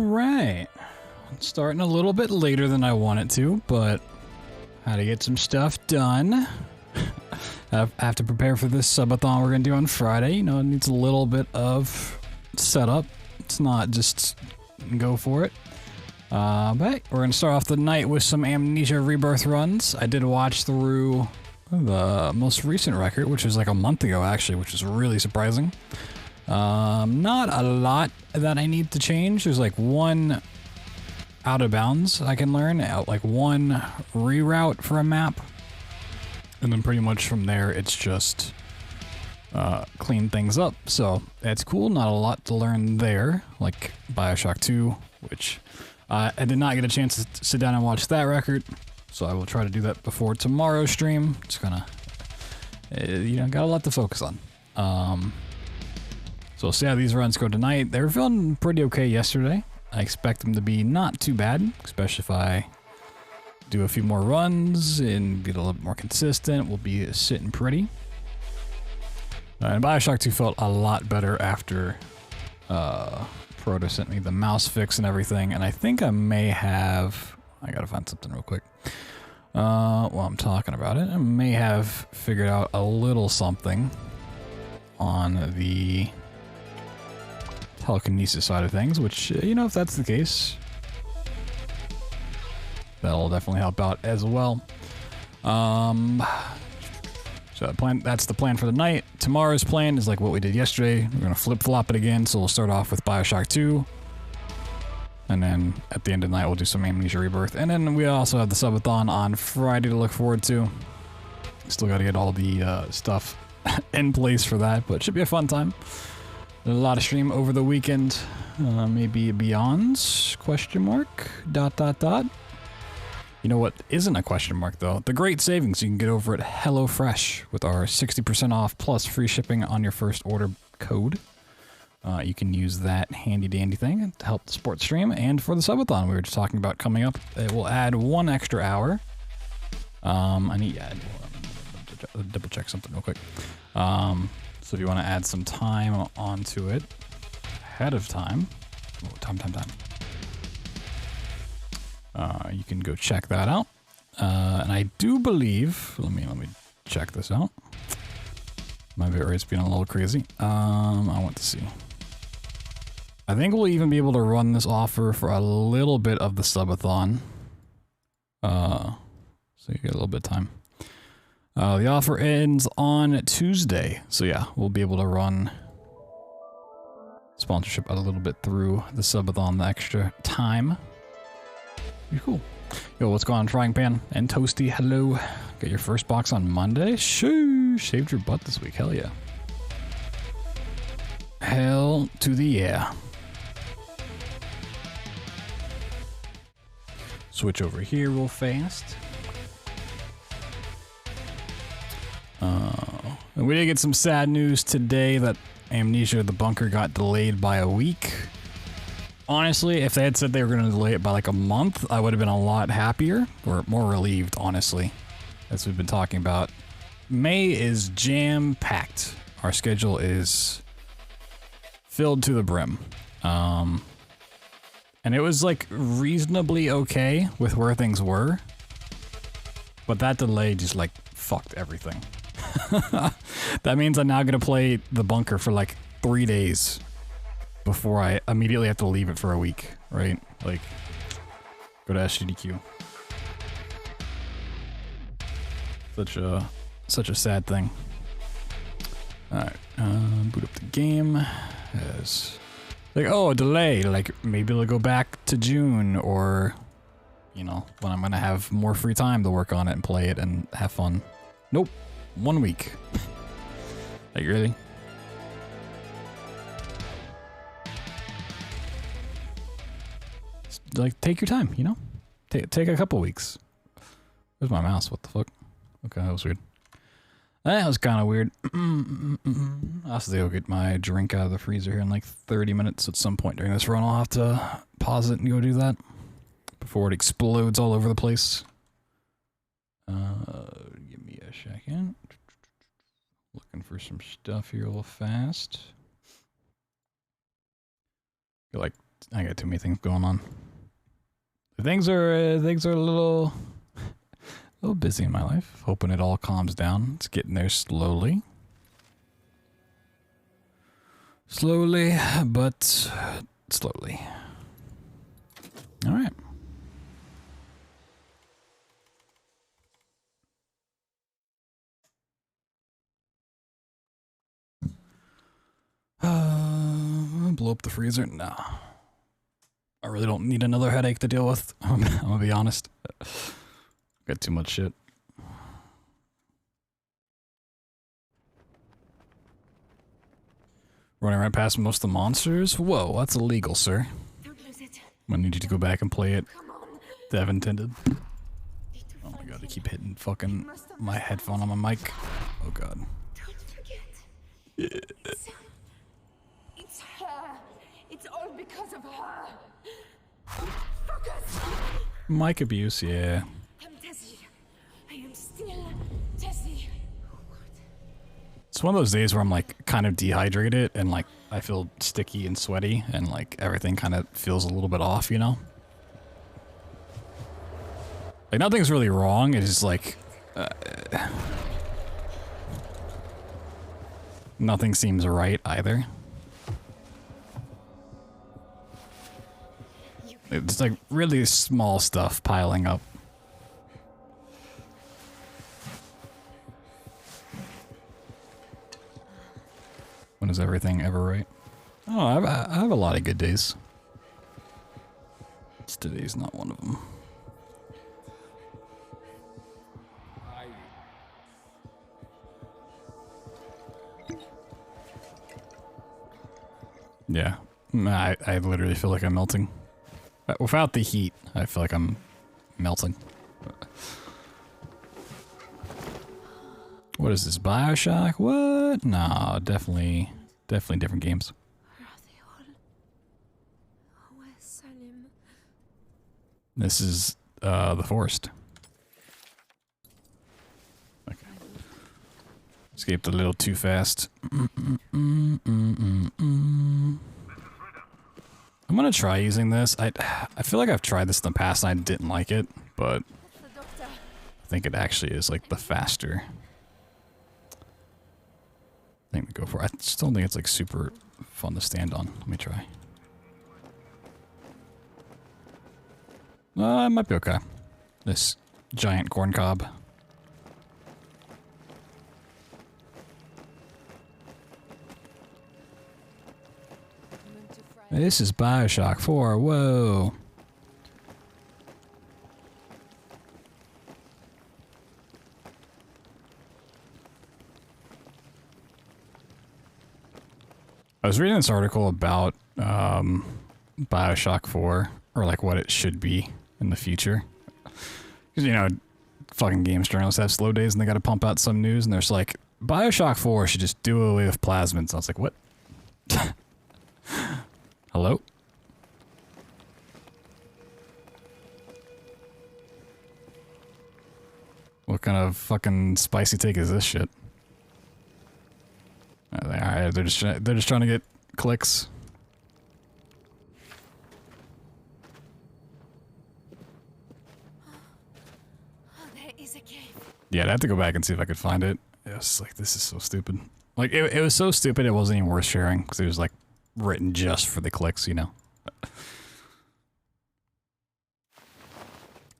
Alright. Starting a little bit later than I wanted to, but had to get some stuff done. I have to prepare for this subathon we're going to do on Friday. You know, it needs a little bit of setup. It's not just go for it. But we're going to start off the night with some Amnesia Rebirth runs. I did watch through the most recent record, which was like a month ago actually, which was really surprising. Not a lot that I need to change. There's like one out of bounds I can learn, like one reroute for a map. And then pretty much from there, it's just clean things up. So that's cool. Not a lot to learn there, like Bioshock 2, which I did not get a chance to sit down and watch that record. So I will try to do that before tomorrow's stream. Just gonna, you know, got a lot to focus on. So we'll see how these runs go tonight. They were feeling pretty okay yesterday. I expect them to be not too bad, especially if I do a few more runs and get a little bit more consistent. We'll be sitting pretty. And Bioshock 2 felt a lot better after Proto sent me the mouse fix and everything. And I think I may have... I gotta find something real quick. While I'm talking about it, I may have figured out a little something on the telekinesis side of things, which, you know, if that's the case, that'll definitely help out as well. So that's the plan for the night. Tomorrow's plan is like what we did yesterday. We're gonna flip-flop it again, so we'll start off with Bioshock 2. And then at the end of the night, we'll do some Amnesia Rebirth. And then we also have the subathon on Friday to look forward to. Still gotta get all the stuff in place for that, but it should be a fun time. There's a lot of stream over the weekend. Maybe Beyonds? Question mark? ... You know what isn't a question mark though? The great savings you can get over at HelloFresh with our 60% off plus free shipping on your first order code. You can use that handy dandy thing to help the sports stream. And for the subathon we were just talking about coming up, it will add 1 extra hour. I need to double check something real quick. So if you want to add some time onto it ahead of time, you can go check that out. And I do believe, let me check this out. My bit rate's being a little crazy. I want to see. I think we'll even be able to run this offer for a little bit of the subathon. So you get a little bit of time. The offer ends on Tuesday. So yeah, we'll be able to run sponsorship a little bit through the subathon, the extra time. Pretty cool. Yo, what's going on, Frying Pan and Toasty? Hello. Got your first box on Monday? Shoo! Shaved your butt this week. Hell yeah. Hell to the yeah. Switch over here real fast. And we did get some sad news today that Amnesia the Bunker got delayed by a week. Honestly, if they had said they were going to delay it by like a month, I would have been a lot happier, or more relieved, honestly, as we've been talking about. May is jam-packed. Our schedule is filled to the brim. And it was like reasonably okay with where things were, but that delay just like fucked everything. That means I'm now going to play the Bunker for like 3 days before I immediately have to leave it for a week, right? Like, go to SGDQ. Such a sad thing. Alright, boot up the game. Yes. Like, oh, a delay. Like, maybe it'll go back to June, or, you know, when I'm gonna have more free time to work on it and play it and have fun. Nope. 1 week. Like, really? Like, take your time, you know? Take a couple weeks. Where's my mouse? What the fuck? Okay, that was weird. That was kind of weird. I'll have to go get my drink out of the freezer here in like 30 minutes. At some point during this run, I'll have to pause it and go do that before it explodes all over the place. Give me a second. Looking for some stuff here real fast. Got like I got too many things going on. Things are a little busy in my life. Hoping it all calms down. It's getting there slowly. Slowly, but slowly. All right. Blow up the freezer? No. I really don't need another headache to deal with. I'm gonna be honest. Got too much shit. Running right past most of the monsters? Whoa, that's illegal, sir. Don't lose it. I need you to go back and play it. Come on. Dev intended. Oh my god, I keep hitting fucking my headphone on my mic. Oh god. Don't forget. Yeah. It's her. It's all because of her. Focus. Mic abuse, yeah. I'm Tessie. I am still Tessie. It's one of those days where I'm like kind of dehydrated and like I feel sticky and sweaty and like everything kind of feels a little bit off, you know? Like nothing's really wrong, it's just like nothing seems right either. It's like really small stuff piling up. When is everything ever right? Oh, I have a lot of good days. Today's not one of them. Yeah, I literally feel like I'm melting. Without the heat, I feel like I'm melting. What is this, BioShock? What? No, definitely different games. Where are they all? Where's Salim? This is, the forest. Okay. Escaped a little too fast. I'm gonna try using this. I feel like I've tried this in the past and I didn't like it, but I think it actually is like the faster thing to go for. I still think it's like super fun to stand on. Let me try. It might be okay. This giant corn cob. This is BioShock 4. Whoa. I was reading this article about BioShock 4, or like what it should be in the future. Because, you know, fucking games journalists have slow days and they gotta pump out some news, and there's like, BioShock 4 should just do away with plasmids. I was like, what? Hello? What kind of fucking spicy take is this shit? Alright, they're just trying to get clicks. Oh, there is a cave. Yeah, I'd have to go back and see if I could find it. It was like, this is so stupid. Like, it was so stupid it wasn't even worth sharing, because it was like written just for the clicks, you know?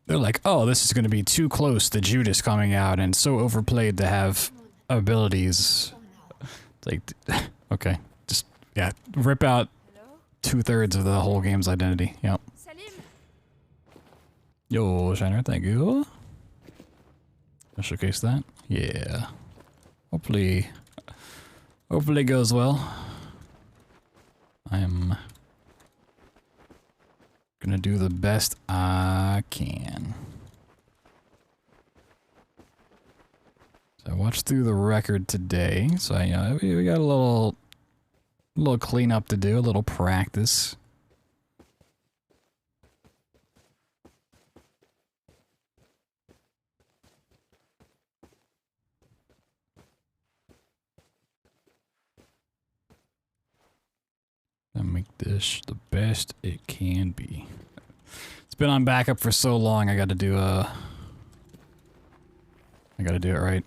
They're like, oh, this is going to be too close to Judas coming out and so overplayed to have abilities. It's like, okay, just, yeah, rip out 2/3 of the whole game's identity. Yep. Yo, Shiner, thank you. I'll showcase that. Yeah. Hopefully it goes well. I'm gonna do the best I can. So I watched through the record today, so we got a little cleanup to do, a little practice. Make this the best it can be. It's been on backup for so long, I gotta do it right.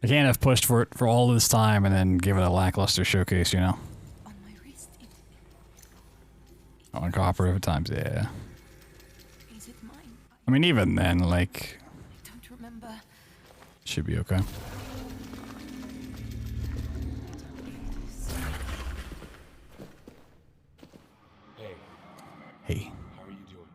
I can't have pushed for it for all this time and then give it a lackluster showcase, you know? On my wrist. On cooperative at times, yeah. Is it mine? I mean, even then, like, I don't remember. should be okay. Hey. How are you doing?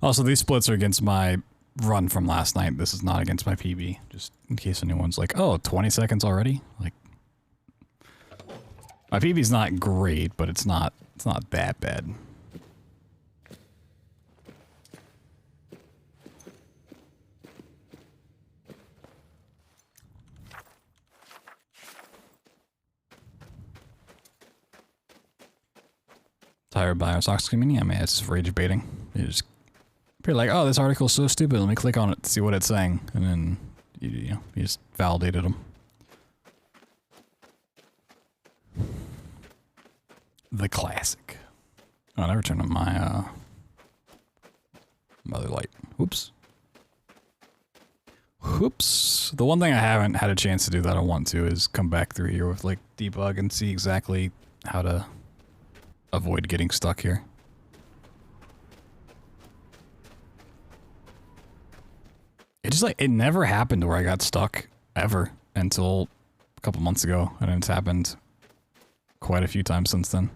Also, these splits are against my run from last night. This is not against my PB. Just in case anyone's like, oh, 20 seconds already? Like, my PB's not great, but it's not that bad. Tired Biosox community? I mean, it's just rage baiting. You just you're like, oh, this article's so stupid. Let me click on it to see what it's saying, and then you just validated them. The classic. Oh, I never turned on my mother light. Whoops. Whoops. The one thing I haven't had a chance to do that I want to is come back through here with like debug and see exactly how to avoid getting stuck here. It just like, it never happened where I got stuck ever until a couple months ago, and it's happened quite a few times since then.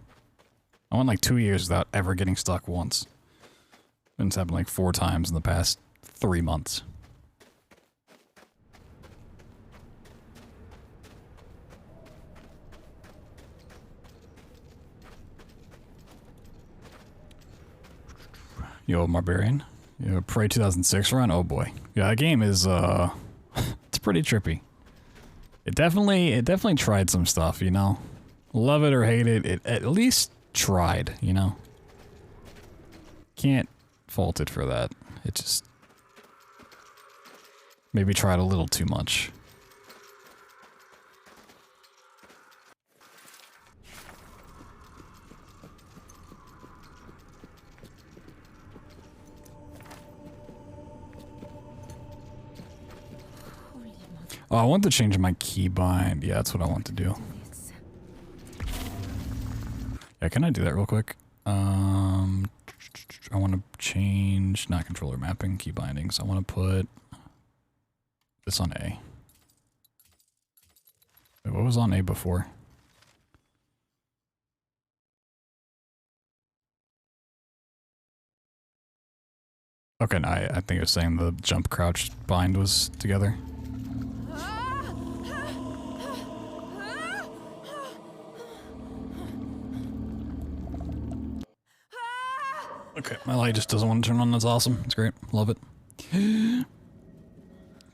I went like 2 years without ever getting stuck once. And it's happened like 4 times in the past 3 months. Yo, Barbarian. Yo, Prey 2006 run? Oh boy. Yeah, that game is, it's pretty trippy. It definitely tried some stuff, you know? Love it or hate it, it at least tried, you know? Can't fault it for that. It just maybe tried a little too much. Oh, I want to change my keybind. Yeah, that's what I want to do. Yeah, can I do that real quick? I want to change, not controller mapping, key bindings. I want to put this on A. Wait, what was on A before? Okay, no, I think it was saying the jump crouch bind was together. Okay, my light just doesn't want to turn on. That's awesome. It's great. Love it. Okay,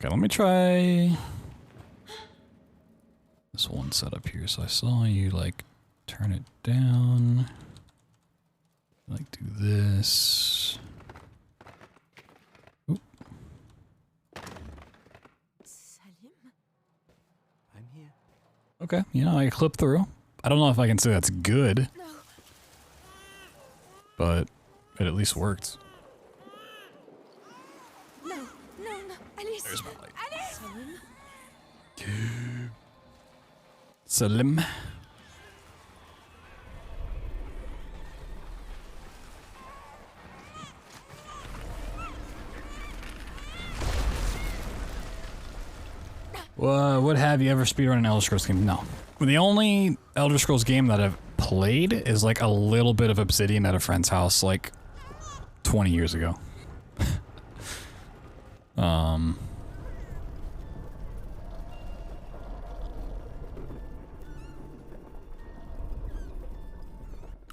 let me try this one setup here. So I saw you like turn it down. Like do this. Oop. Salim? I'm here. Okay, you know, I clip through. I don't know if I can say that's good, No. but it at least worked. No, Alice. There's my light. Alice. Salim. What have you ever speedrun an Elder Scrolls game? No. The only Elder Scrolls game that I've played is like a little bit of Obsidian at a friend's house like 20 years ago.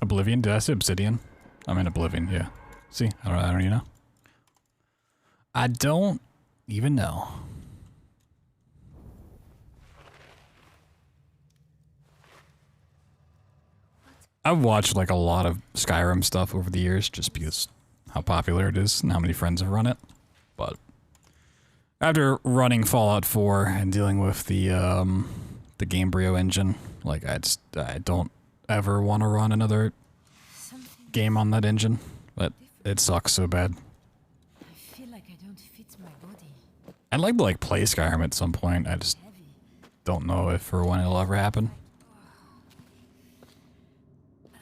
Oblivion? Did I say Obsidian? I mean Oblivion, yeah. See, I don't even know. I don't even know. I've watched like a lot of Skyrim stuff over the years just because how popular it is and how many friends have run it. But After running Fallout 4 and dealing with the Gamebryo engine, like I don't ever want to run another game on that engine, but it sucks so bad. I feel like I don't fit my body. I'd like to like play Skyrim at some point. I just don't know if or when it'll ever happen. Oh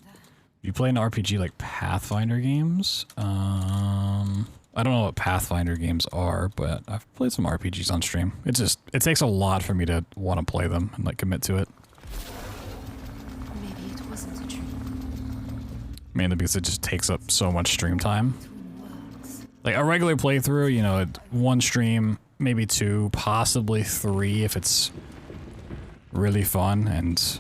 god. You play an RPG like Pathfinder games? I don't know what Pathfinder games are, but I've played some RPGs on stream. It takes a lot for me to want to play them and like commit to it. Maybe it wasn't a dream. Mainly because it just takes up so much stream time. Between worlds. Like a regular playthrough, you know, one stream, maybe two, possibly three if it's really fun and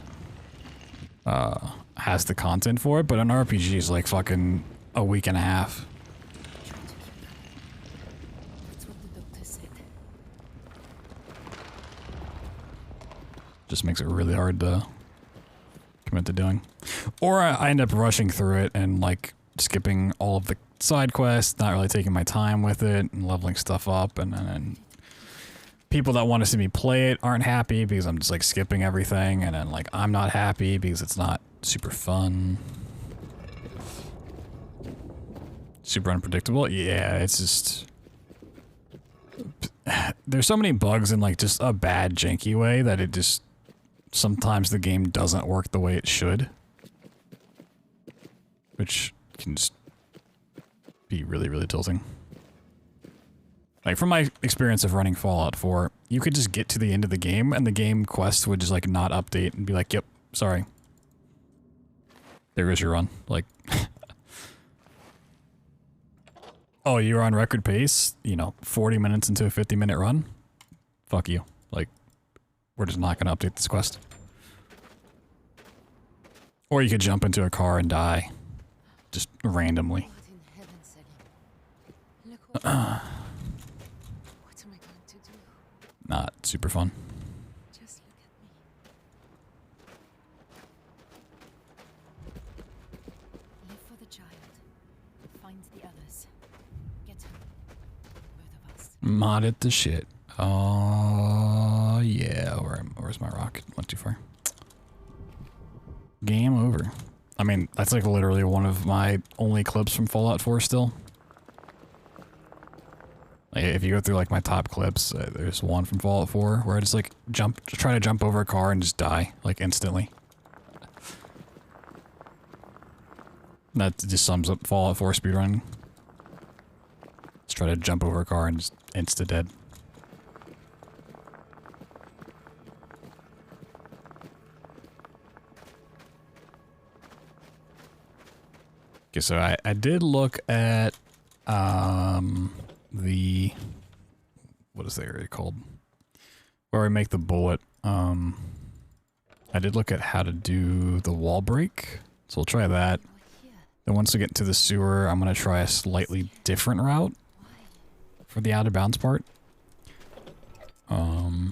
has the content for it, but an RPG is like fucking a week and a half. Try to keep calm. That's what the doctor said. Just makes it really hard to commit to doing. Or I end up rushing through it and like skipping all of the side quests, not really taking my time with it and leveling stuff up, and people that want to see me play it aren't happy because I'm just like skipping everything, and then like I'm not happy because it's not super fun. Super unpredictable. Yeah, it's just there's so many bugs in like just a bad janky way that it just sometimes the game doesn't work the way it should, which can just be really, really tilting. Like from my experience of running Fallout 4, you could just get to the end of the game and the game quest would just like not update and be like, yep, sorry. There goes your run. Like, oh, you're on record pace, you know, 40 minutes into a 50-minute run? Fuck you. Like, we're just not gonna update this quest. Or you could jump into a car and die. Just randomly. What in heaven, Sally? Look what am I going to do? Not super fun. Just look at me. Live for the child. Find the others. Get her. Both of us. Mod it to shit. Oh, yeah. Where's my rocket? Went too far. Game over. I mean, that's like literally one of my only clips from Fallout 4 still. Like, if you go through like my top clips, there's one from Fallout 4 where I just like try to jump over a car and just die like instantly. That just sums up Fallout 4 speedrun. Just try to jump over a car and just insta dead. Okay, so I did look at the what is the area called? Where we make the bullet. I did look at how to do the wall break, so we'll try that. Then once we get into the sewer, I'm gonna try a slightly different route for the out of bounds part. And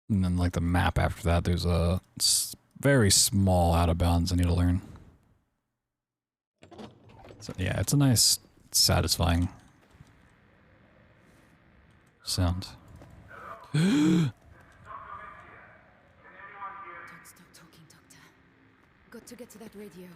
then like the map after that, there's a very small out of bounds I need to learn. So yeah, it's a nice, satisfying sound. Don't stop talking, Doctor. Got to get to that radio.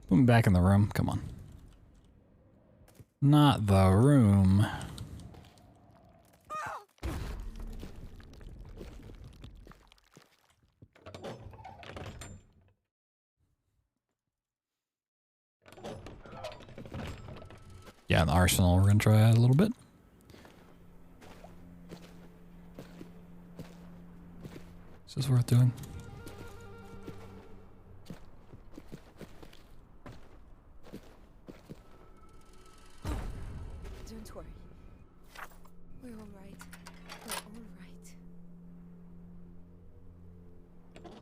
Put me back in the room. Come on. Not the room. Yeah, in the arsenal, we're gonna try a little bit. Is this worth doing? Don't worry. We're all right. We're all right.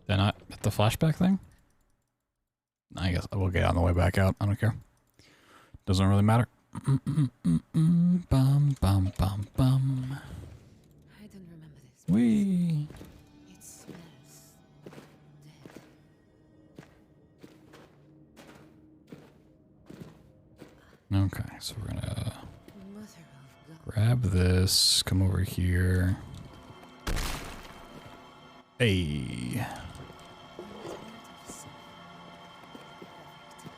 Then I hit the flashback thing? I guess I will get on the way back out. I don't care. Doesn't really matter. Bum, bum, bum, bum. I don't remember this. Whee! It smells dead. Okay, so we're gonna Mother of God. grab this, come over here. Hey.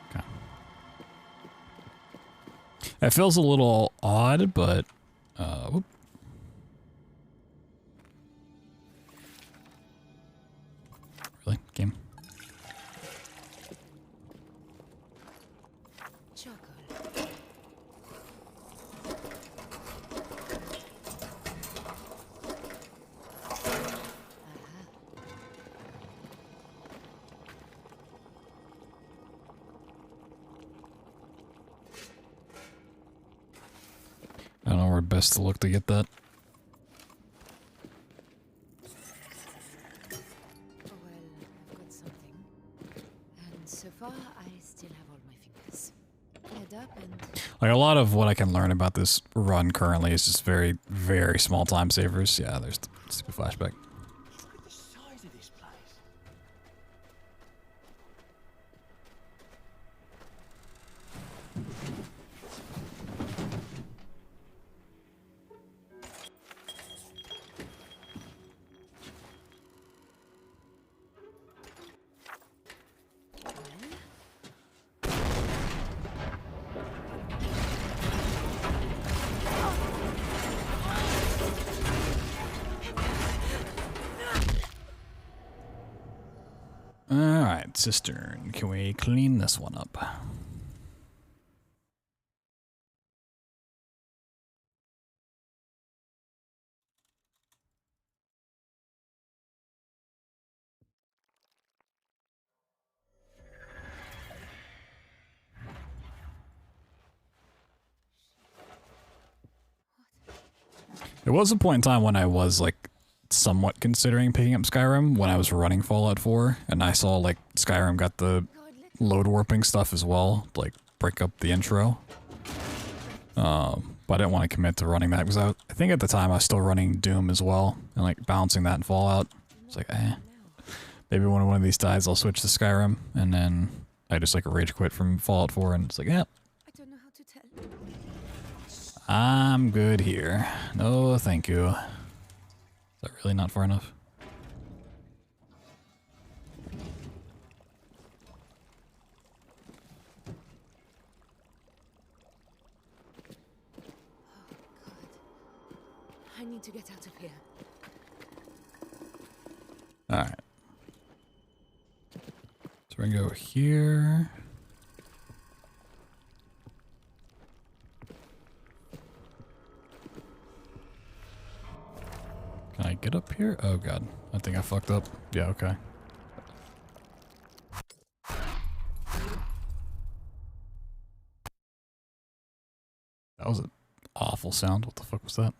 Okay. It feels a little odd, but whoop. Really? Game? Charcoal. I don't know where best to look to get that. Oh, well, I've got something. And so far, I still have all my fingers. Head up and... Like, a lot of what I can learn about this run currently is just very, very small time savers. Yeah, there's the stupid flashback. Look at the size of this place. Alright, cistern. Can we clean this one up? There was a point in time when I was like somewhat considering picking up Skyrim when I was running Fallout 4, and I saw like Skyrim got the load warping stuff as well, like break up the intro. But I didn't want to commit to running that because I think at the time I was still running Doom as well, and like balancing that in Fallout. It's like, maybe when one of these dies I'll switch to Skyrim, and then I just like rage quit from Fallout 4, and it's like, yeah, I don't know how to tell. I'm good here. No, thank you. Is that really not far enough? I need to get out of here. Alright. So we're gonna go here. Can I get up here? Oh god. I think I fucked up. Yeah, okay. That was an awful sound. What the fuck was that?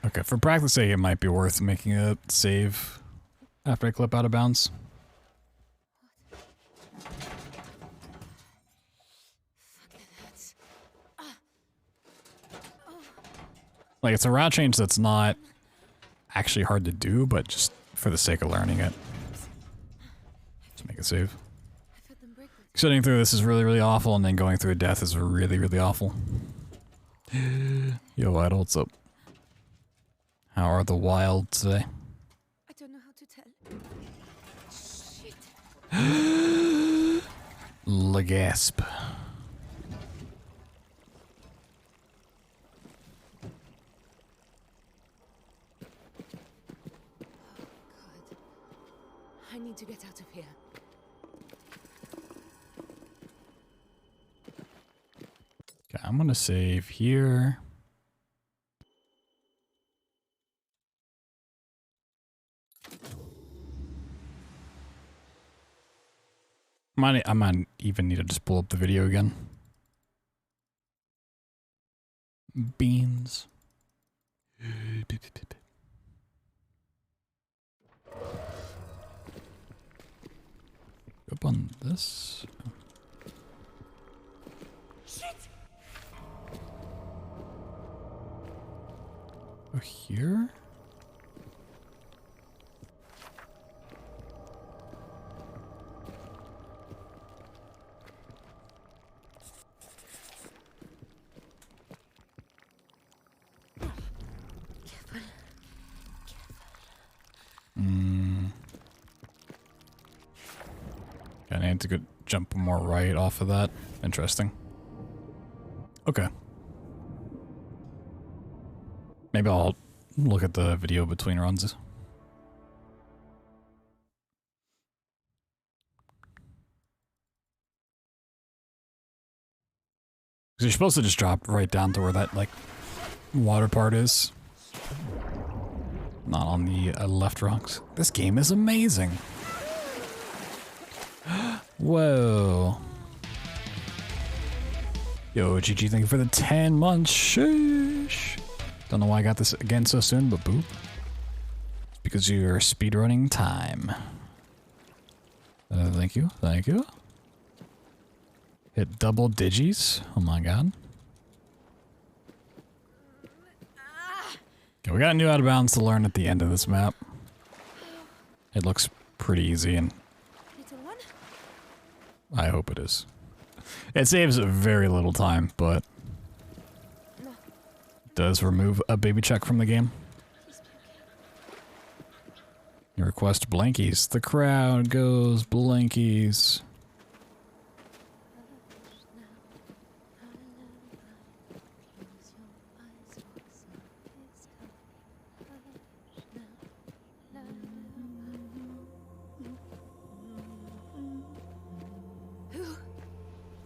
Okay, for practice sake, it might be worth making a save after I clip out of bounds. Like, it's a route change that's not actually hard to do, but just for the sake of learning it. To make a save. I've had them break with Sitting through this is really, really awful, and then going through a death is really, really awful. Yo, Idol, what's up? How are the wild today? I don't know how to tell. Shit. Legasp. God. I need to get out of here. Okay, I'm gonna save here. I might even need to just pull up the video again. Beans. Up on this. Shit! Oh, here? I need to go jump more right off of that. Interesting. Okay. Maybe I'll look at the video between runs. Because you're supposed to just drop right down to where that, like, water part is. Not on the left rocks. This game is amazing. Whoa. Yo, GG, thank you for the 10 months. Sheesh. Don't know why I got this again so soon, but boop. It's because you're speedrunning time. Thank you, thank you. Hit double digis. Oh my god. Okay, we got a new out of bounds to learn at the end of this map. It looks pretty easy, and I hope it is. It saves very little time, but does remove a baby check from the game. You request blankies. The crowd goes blankies.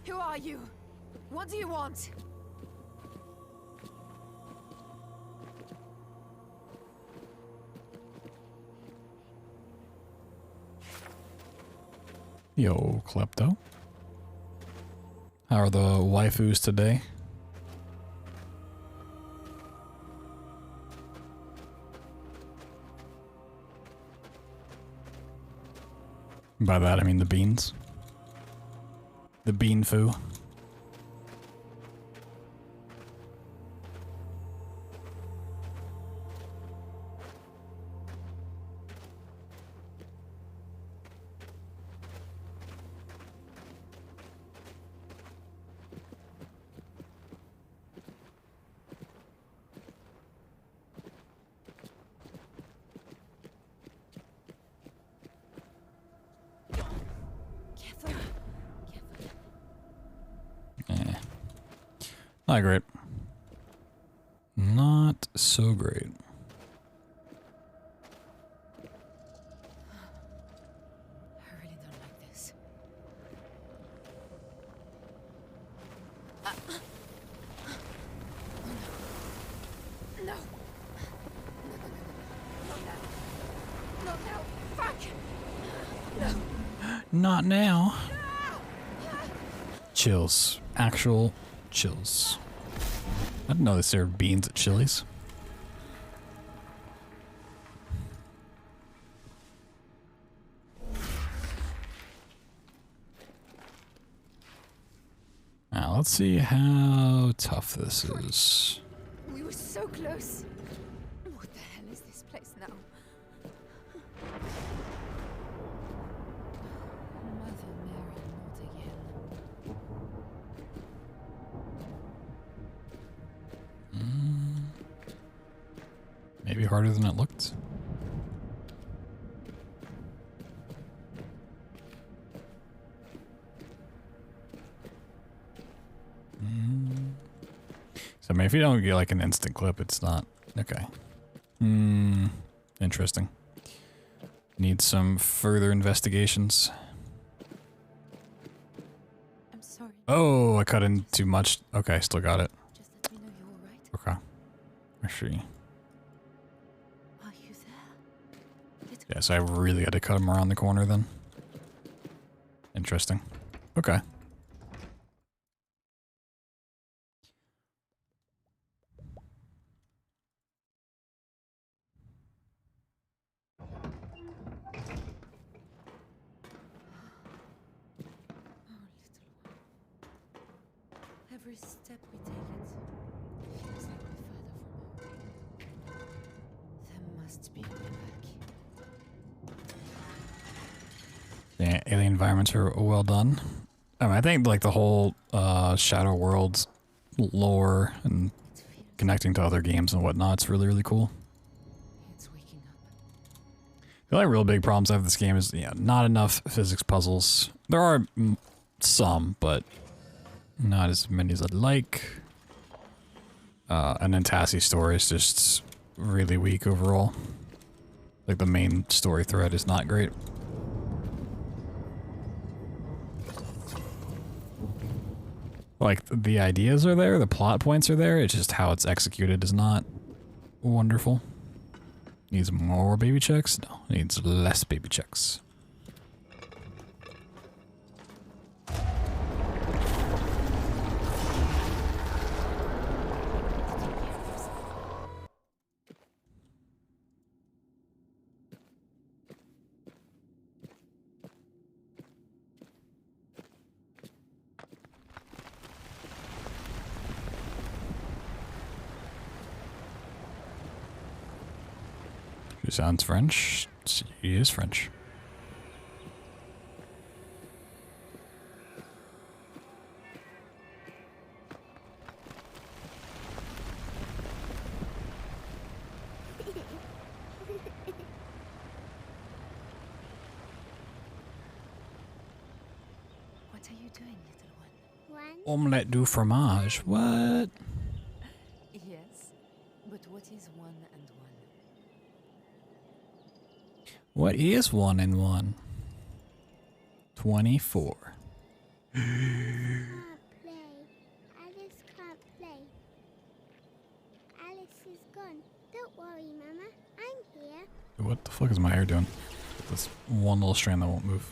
Who are you? What do you want? Yo, Klepto. How are the waifus today? By that I mean the beans. The bean foo. Not great. Not so great. I really don't like this. No. No. Not now. Fuck. No. Not now. Chills. Actual chills. I didn't know they served beans at Chili's. Now let's see how tough this is. We were so close. What the hell is this place now? Mother Mary, not again. Maybe harder than it looked. So I mean, if you don't get like an instant clip, it's not okay. Interesting. Need some further investigations. I'm sorry. Oh, I cut in too much. Okay, still got it. Just let me know you're all right. Okay. Actually, Are you there? yes, I really had to cut him around the corner then. Interesting. Okay. Every step we take it feels like we're further from home. There must be a way back. Yeah, alien environments are well done. I mean, I think like the whole Shadow Worlds lore and connecting to other games and whatnot, it's really, really cool. It's waking up. The only real big problems I have with this game is, yeah, not enough physics puzzles. There are some, but not as many as I'd like. And then Tassie's story is just really weak overall. Like the main story thread is not great. Like the ideas are there, the plot points are there, it's just how it's executed is not wonderful. Needs more baby checks? No, needs less baby checks. She sounds French. She is French. What are you doing, little one? Omelette du fromage. What? Yes, but what is 1 and 1? What is 1 and 1? 24. Can't play. Alice can't play. Alice is gone. Don't worry, Mama. I'm here. What the fuck is my hair doing? This one little strand that won't move.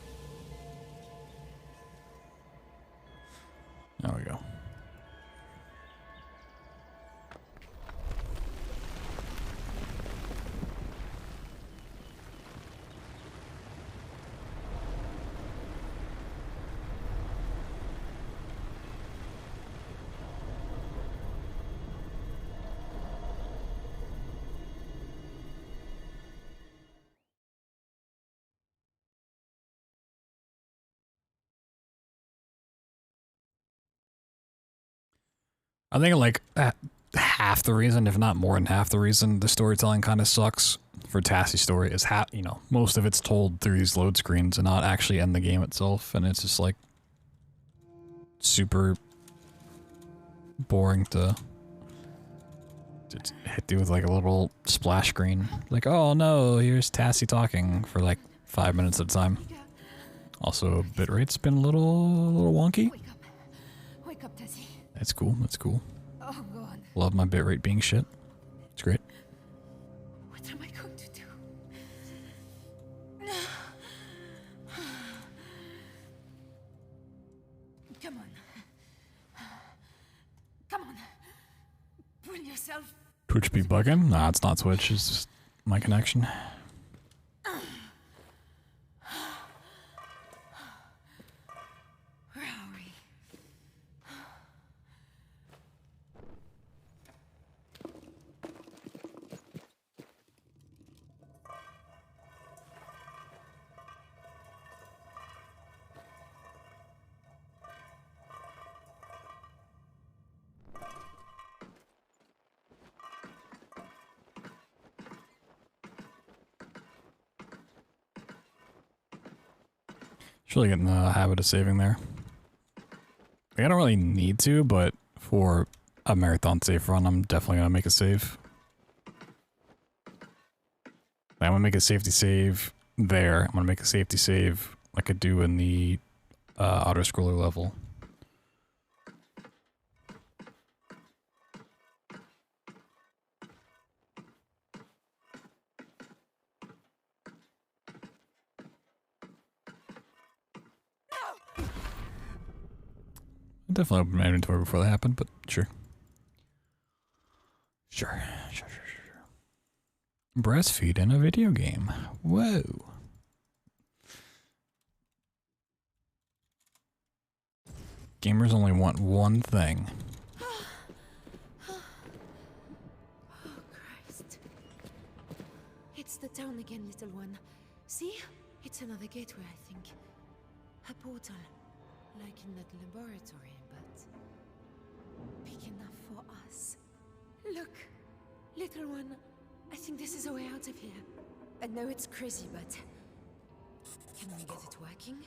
There we go. I think like half the reason, if not more than half the reason, the storytelling kind of sucks for Tassie's story is most of it's told through these load screens and not actually in the game itself, and it's just like super boring to hit you with like a little splash screen. Like, oh no, here's Tassie talking for like 5 minutes at a time. Also, bitrate's been a little wonky. Wake up. Wake up, Tessie. That's cool. That's cool. Oh, God. Love my bitrate being shit. It's great. What am I going to do? Come on. Come on. Pull yourself. Twitch be bugging? Nah, it's not Twitch. It's just my connection. Where are we? Just really getting the habit of saving there. I don't really need to, but for a marathon save run, I'm definitely gonna make a save. I'm gonna make a safety save there. I'm gonna make a safety save I could do in the auto-scroller level. Definitely opened my inventory before that happened, but sure. Sure. Breastfeed in a video game. Whoa. Gamers only want one thing. Oh, Christ. It's the town again, little one. See? It's another gateway, I think. A portal. Like in that laboratory, but big enough for us. Look, little one. I think this is a way out of here. I know it's crazy, but can we get it working?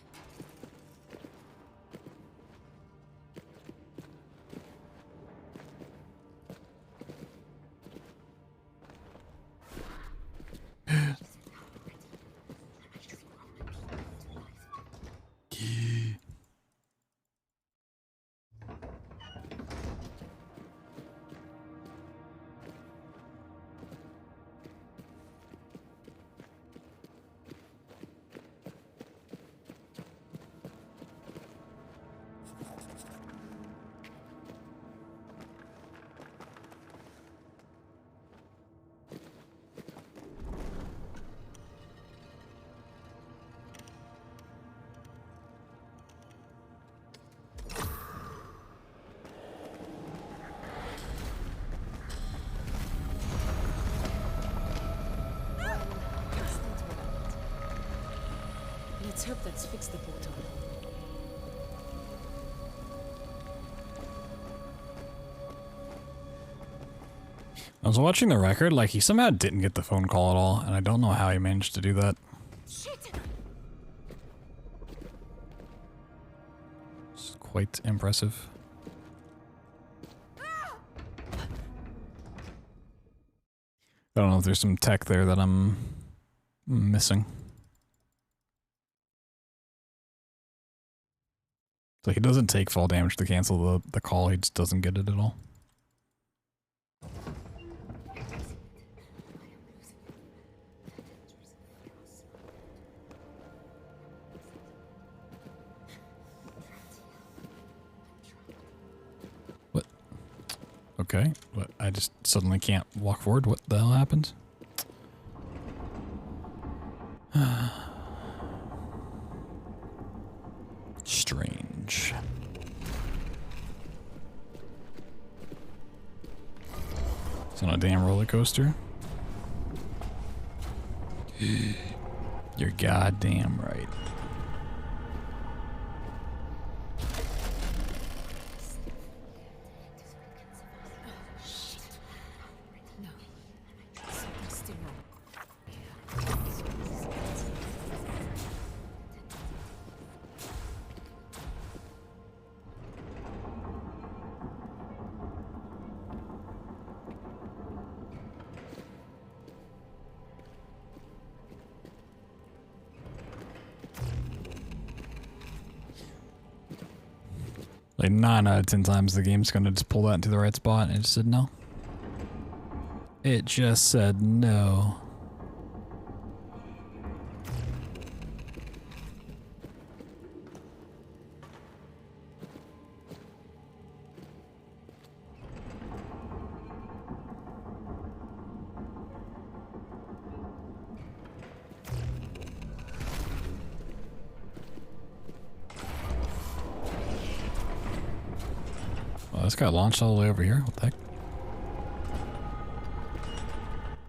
Let's hope that's fixed the portal. I was watching the record, like he somehow didn't get the phone call at all, and I don't know how he managed to do that. Shit! It's quite impressive. I don't know if there's some tech there that I'm missing. So he doesn't take fall damage to cancel the call, he just doesn't get it at all. What? Okay, what? I just suddenly can't walk forward? What the hell happened? Strange. It's on a damn roller coaster. You're goddamn right. No. Something's still wrong. Like 9 out of 10 times the game's gonna just pull that into the right spot, and it just said no. It just said no. Well, this got launched all the way over here. What the heck?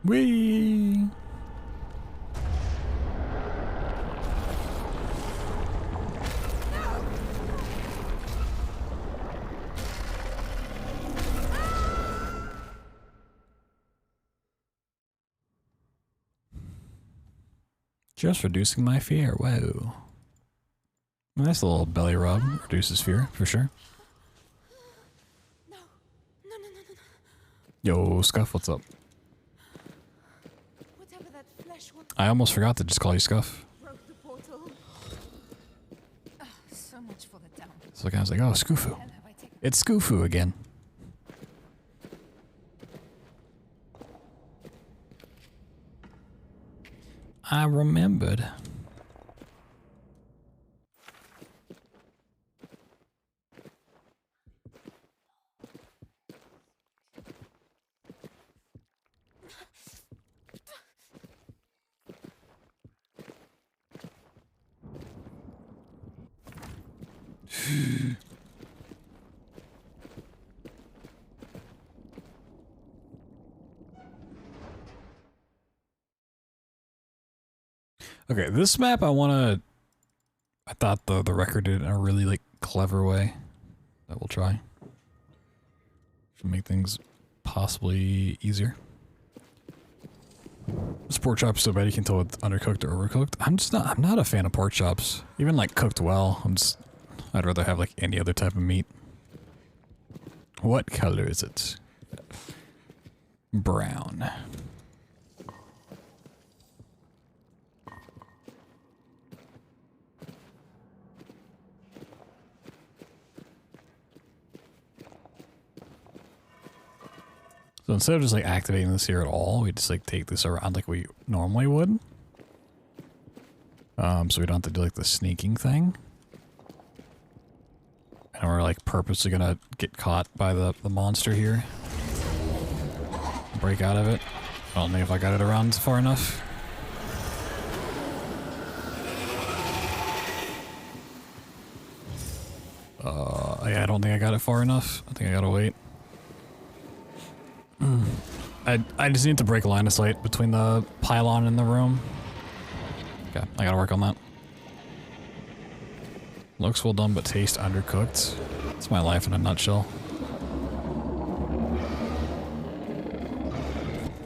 Whee! Just reducing my fear. Whoa. Nice little belly rub. Reduces fear, for sure. No. No, no, no, no, no. Yo, Scuff, what's up? Whatever that flesh was I almost forgot to just call you Scuff. broke the portal. So much for the town. So I was like, oh, Scoofu. Hell have I taken? It's Scoofu again. I remembered. Okay, this map I thought the record did it in a really like clever way that we'll try. Should make things possibly easier. This pork chop's so bad you can tell it's undercooked or overcooked. I'm not a fan of pork chops. Even like cooked well, I'd rather have like any other type of meat. What color is it? Brown. So instead of just like activating this here at all, we just like take this around like we normally would. So we don't have to do like the sneaking thing. And we're like purposely gonna get caught by the monster here. Break out of it. I don't know if I got it around far enough. Yeah, I don't think I got it far enough. I think I gotta wait. I just need to break a line of sight between the pylon and the room. Okay, I gotta work on that. Looks well done, but taste undercooked. It's my life in a nutshell.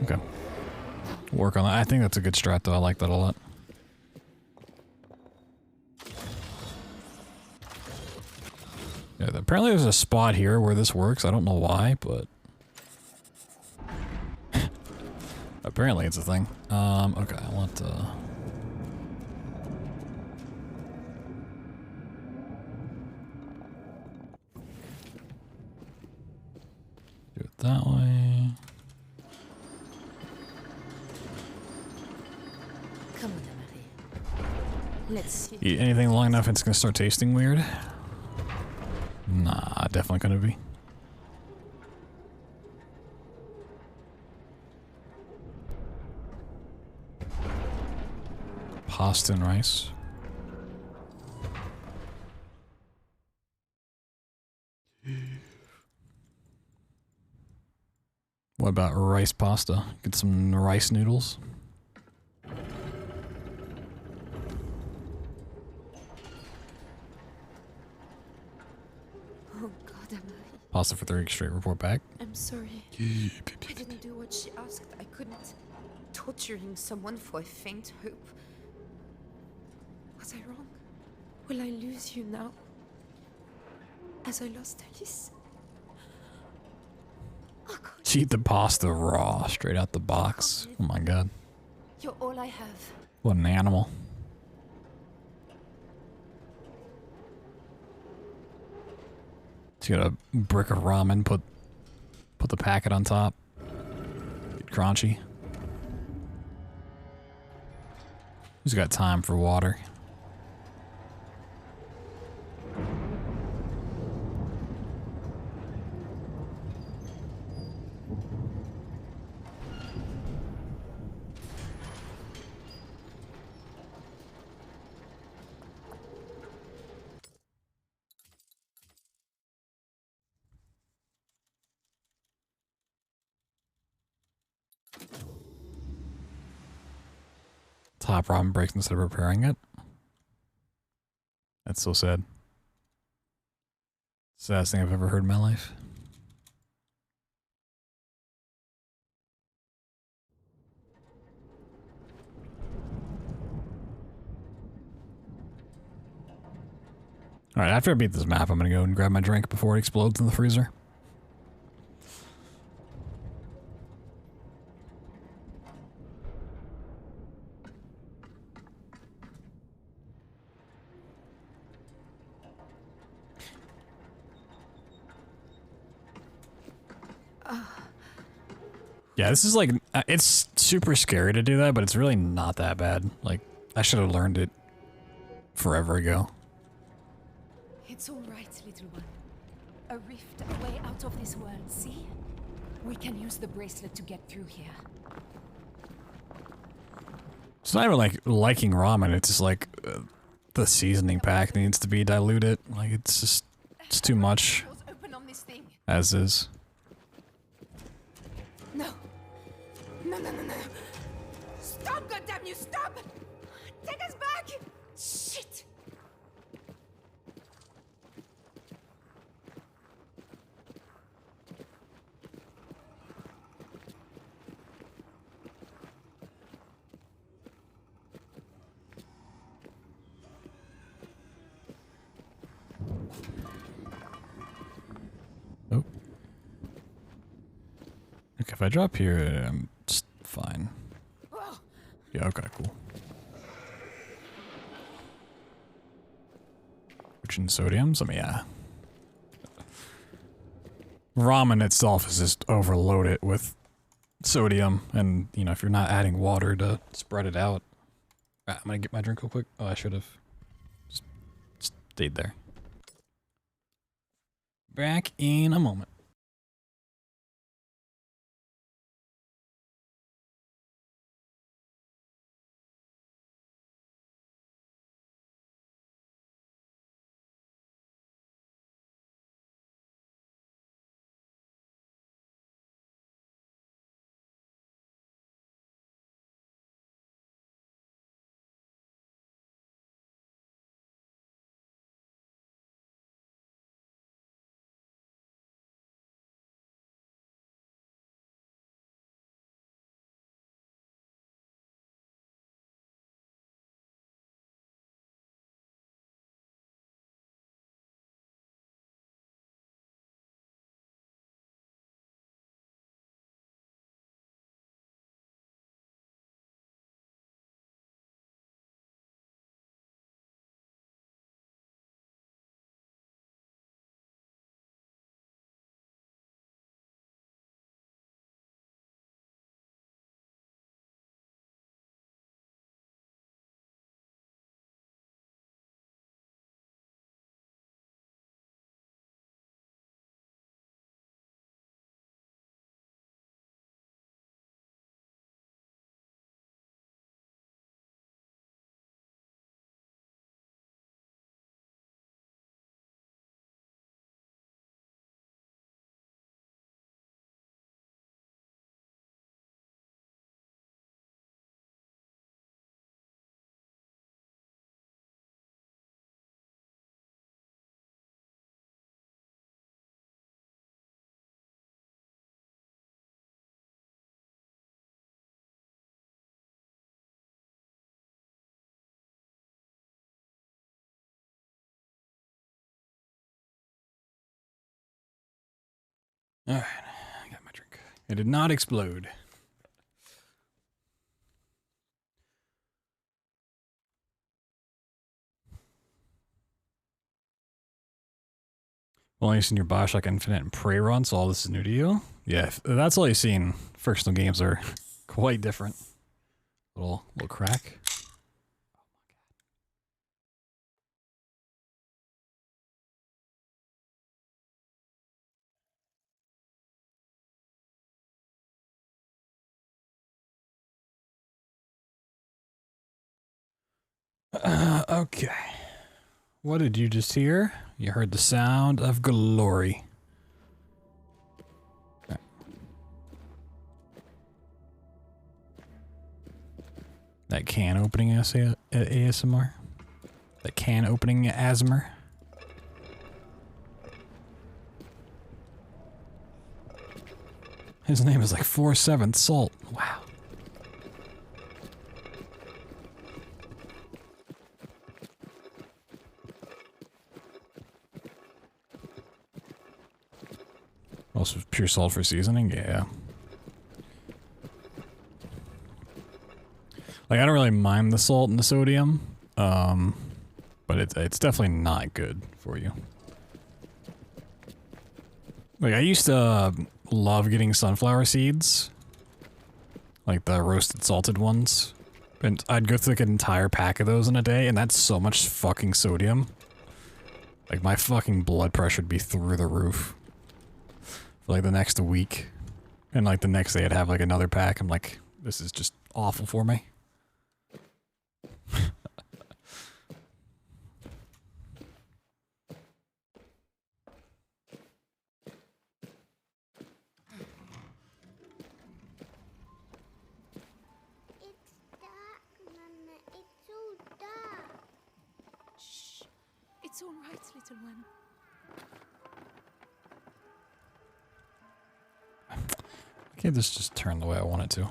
Okay. Work on that. I think that's a good strat though. I like that a lot. Yeah, apparently there's a spot here where this works. I don't know why, but apparently it's a thing. Okay, I want to... do it that way. Come on, Marie. Let's see. Eat anything long enough, it's gonna start tasting weird. Nah, definitely gonna be. Pasta and rice. What about rice pasta? Get some rice noodles. Oh God, Marie. Pasta for 3 weeks straight, report back. I'm sorry. I didn't do what she asked. I couldn't. Torturing someone for a faint hope. Was I wrong? Will I lose you now? As I lost Alice? Oh God. She eat the pasta raw, straight out the box. Oh my God. You're all I have. What an animal. She got a brick of ramen, put the packet on top. Get crunchy. Who's got time for water? Top ramen breaks instead of repairing it. That's so sad. Saddest thing I've ever heard in my life. Alright, after I beat this map, I'm gonna go and grab my drink before it explodes in the freezer. Yeah, this is like, it's super scary to do that, but it's really not that bad. Like, I should have learned it forever ago. It's all right, little one. A rift, a way out of this world, see? We can use the bracelet to get through here. It's not even like liking ramen, it's just like, the seasoning pack needs to be diluted. Like, it's just, it's too much. Doors open on this thing. As is. No. No, no, no, no. Stop, goddamn you, stop! Take us back! Shit! Oh. Okay, if I drop here, I'm just fine. Yeah, okay, cool. Which in sodiums? I mean, yeah. Ramen itself is just overloaded with sodium, and, you know, if you're not adding water to spread it out. I'm gonna get my drink real quick. Oh, I should have just stayed there. Back in a moment. Alright, I got my drink. It did not explode. Only seen your Bioshock Infinite and Prey run, so all this is new to you? Yeah, if that's all you've seen. First games are quite different. Little crack. Okay. What did you just hear? You heard the sound of glory. Okay. That can opening ASMR? That can opening ASMR? His name is like 4/7 Salt. Wow. Also pure salt for seasoning? Yeah. Like, I don't really mind the salt and the sodium, but it's definitely not good for you. Like, I used to love getting sunflower seeds, like the roasted salted ones, and I'd go through like an entire pack of those in a day, and that's so much fucking sodium. Like, my fucking blood pressure would be through the roof for like the next week, and like the next day I'd have like another pack. I'm like, this is just awful for me. It's all right, little one. Okay, this just turned the way I want it to.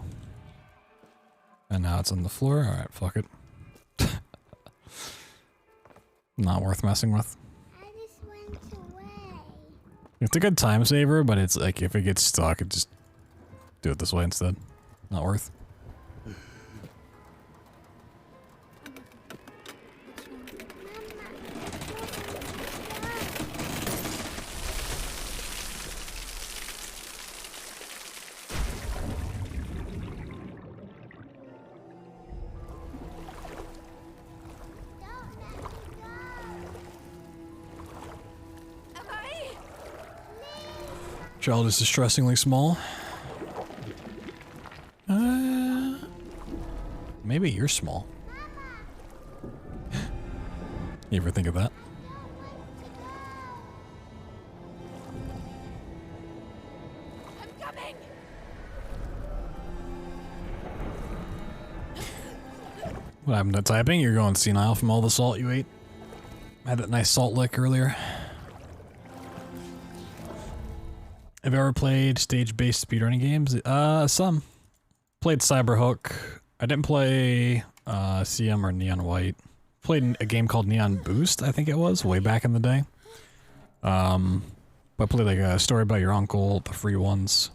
And now it's on the floor. Alright, fuck it. Not worth messing with. I just went away. It's a good time saver, but it's like if it gets stuck, it just do it this way instead. Not worth. Child is distressingly small. Maybe you're small. You ever think of that? I'm coming. What happened to typing? You're going senile from all the salt you ate. Had that nice salt lick earlier. Have you ever played stage-based speedrunning games? Some. Played Cyberhook. I didn't play CM or Neon White. Played a game called Neon Boost, I think it was, way back in the day. But I played like a story about your uncle, the free ones.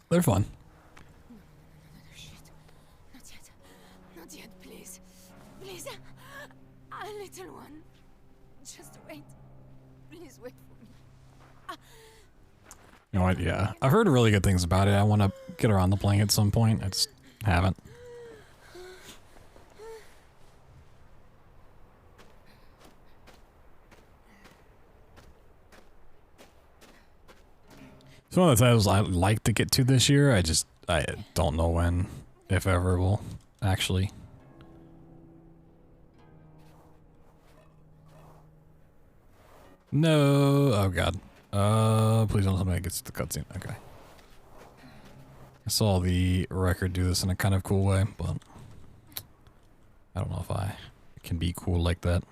They're fun. No, shit. Not yet. Not yet, please. Please. A little one. Just wait. Please wait for me. You know what? Yeah. I've heard really good things about it. I want to get around to playing at some point. I just haven't. It's one of the titles I'd like to get to this year. I don't know when, if ever, will actually. No. Oh god. Please don't tell me it gets to the cutscene. Okay. I saw the record do this in a kind of cool way, but I don't know if I can be cool like that.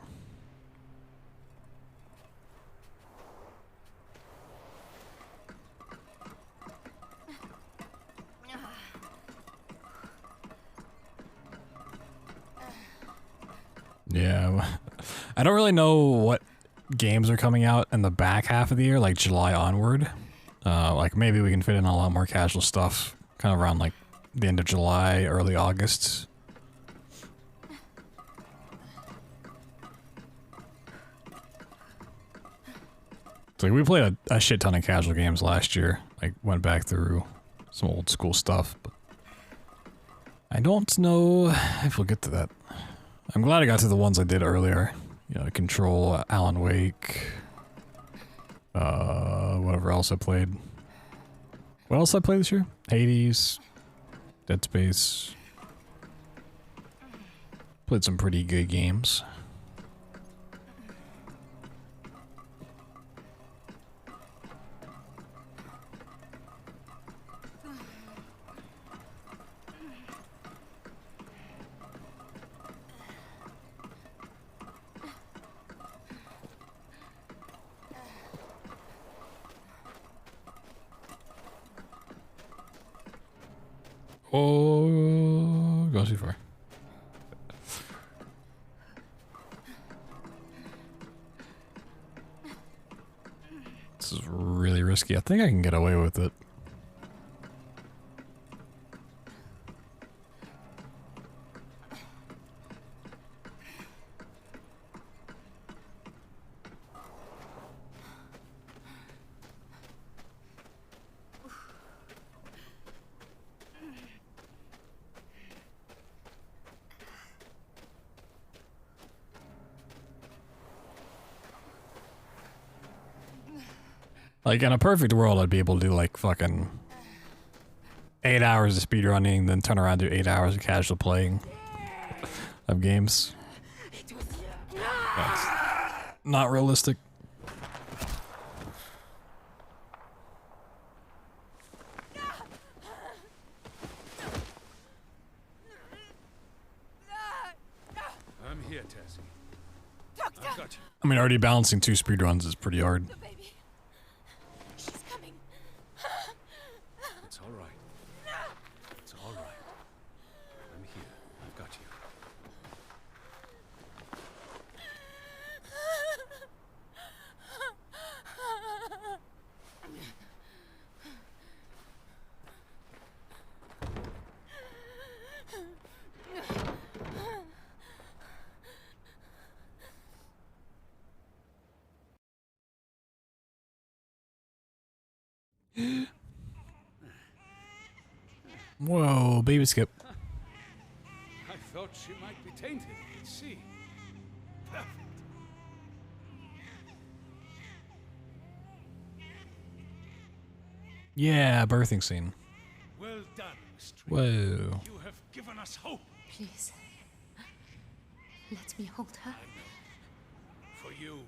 Yeah, I don't really know what games are coming out in the back half of the year, like July onward. Like maybe we can fit in a lot more casual stuff kind of around like the end of July, early August. So like we played a shit ton of casual games last year. Like went back through some old school stuff, but I don't know if we'll get to that. I'm glad I got to the ones I did earlier. You know, Control, Alan Wake, whatever else I played. What else I played this year? Hades, Dead Space. Played some pretty good games. Oh, go too far. This is really risky. I think I can get away with it. Like, in a perfect world, I'd be able to do, like, fucking 8 hours of speedrunning, then turn around and do 8 hours of casual playing of games. That's not realistic. I'm here, Tessie. Doctor! I've got you. I mean, already balancing 2 speedruns is pretty hard. The baby. She's coming. It's all right. It's all right. I'm here. I've got you. Whoa, baby skip. I thought she might be tainted. See? Perfect. Yeah, birthing scene. Well done, Mistress. Whoa. You have given us hope. Please. Let me hold her. For you,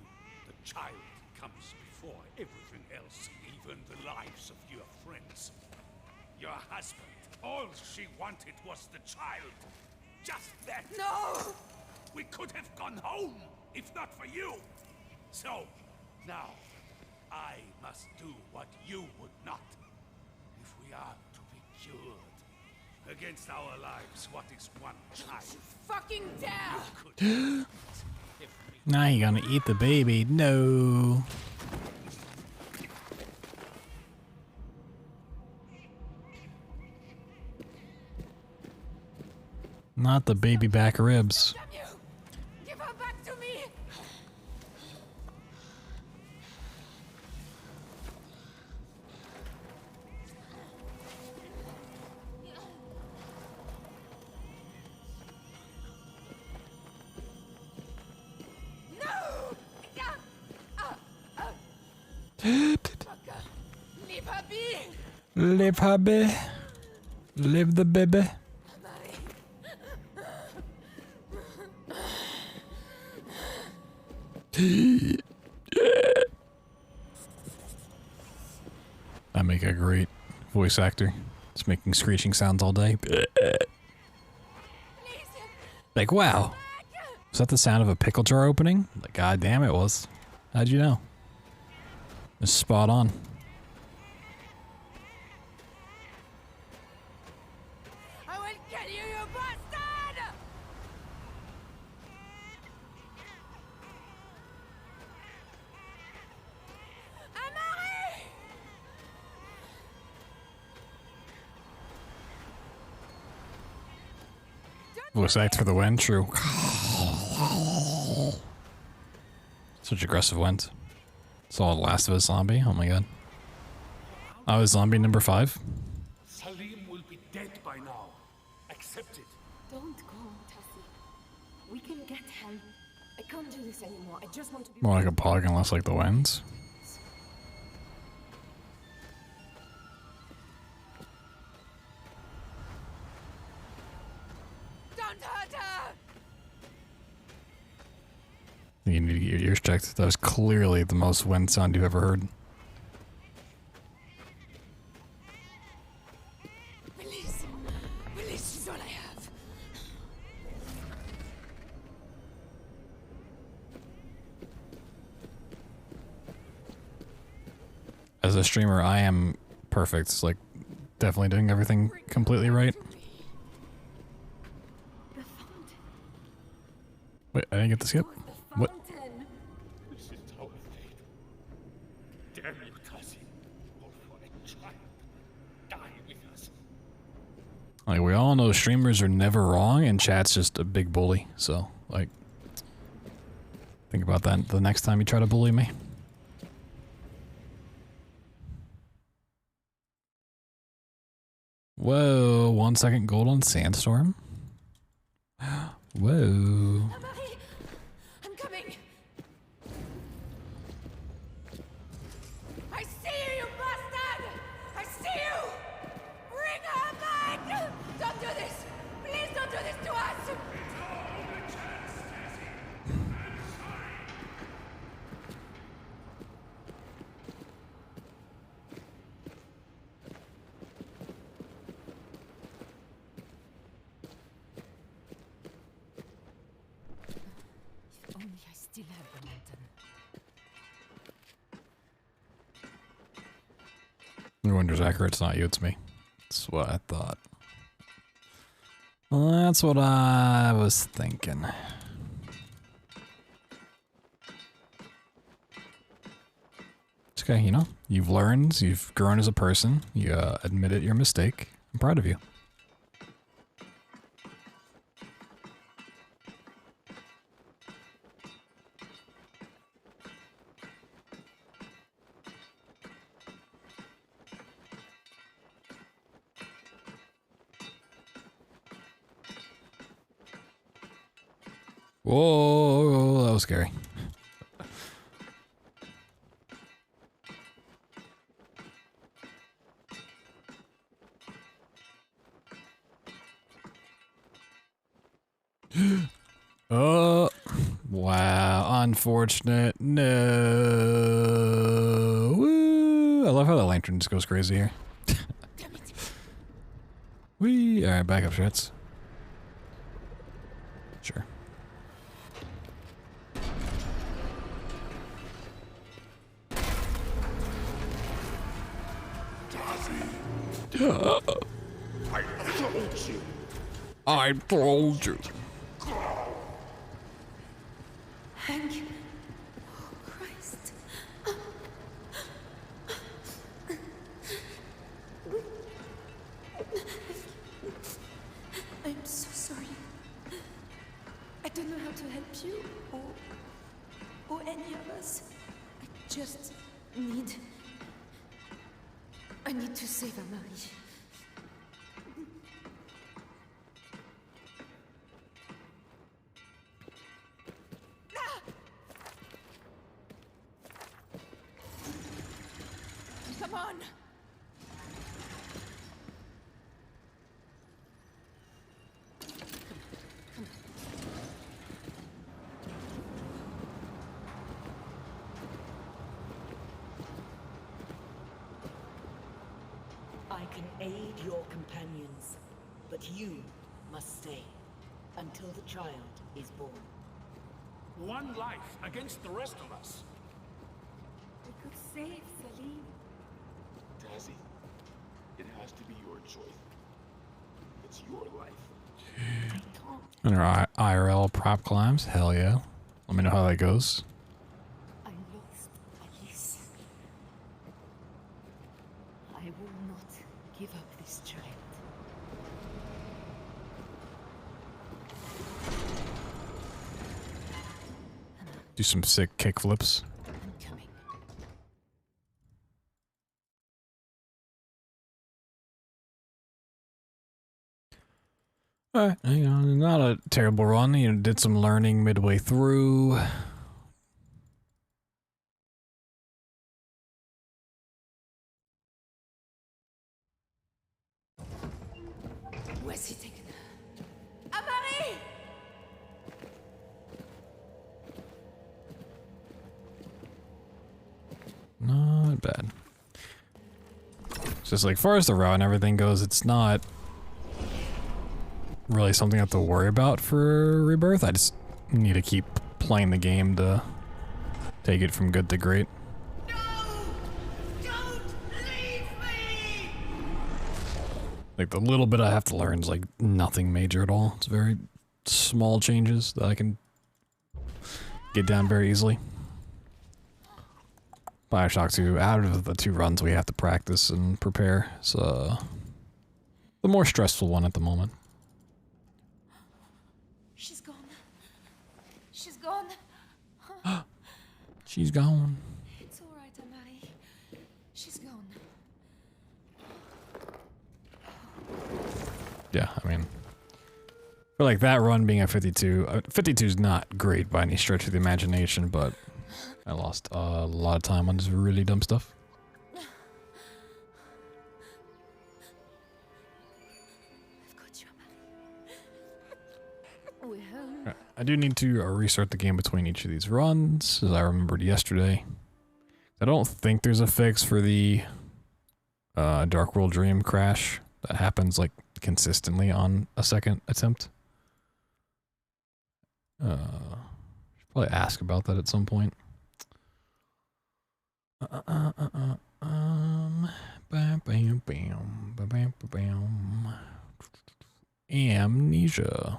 the child comes before everything else, even the lives of your friends. Your husband, all she wanted was the child. Just that. No! We could have gone home, if not for you. So, now, I must do what you would not. If we are to be cured against our lives, what is one child? Fucking dare! Could Now you're gonna eat the baby. No. Not the baby back ribs. Damn you! Give her back to me! No! Fucker! Leave her be! Live hubby. Live the baby. I make a great voice actor. Just making screeching sounds all day. Like, wow. Was that the sound of a pickle jar opening? Like, god damn it was. How'd you know? It's spot on. I will kill you, you bastard! Amari! Voice act for the win, true. Such aggressive wins. Saw Last of Us zombie. Oh my god. I was zombie number 5. Salim will be dead by now. Accept it. Don't go, Tassie. We can get help. I can't do this anymore. I just want to be... More like a pog and less like the winds. Don't hurt her! You need to get your ears checked. That was clearly the most wind sound you've ever heard. Release. Release is all I have. As a streamer, I am perfect. It's like definitely doing everything completely right. The fountain. Wait, I didn't get the skip. What? Fountain. This is our fate. Damn you, Tassie. All for a child. Die with us. Like, we all know streamers are never wrong, and chat's just a big bully. So, like, think about that the next time you try to bully me. Whoa, 1 second gold on Sandstorm. Whoa. Amari! I'm coming! I see you, you bastard! I see you! Bring her back! Don't do this! Please don't do this to us! still have the lantern. No wonder, Zachary, it's not you, it's me. That's what I thought. Well, that's what I was thinking. It's okay, you know, you've learned, you've grown as a person, you admitted your mistake. I'm proud of you. Whoa, that was scary. Oh, wow, unfortunate. No. Woo. I love how the lantern just goes crazy here. Wee. All right, back up, shots. Sure. I told you. Hank. Oh, Christ. I'm so sorry. I don't know how to help you or any of us. I just need... I need to save Amari. Come on! I can aid your companions, but you must stay until the child is born. One life against the rest of us. We could save Salim. Tazzy, it has to be your choice. It's your life. I can't. And our IRL prop climbs, hell yeah. Let me know how that goes. I lost Alice. I will not give up this child. Do some sick kick flips. I'm coming. Alright, you know, not a terrible run. You know, did some learning midway through. Where's he taken her? Amari! Not bad. It's just like, far as the route and everything goes, it's not really something I have to worry about for Rebirth. I just need to keep playing the game to take it from good to great. No! Don't leave me! Like, the little bit I have to learn is like nothing major at all. It's very small changes that I can get down very easily. Bioshock 2, out of the two runs we have to practice and prepare, so the more stressful one at the moment. She's gone. She's gone. She's gone. It's all right, Amari. She's gone. Yeah, I mean, for like that run being a 52, 52 is not great by any stretch of the imagination, but I lost a lot of time on this really dumb stuff. I've got you, Amari. We're home. I do need to restart the game between each of these runs, as I remembered yesterday. I don't think there's a fix for the Dark World Dream crash that happens like consistently on a second attempt. Probably ask about that at some point. Amnesia.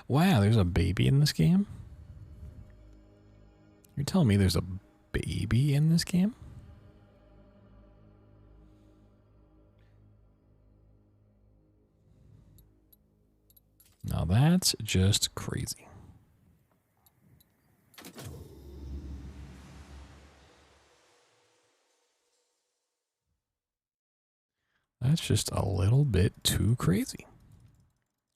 Wow, there's a baby in this game? You're telling me there's a baby in this game? Now that's just crazy. That's just a little bit too crazy.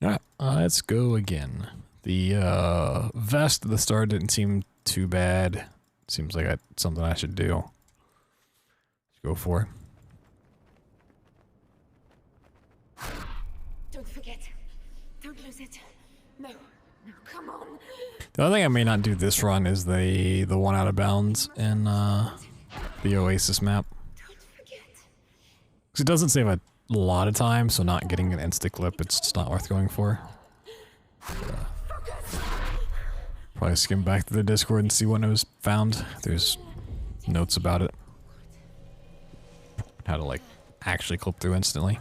Alright, let's go again. The vest at the start didn't seem too bad. Seems like something I should do. Let's go for it. Don't forget. Don't lose it. No. No, come on. The other thing I may not do this run is the one out of bounds in the Oasis map. Don't forget. Because it doesn't save a lot of time, so not getting an insta clip, it's just not worth going for. Probably skim back to the Discord and see when it was found. There's notes about it. How to like actually clip through instantly.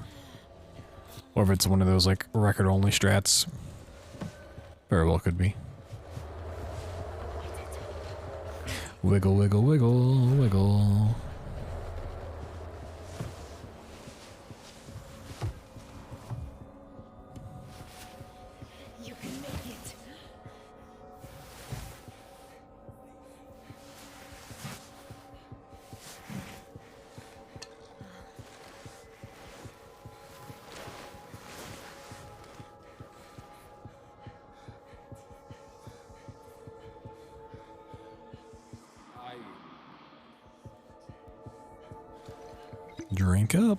Or if it's one of those like record only strats. Very well could be. Wiggle, wiggle, wiggle, wiggle. You can make it. Drink up.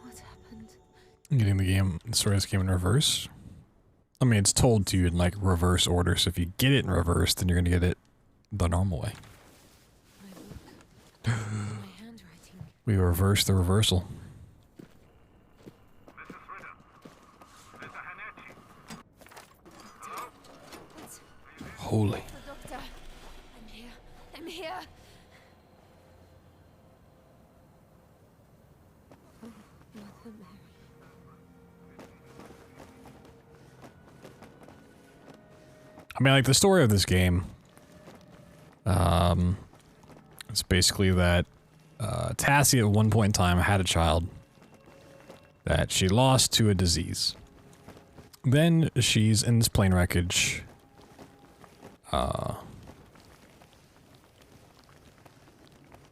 What happened? Getting the story of this game in reverse. I mean, it's told to you in like reverse order, so if you get it in reverse, then you're gonna get it the normal way. My handwriting. We reverse the reversal. Holy. The doctor. I'm here. I'm here. Oh, Mother Mary. I mean, like, the story of this game, it's basically that, Tassie at one point in time had a child that she lost to a disease. Then she's in this plane wreckage,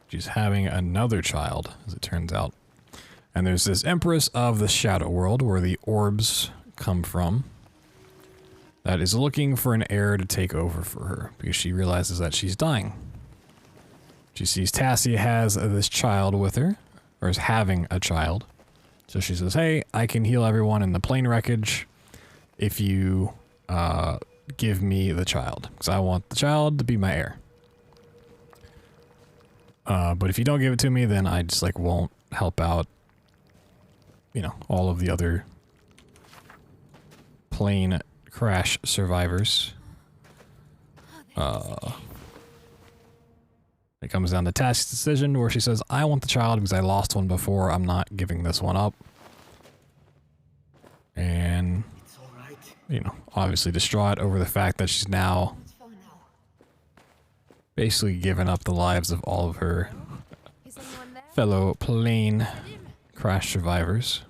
she's having another child, as it turns out. And there's this Empress of the Shadow World, where the orbs come from, that is looking for an heir to take over for her, because she realizes that she's dying. She sees Tassie has this child with her, or is having a child. So she says, hey, I can heal everyone in the plane wreckage if you give me the child, because I want the child to be my heir. But if you don't give it to me, then I just like won't help out, you know, all of the other plane crash survivors. It comes down to Tassie's decision where she says, I want the child because I lost one before, I'm not giving this one up. And, you know, obviously distraught over the fact that she's now basically given up the lives of all of her fellow plane crash survivors.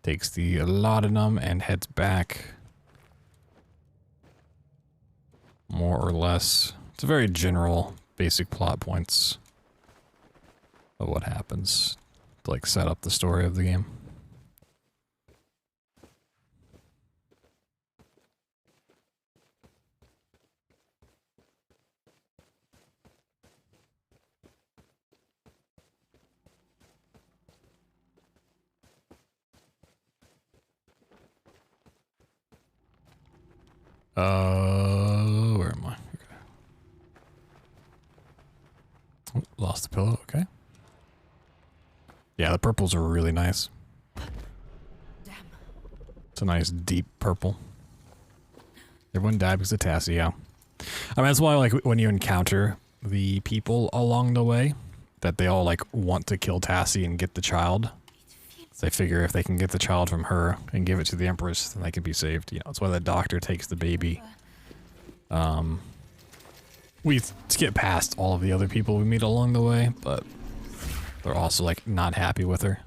Takes the laudanum and heads back. More or less. It's a very general, basic plot points of what happens to like set up the story of the game. Where am I? Okay. Oh, lost the pillow. Okay. Yeah, the purples are really nice. Damn. It's a nice deep purple. Everyone died because of Tassie, yeah. I mean, that's why, like, when you encounter the people along the way, that they all, like, want to kill Tassie and get the child. They figure if they can get the child from her and give it to the Empress, then they can be saved. You know, that's why the doctor takes the baby. We skip past all of the other people we meet along the way, but they're also, like, not happy with her.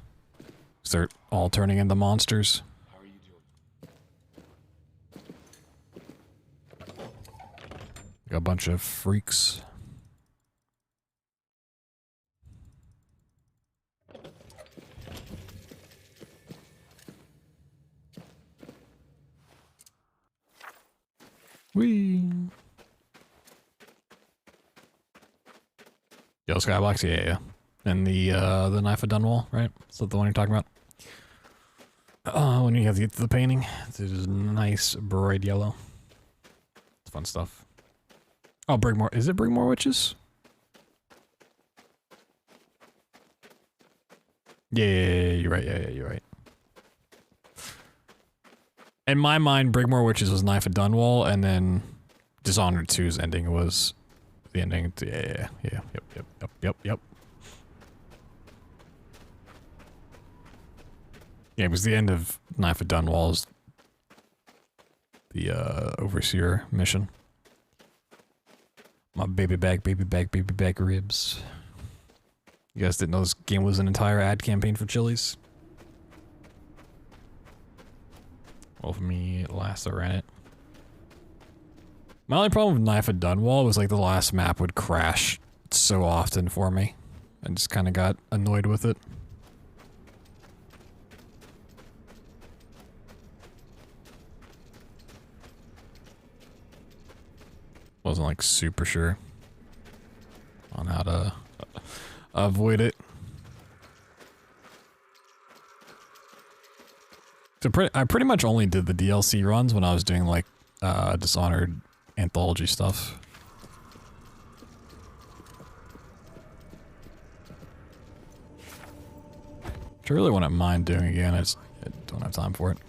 'Cause they're all turning into monsters. How are you doing? Got a bunch of freaks. Whee! Yo, Skybox, yeah. And the knife of Dunwall, right? Is that the one you're talking about? When you have to get to the painting, it's just nice bright yellow. It's fun stuff. Oh, Brigmore. Is it Brigmore Witches? Yeah, you're right. Yeah, you're right. In my mind, Brigmore Witches was Knife of Dunwall, and then Dishonored 2's ending was the ending. Yeah. Yep. Yeah, it was the end of Knife of Dunwall's the Overseer mission. My baby back ribs. You guys didn't know this game was an entire ad campaign for Chili's? Well, for me, last I ran it. My only problem with Knife of Dunwall was like the last map would crash so often for me. I just kind of got annoyed with it. Wasn't like super sure on how to avoid it. So I pretty much only did the DLC runs when I was doing like Dishonored anthology stuff. Which I really wouldn't mind doing again, I don't have time for it.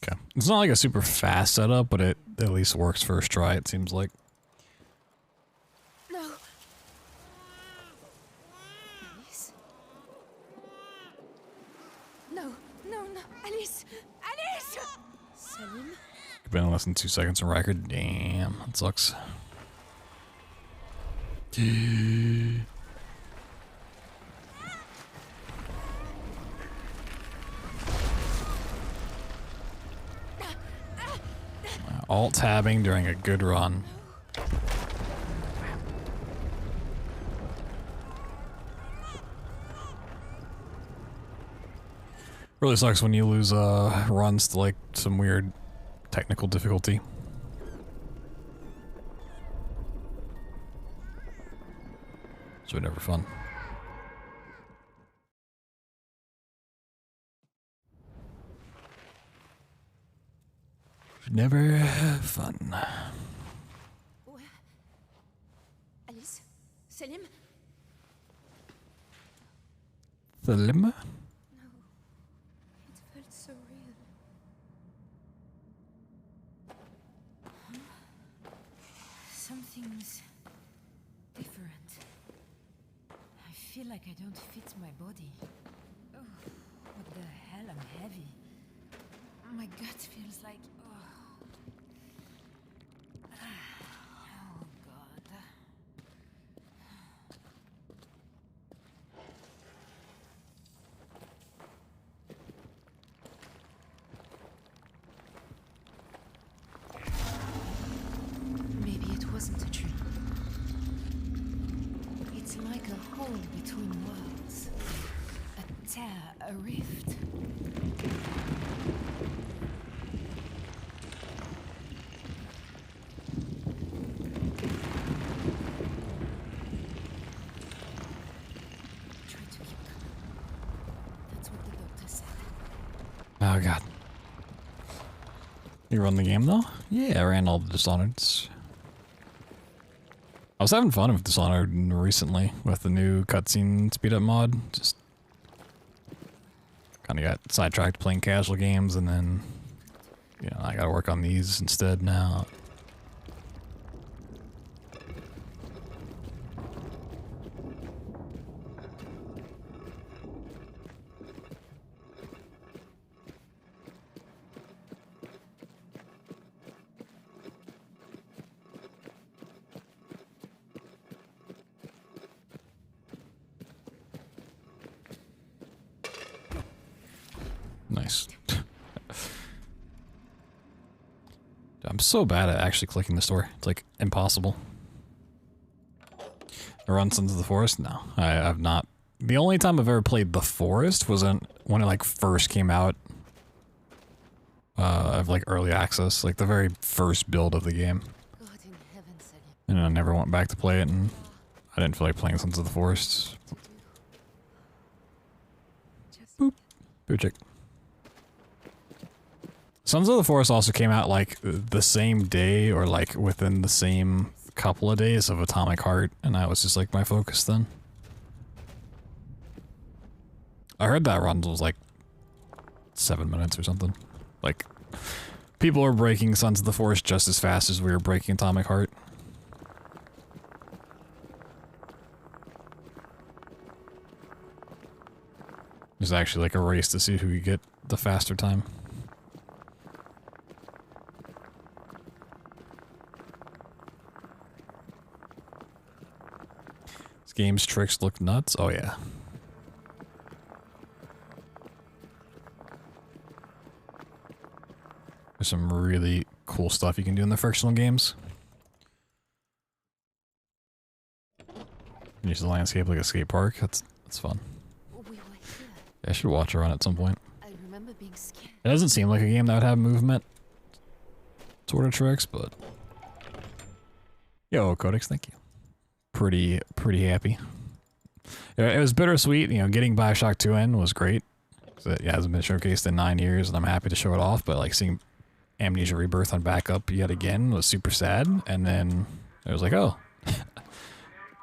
Okay. It's not like a super fast setup, but it at least works first try, it seems like. No. Alice? No. Alice! Alice! Salim? Been less than 2 seconds on record. Damn, that sucks. Alt-tabbing during a good run. Really sucks when you lose runs to like some weird technical difficulty. So never fun. Never fun. Alice? Salim? Salim? No. It felt so real. Something's different. I feel like I don't fit my body. Oh, what the hell? I'm heavy. My gut feels like... Oh, God. between worlds. A tear, a rift. Try to keep calm. That's what the doctor said. Oh god. You run the game though? Yeah, I ran all the Dishonoreds. I was having fun with Dishonored recently with the new cutscene speed up mod. Just kind of got sidetracked playing casual games, and then, you know, I gotta work on these instead now. Nice. I'm so bad at actually clicking the store. It's like impossible. I run Sons of the Forest? No, I've not. The only time I've ever played The Forest was when it like first came out of like early access, like the very first build of the game. God in heaven, Sally. And I never went back to play it, and I didn't feel like playing Sons of the Forest. Boop. Boochick. Sons of the Forest also came out like the same day or like within the same couple of days of Atomic Heart, and that was just like my focus then. I heard that run was like 7 minutes or something. Like, people are breaking Sons of the Forest just as fast as we were breaking Atomic Heart. There's actually like a race to see who could get the faster time. This game's tricks look nuts. Oh yeah. There's some really cool stuff you can do in the frictional games. Use the landscape like a skate park. That's fun. We were here. Yeah, I should watch a run at some point. I remember being scared. It doesn't seem like a game that would have movement sort of tricks, but yo, Codex, thank you. Pretty happy. It was bittersweet, you know, getting Bioshock 2 in was great. It hasn't been showcased in 9 years, and I'm happy to show it off, but like seeing Amnesia Rebirth on backup yet again was super sad, and then it was like, oh,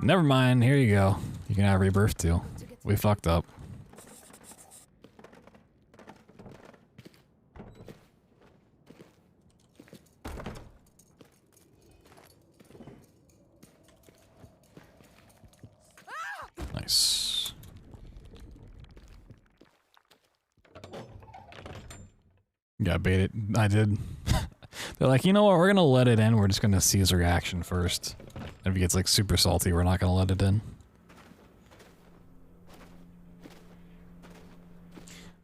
never mind, here you go. You can have Rebirth too. We fucked up. Nice. Got baited. I did. They're like, you know what? We're gonna let it in. We're just gonna see his reaction first. If he gets like super salty, we're not gonna let it in.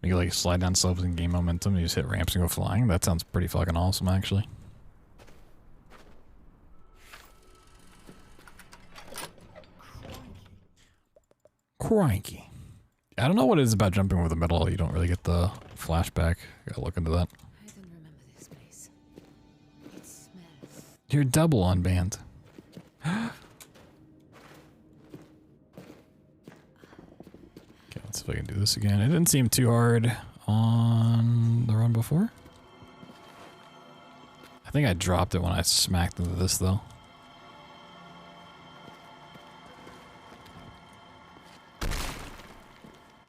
You can like slide down slopes and gain momentum. You just hit ramps and go flying. That sounds pretty fucking awesome, actually. Cranky. I don't know what it is about jumping over the middle. You don't really get the flashback. Gotta look into that. I don't remember this place. It smells. You're double unbanned. Okay, let's see if I can do this again. It didn't seem too hard on the run before. I think I dropped it when I smacked into this though.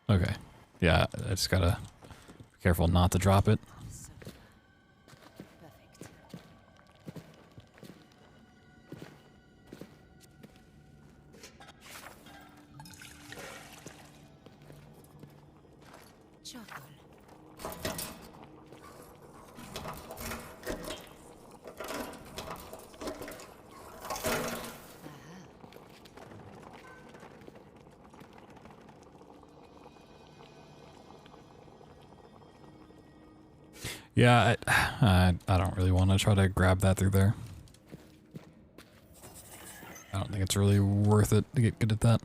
Okay. Yeah, I just gotta be careful not to drop it. Perfect. Charcoal. Yeah, I don't really want to try to grab that through there. I don't think it's really worth it to get good at that.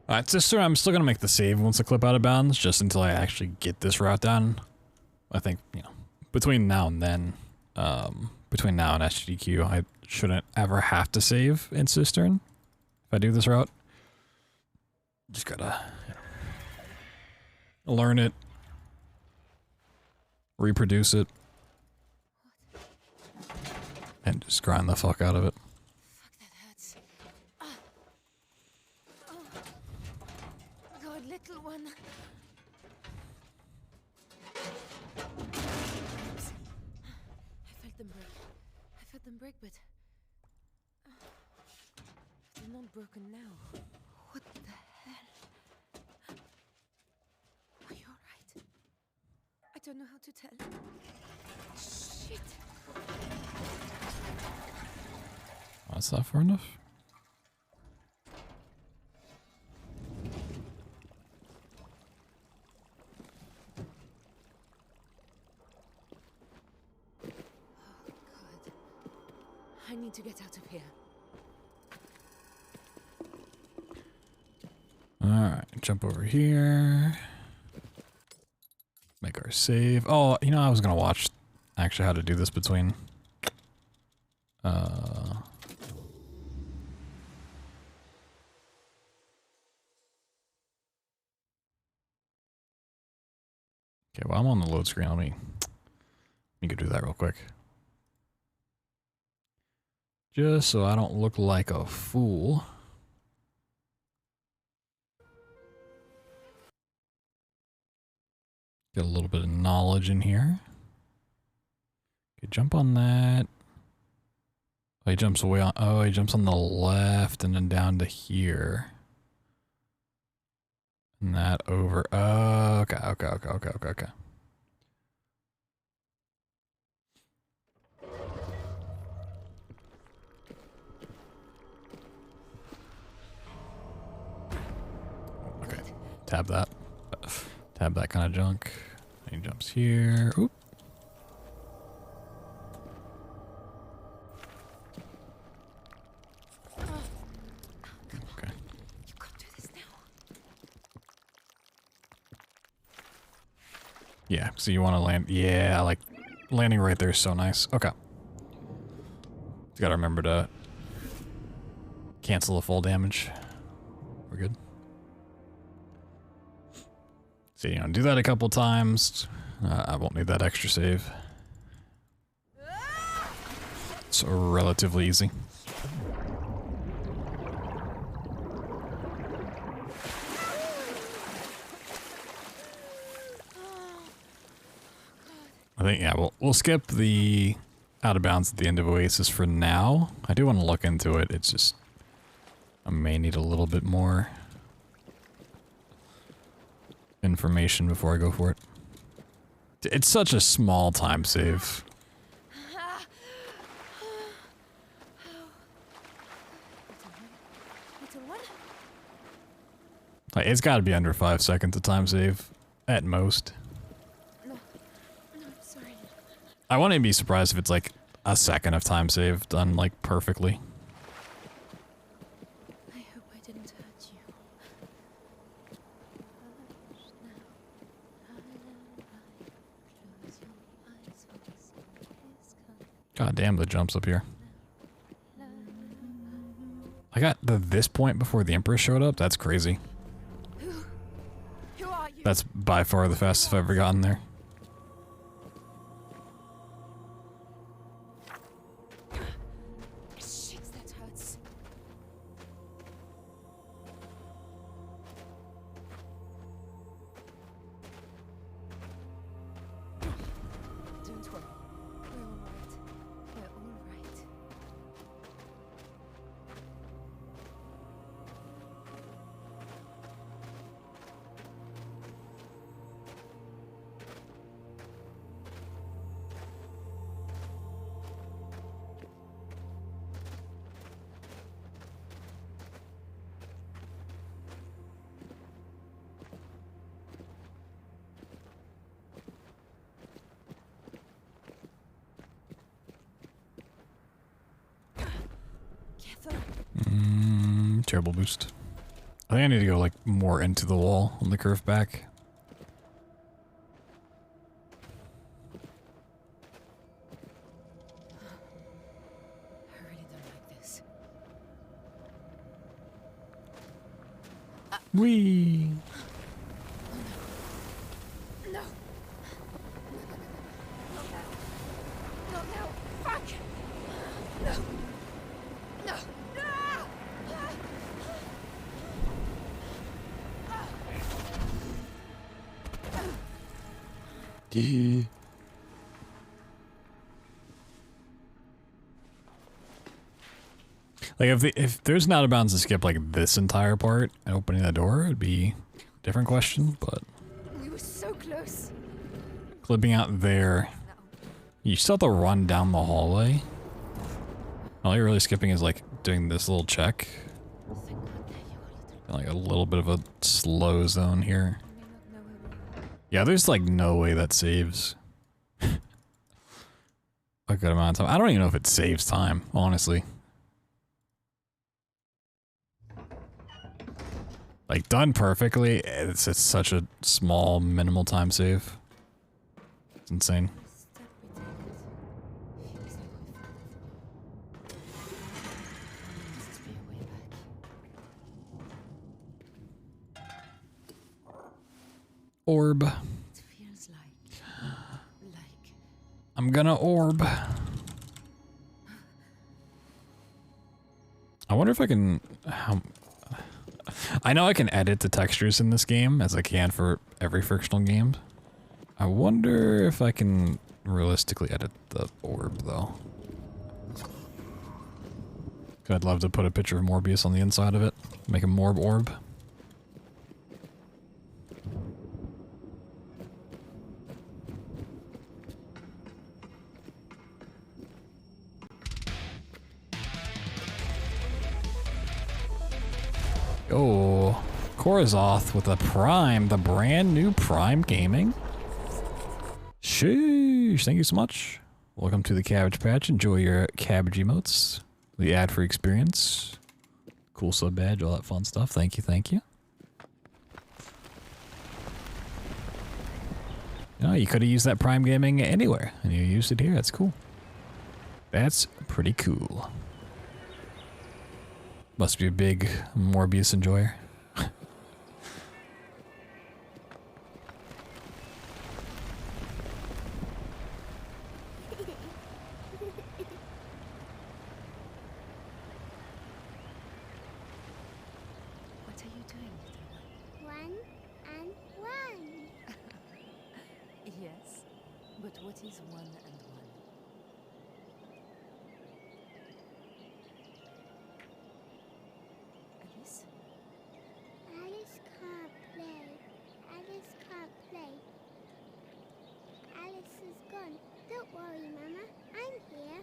Alright, sister, I'm still gonna make the save once I clip out of bounds, just until I actually get this route done. I think, you know, between now and then, between now and SGDQ, I shouldn't ever have to save in Cistern if I do this route. Just gotta, you know, learn it, reproduce it, and just grind the fuck out of it. Fuck, that hurts. Oh. God, little one. Oops. I felt them break. I felt them break, but they're not broken now. What the hell? Are you alright? I don't know how to tell. Shit. That's not far enough. I need to get out of here. Alright, jump over here. Make our save. Oh, you know, I was gonna watch actually how to do this between. Okay, well, I'm on the load screen. Let me go do that real quick. Just so I don't look like a fool. Get a little bit of knowledge in here. Okay, jump on that. Oh, he jumps away on, oh, he jumps on the left and then down to here. And that over, oh, okay. Okay, tab that. Tab that kind of junk. He jumps here. Oop. Okay. You can't do this now. Yeah, so you want to land. Yeah, like landing right there is so nice. Okay. You gotta remember to cancel the full damage. We're good. So, you know, do that a couple times. I won't need that extra save. It's relatively easy. I think, yeah, we'll skip the out of bounds at the end of Oasis for now. I do want to look into it. It's just, I may need a little bit more information before I go for it. It's such a small time save. Little one? Like, it's got to be under 5 seconds of time save, at most. No, sorry. I wouldn't be surprised if it's like a second of time save done like perfectly. I hope I didn't hurt you. God damn, the jumps up here. I got to this point before the Empress showed up. That's crazy. Who are you? That's by far the fastest I've ever gotten there. Shit, that hurts. Don't worry. We're all right. We're all right. Careful. Terrible boost. I think I need to go like more into the wall on the curve back. I really don't like this. Whee! No! Not now! Fuck! No! No! Yeah. Like if there's not a bounds to skip like this entire part and opening the door, it'd be a different question, but We were so close. clipping out there, you still have to run down the hallway. All you're really skipping is like doing this little check. Thank God that you were Like a little bit of a slow zone here. I may not know where we are. Yeah, there's like no way that saves a good amount of time. I don't even know if it saves time, honestly. Like done perfectly, it's such a small, minimal time save. It's insane. Step we take feels like we must be a way back. Orb. It feels like I'm gonna orb. I wonder if I can... I know I can edit the textures in this game, as I can for every frictional game. I wonder if I can realistically edit the orb, though. I'd love to put a picture of Morbius on the inside of it. Make a Morb orb. Oh, Korozoth with a Prime, the brand new Prime Gaming. Sheesh, thank you so much. Welcome to the Cabbage Patch. Enjoy your cabbage emotes, the ad-free experience. Cool sub badge, all that fun stuff. Thank you, thank you. Oh, you could have used that Prime Gaming anywhere, and you used it here. That's cool. That's pretty cool. Must be a big Morbius enjoyer. what are you doing, little one? One and one. Yes, but what is 1 and 1? Alice? Alice can't play. Alice can't play. Alice is gone. Don't worry, Mama. I'm here.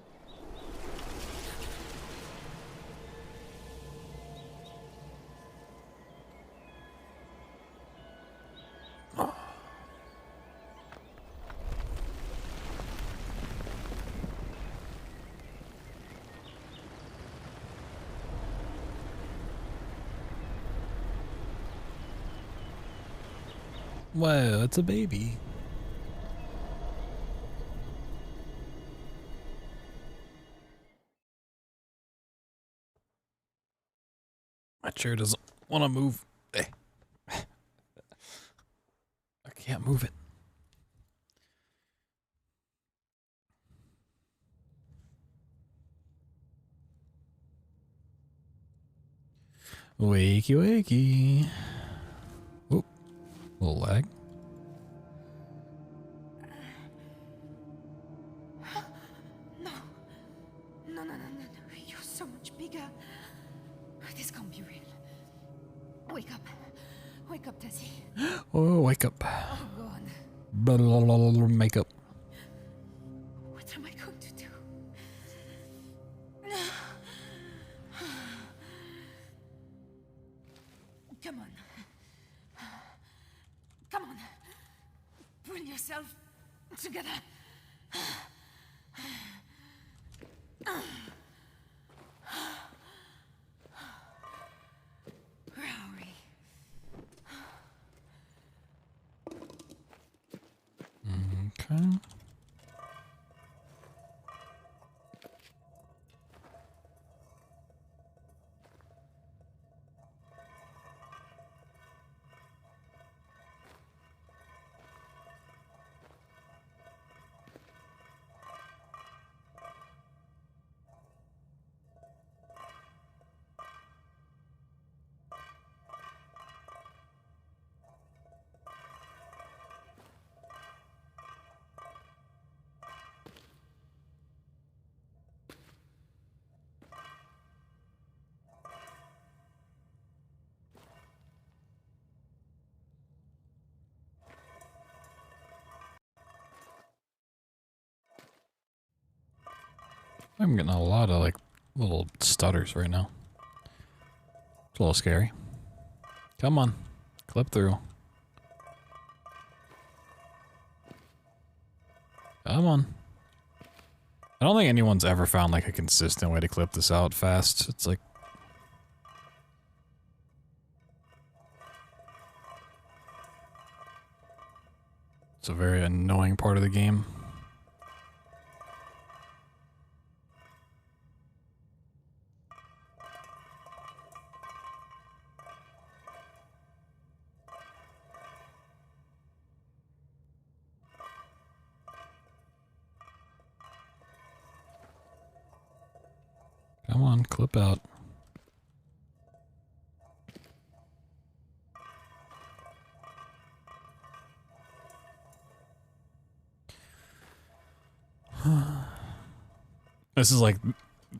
Whoa, it's a baby. My chair doesn't want to move. I can't move it. Wakey, wakey. Oop, little lag. No, you're so much bigger. This can't be real. Wake up, Tessie. Oh, wake up. Oh, God. Blah, blah, blah, blah, makeup. What am I going to do? Come on. Pull yourself together. Where are we? I'm getting a lot of like little stutters right now. It's a little scary. Come on, clip through. Come on. I don't think anyone's ever found like a consistent way to clip this out fast. It's like... It's a very annoying part of the game. Come on, clip out. This is like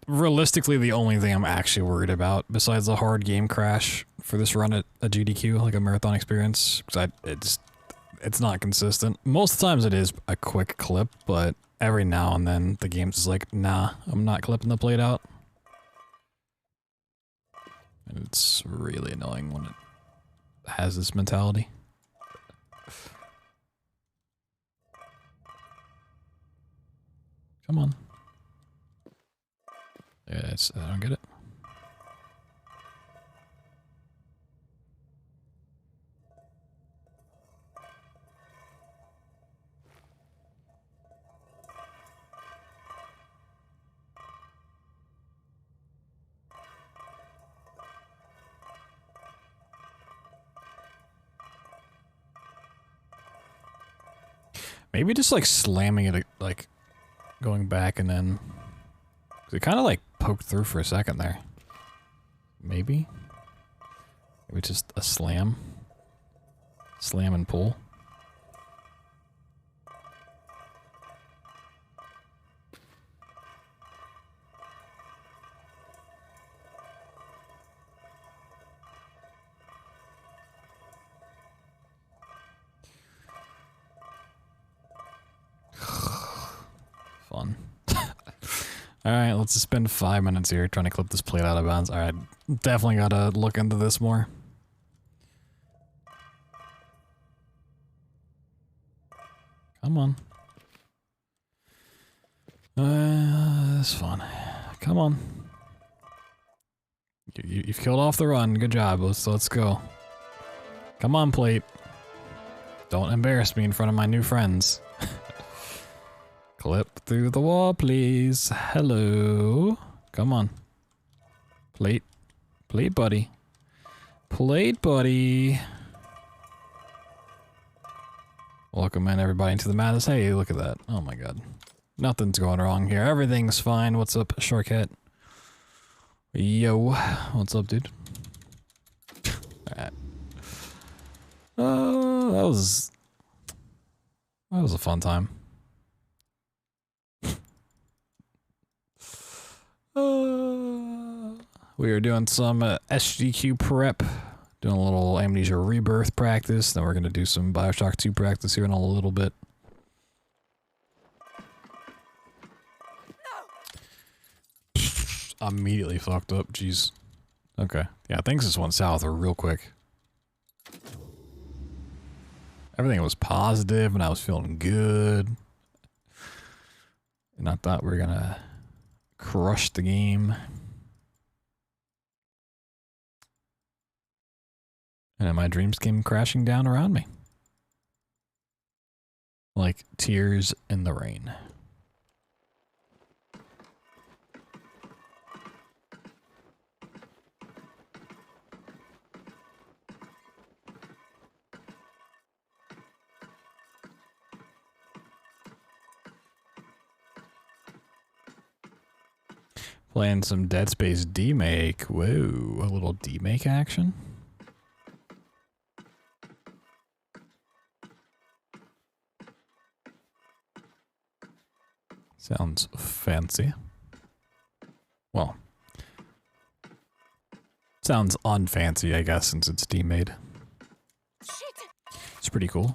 realistically the only thing I'm actually worried about besides the hard game crash for this run at a GDQ, like a marathon experience. Because it's not consistent. Most times it is a quick clip, but every now and then the game's just like, nah, I'm not clipping the plate out. And it's really annoying when it has this mentality. Come on. Yeah, I don't get it. Maybe just like slamming it, like going back and then... It kind of like poked through for a second there. Maybe? Maybe just a slam. Slam and pull. Fun. Alright, let's just spend 5 minutes here trying to clip this plate out of bounds. Alright, definitely gotta look into this more. Come on. That's fun. Come on. You've killed off the run. Good job. Let's go. Come on, plate. Don't embarrass me in front of my new friends. Clip through the wall, please. Hello. Come on. Plate. Plate, buddy. Plate, buddy. Welcome in, everybody, into the madness. Hey, look at that. Oh my god. Nothing's going wrong here. Everything's fine. What's up, Shortcut? Yo. What's up, dude? Alright. That was a fun time. We are doing some SGDQ prep, doing a little Amnesia Rebirth practice. Then we're going to do some Bioshock 2 practice here in a little bit. Immediately fucked up, jeez. Okay, yeah, things just went south real quick. Everything was positive and I was feeling good. And I thought we were gonna crush the game. And then my dreams came crashing down around me. Like tears in the rain. Playing some Dead Space demake. Whoa, a little demake action. Sounds fancy. Well, sounds unfancy, I guess, since it's demade. It's pretty cool.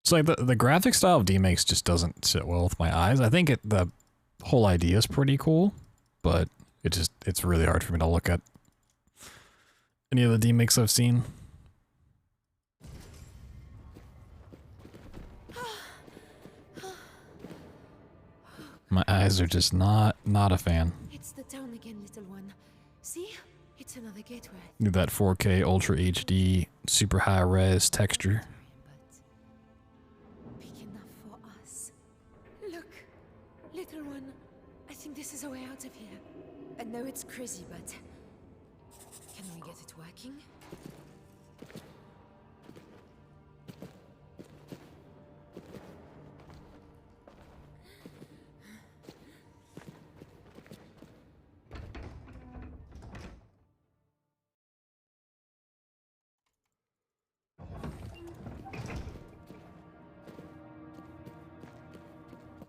It's like the graphic style of D-Makes just doesn't sit well with my eyes. I think the whole idea is pretty cool, but it's really hard for me to look at any of the D-Makes I've seen. My eyes are just not a fan. It's the town again, little one. See? It's another gateway. Need that 4K Ultra HD super high res texture. But big enough for us. Look, little one. I think this is a way out of here. I know it's crazy, but can we get it working?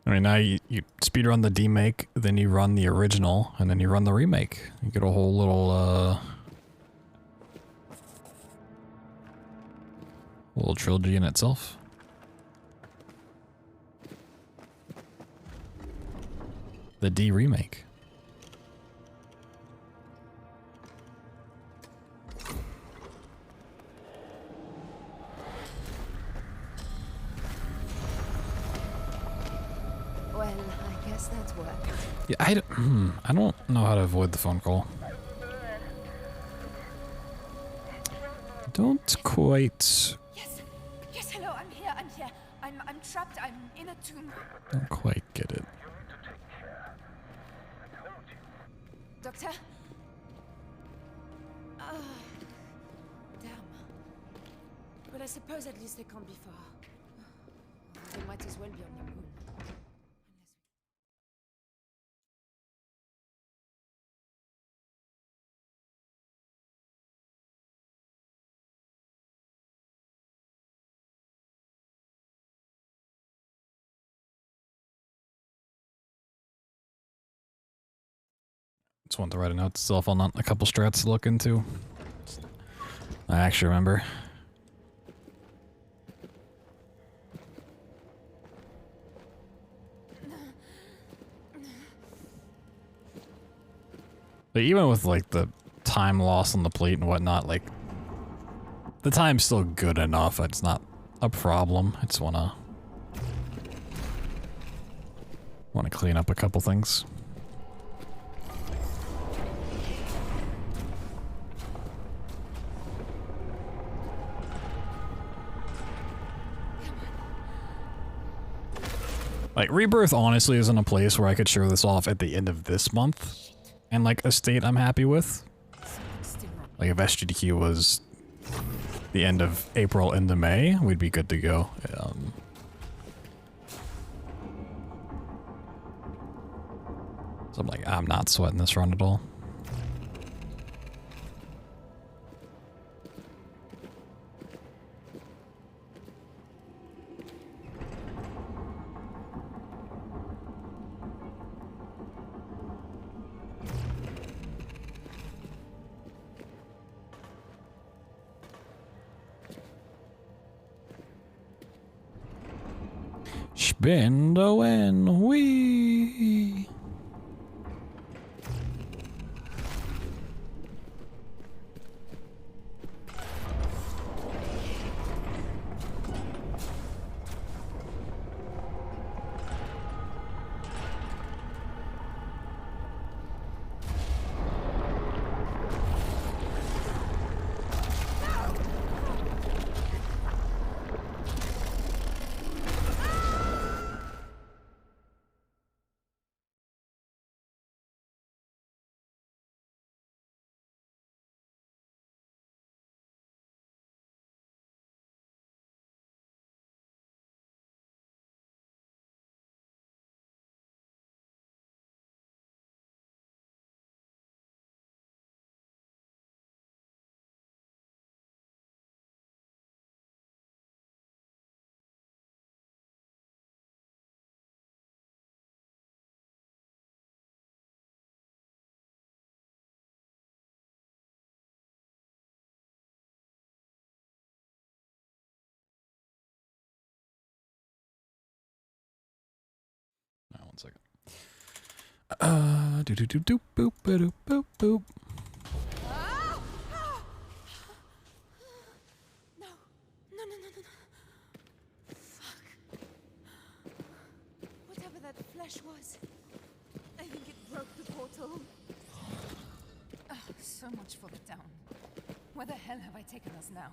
I mean, now you speedrun the D-Make, then you run the original, and then you run the remake. You get a whole little trilogy in itself. The D remake. Well, I guess that worked. Yeah, I don't know how to avoid the phone call. Don't quite. Yes, yes, hello, I'm here. I'm trapped, I'm in a tomb. Don't quite get it. Doctor? Damn. But I suppose at least they can't be far. They might as well be on the moon. Just want to write a note to self on a couple strats to look into. I actually remember. But even with like the time loss on the plate and whatnot, like the time's still good enough. It's not a problem. I just wanna clean up a couple things. Like, Rebirth honestly isn't a place where I could show this off at the end of this month and like a state I'm happy with. Like, if SGDQ was the end of April into May, we'd be good to go. So I'm like, I'm not sweating this run at all. Spendo and wee. One second. Do do do do boop boop boop boop. No, no, no, no, no, no. Fuck. Whatever that flesh was, I think it broke the portal. So much for the town. Where the hell have I taken us now?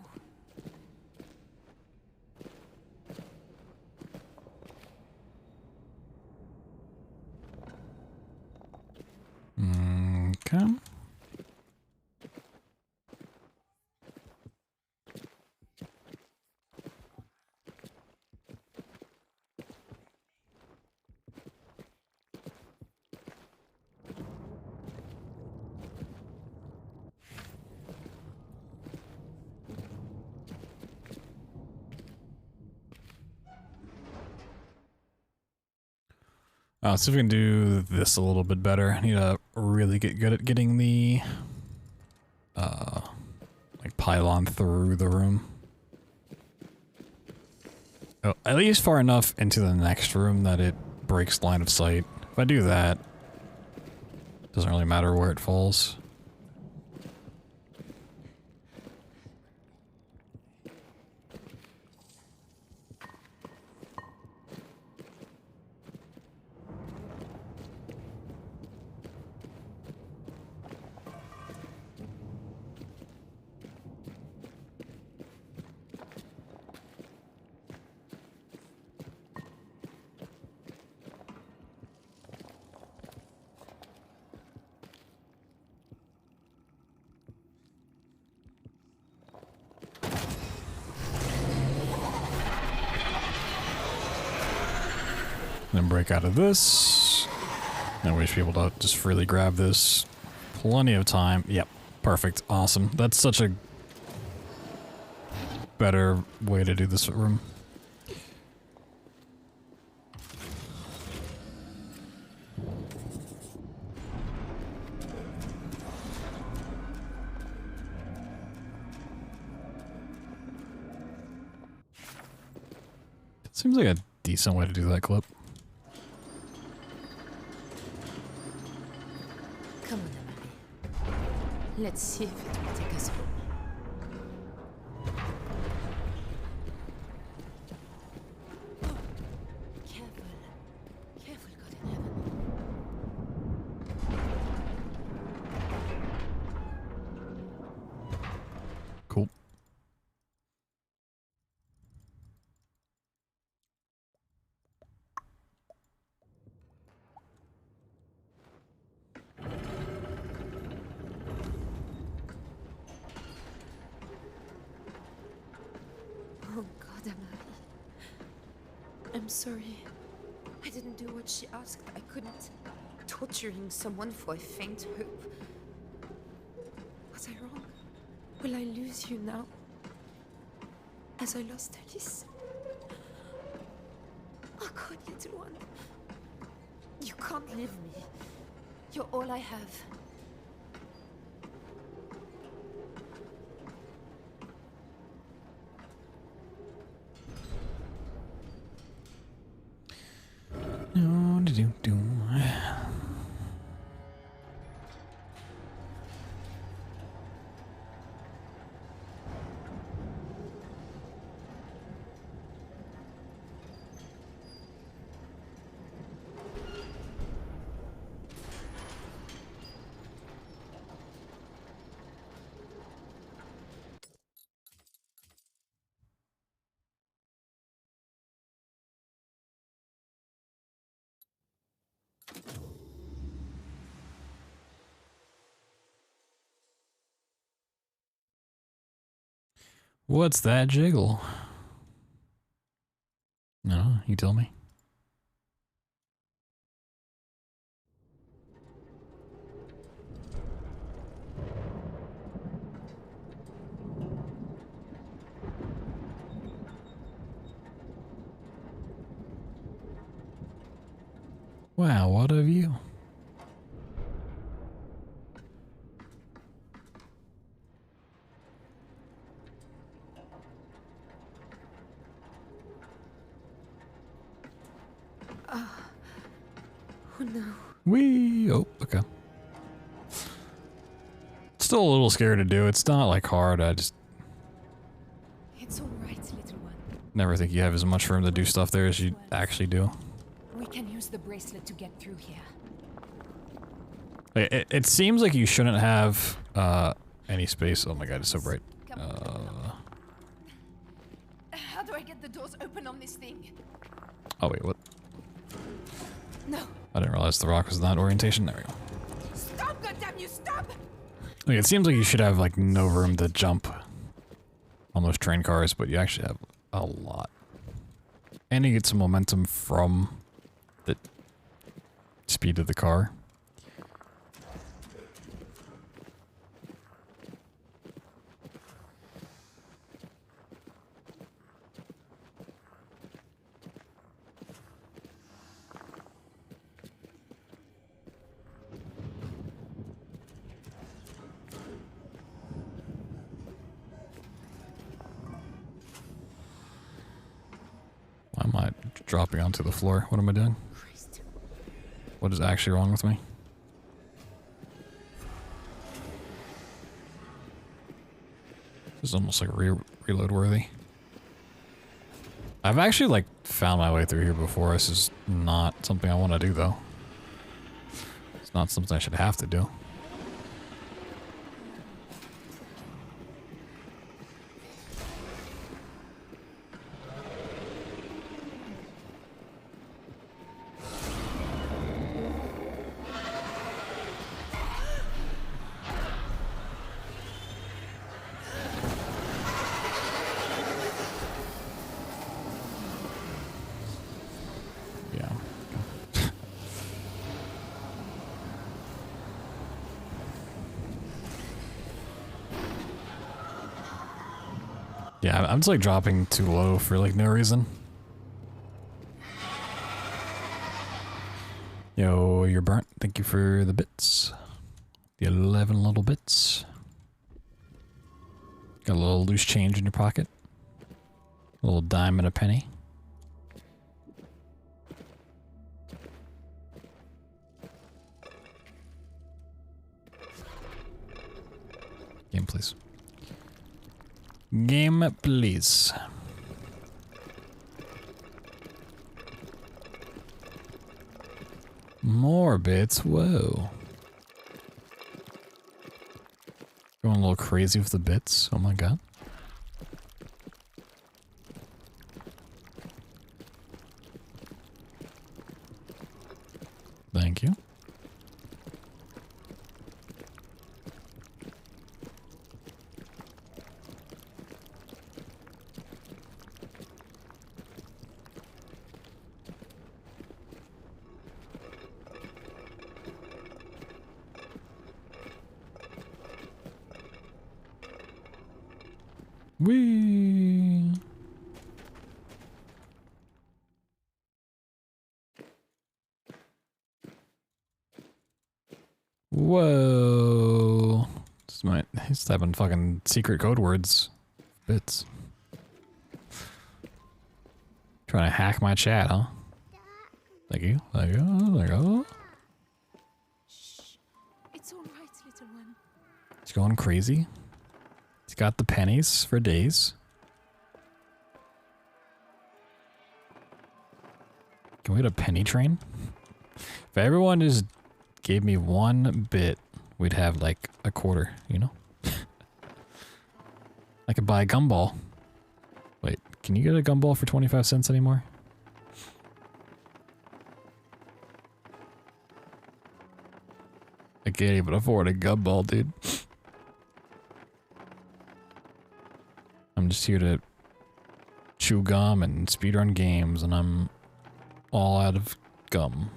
Okay. See if we can do this a little bit better. I need to really get good at getting the like pylon through the room. Oh, at least far enough into the next room that it breaks line of sight. If I do that, it doesn't really matter where it falls. Then break out of this. And we should be able to just freely grab this. Plenty of time. Yep. Perfect. Awesome. That's such a better way to do this room. That seems like a decent way to do that clip. Come on, Emily. Let's see if it will take us home. Careful. Careful, God in heaven. Cool. Oh, God, Emily. I'm sorry. I didn't do what she asked. I couldn't. Torturing someone for a faint hope. Was I wrong? Will I lose you now? As I lost Alice? Oh, God, little one. You can't leave me. You're all I have. Do. What's that jiggle? No, you tell me. Wow, what a view. Oh no. Whee! Oh, okay. Still a little scared to do. It's not like hard. I just It's all right, little one. never think you have as much room to do stuff there as you actually do. We can use the bracelet to get through here. It seems like you shouldn't have any space. Oh my god, it's so bright. How do I get the doors open on this thing? Oh wait, what? No. I didn't realize the rock was in that orientation. There we go. Stop, goddamn you, stop! Like, it seems like you should have like no room to jump on those train cars, but you actually have a lot. And you get some momentum from the speed of the car. Why am I dropping onto the floor? What am I doing? Christ. What is actually wrong with me? This is almost like reload worthy. I've actually like found my way through here before. This is not something I want to do though. It's not something I should have to do. Yeah. Yeah, I'm just like dropping too low for like no reason. Yo, you're burnt. Thank you for the bits. The 11 little bits. Got a little loose change in your pocket. A little dime and a penny. Game, please. Game, please. More bits. Whoa. Going a little crazy with the bits. Oh my god. Thank you. Whee! Whoa! He's typing fucking secret code words. Bits. Trying to hack my chat, huh? Thank you. There you go. There you go. Shh. It's all right, little one. He's going crazy. He's got the pennies for days. Can we get a penny train? If everyone just gave me one bit, we'd have like a quarter, you know? I could buy a gumball. Wait, can you get a gumball for 25 cents anymore? I can't even afford a gumball, dude. I'm just here to chew gum and speedrun games, and I'm all out of gum.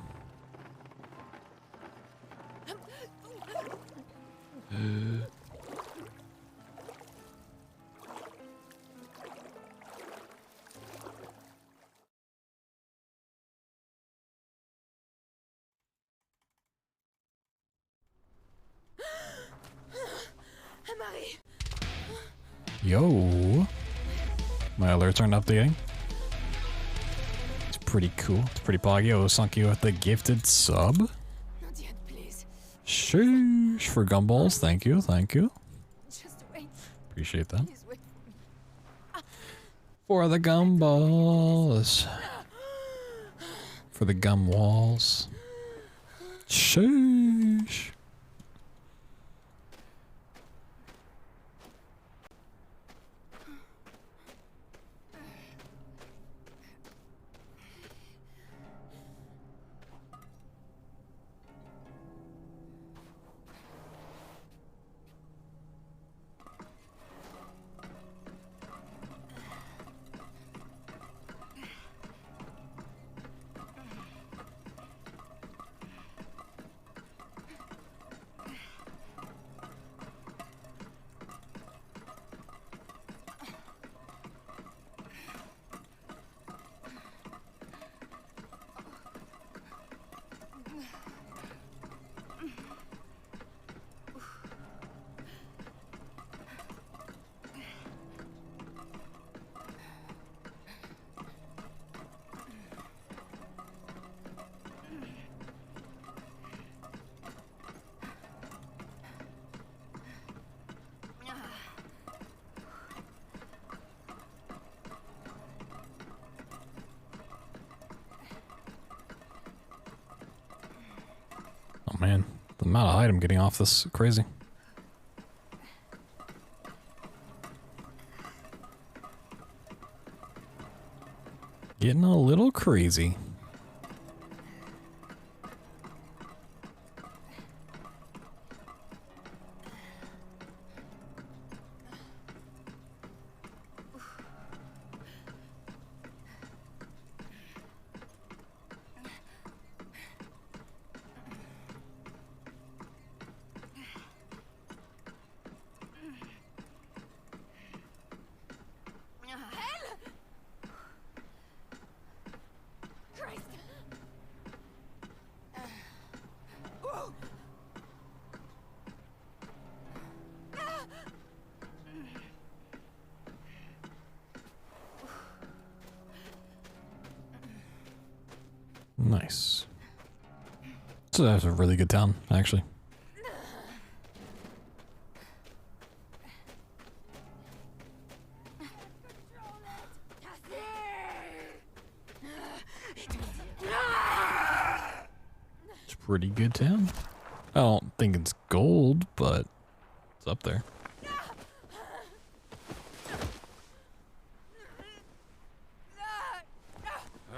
Marie. Yo. My alerts aren't updating. It's pretty cool. It's pretty poggy. Oh, sunk you with the gifted sub. Not yet, please. Sheesh. For gumballs. Thank you. Thank you. Just wait. Appreciate that. Please wait for me. For the gumballs. For the gum walls. Sheesh. Oh man, the amount of height I'm getting off this is crazy. Getting a little crazy. Nice. So that's a really good town, actually. It's a pretty good town. I don't think it's gold, but it's up there.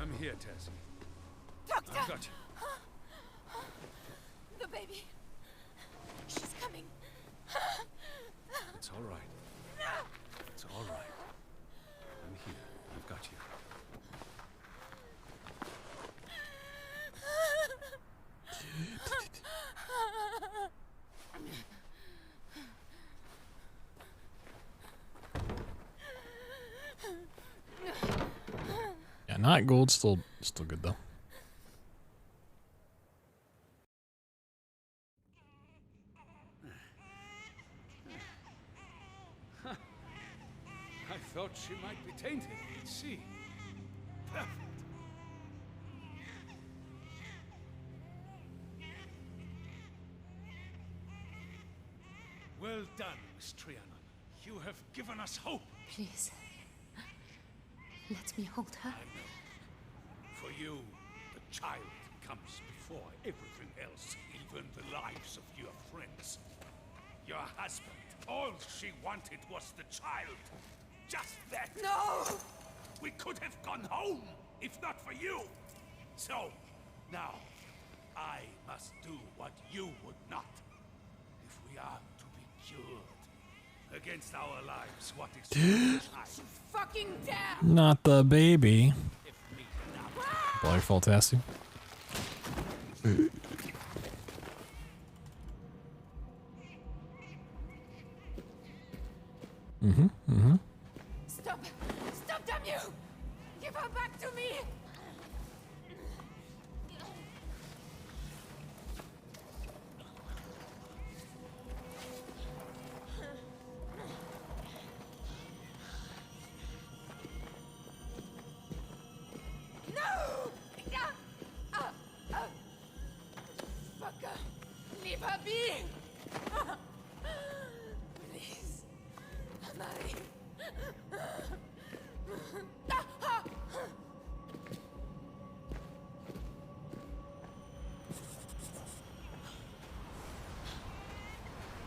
I'm here, Tessie. Doctor! I've got you. The baby. She's coming. It's all right. It's all right. I'm here. I've got you. Yeah, not gold, still good though. I thought she might be tainted. See? Perfect. Well done, Miss Trianon. You have given us hope. Please. Let me hold her. I know. For you, the child comes before everything else, even the lives of your friends. Your husband, all she wanted was the child. Just that. No! We could have gone home, if not for you. So, now, I must do what you would not. If we are to be cured against our lives, what is the child? Fucking damn! Not the baby. If me not. Bloody fantastic. Stop! Stop, damn you! Give her back to me! No! Leave her be! Please. Marie.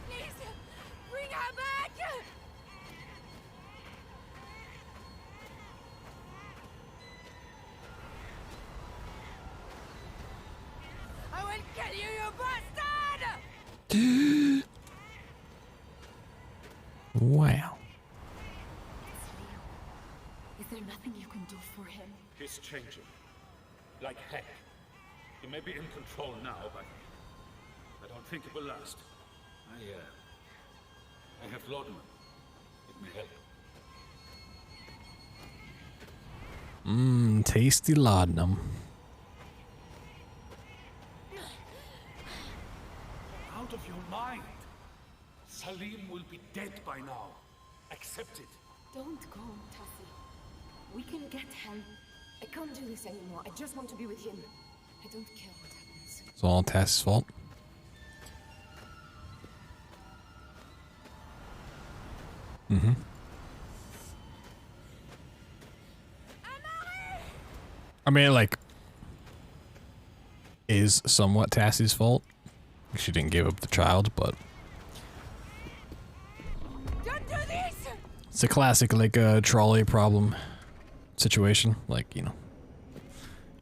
Please, bring her back! I will kill you, you bastard! Wow. Is there nothing you can do for him? He's changing. Like heck. He may be in control now, but I don't think it will last. I have laudanum. It may help. Mmm, tasty laudanum. Out of your mind. Salim will be dead by now. Accept it. Don't go, Tassie. We can get help. I can't do this anymore. I just want to be with him. I don't care what happens. It's all Tass's fault. Mm-hmm. I mean, like, is somewhat Tassie's fault. She didn't give up the child, but Don't do this! it's a classic, like, trolley problem situation. Like, you know,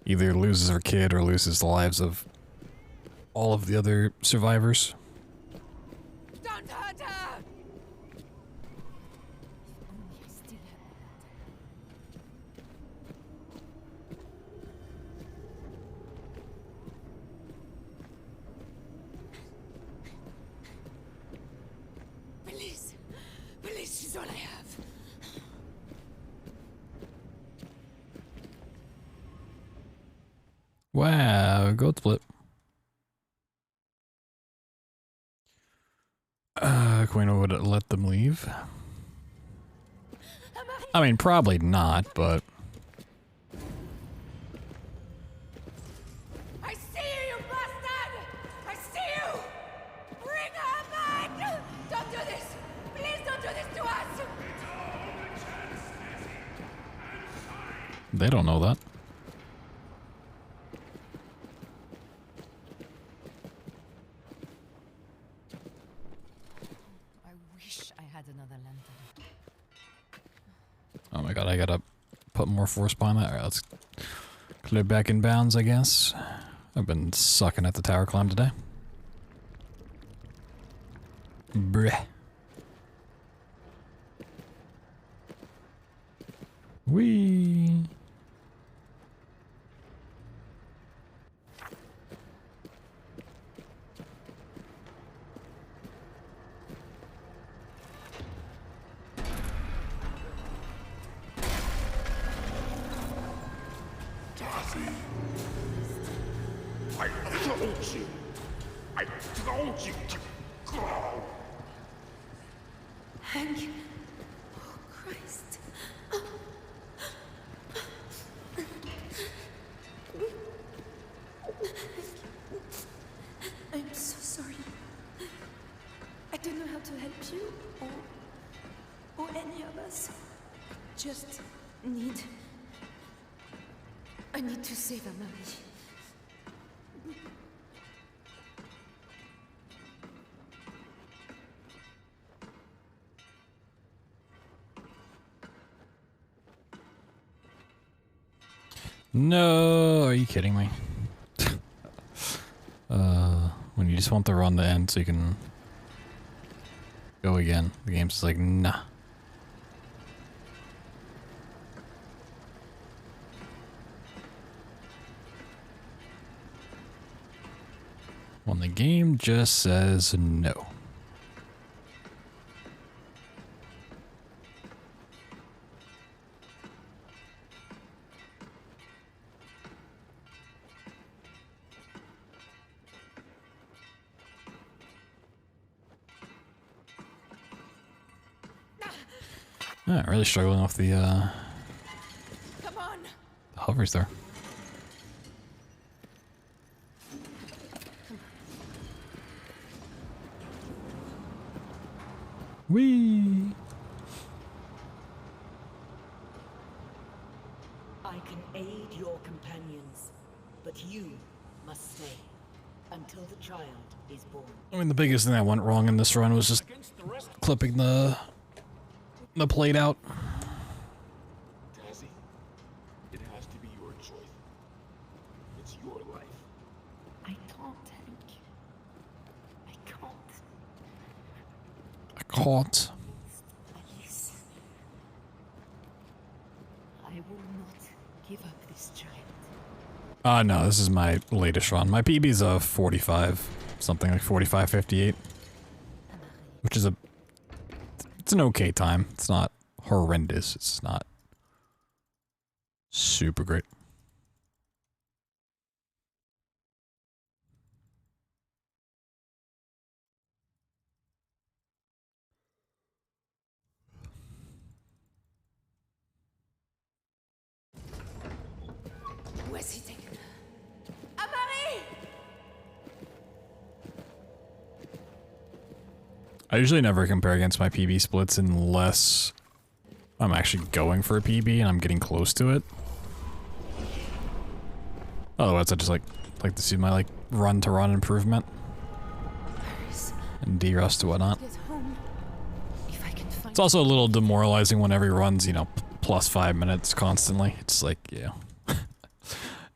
either loses her kid or loses the lives of all of the other survivors. Don't hurt her! Only I still have Please. Please, she's all I have. Wow, goat split. Queen would let them leave. I mean, probably not, but I see you, you bastard! I see you! Bring her back! Don't do this! Please don't do this to us! they don't know that. I wish I had another lantern. Oh my god, I gotta put more force behind that. Alright, let's clear back in bounds, I guess. I've been sucking at the tower climb today. Bruh. Whee! Darcy. I told you. I told you to go. Hank. Oh, Christ. I'm so sorry. I don't know how to help you or any of us. Just need. I need to save Marie. No, are you kidding me? When you just want the run to end so you can go again. The game's just like, nah. When the game just says no. Yeah, really struggling off the Come on. hovers there. Whee! I can aid your companions, but you must stay until the child is born. I mean, the biggest thing that went wrong in this run was just clipping the plate out. Tazzy, it has to be your choice. It's your life. I can't, Hank. I can't. I caught. Please. I will not give up this child. No, this is my latest run. My PB's a 45, something like 45:58, which is it's an okay time. It's not horrendous. It's not super great. Where's he taken her? Amari! I usually never compare against my PB splits unless I'm actually going for a PB and I'm getting close to it. Otherwise, I just like to see my run-to-run improvement and D-rust and whatnot. Get home. If I can find It's also a little demoralizing when every run's, you know, plus 5 minutes constantly. It's like, yeah,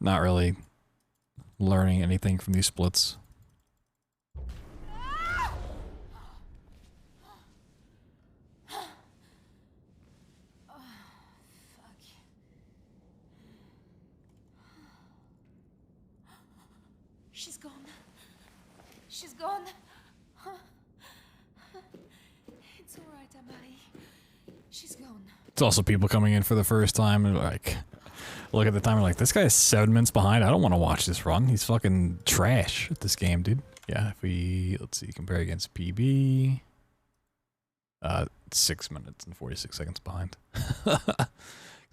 not really learning anything from these splits. She's gone. She's gone. It's all right, Amari. She's gone. It's also people coming in for the first time and like, look at the timer like, this guy is 7 minutes behind. I don't want to watch this run. He's fucking trash at this game, dude. Yeah, if we, let's see, compare against PB. 6 minutes and 46 seconds behind.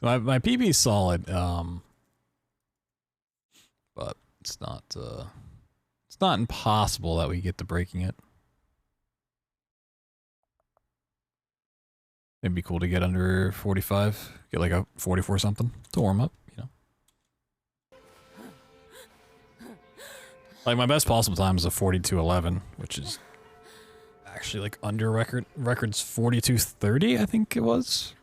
my PB is solid, but it's not impossible that we get to breaking it. It'd be cool to get under 45, get like a 44 something to warm up, you know. Like my best possible time is a 42:11, which is actually like under record's 42:30, I think it was.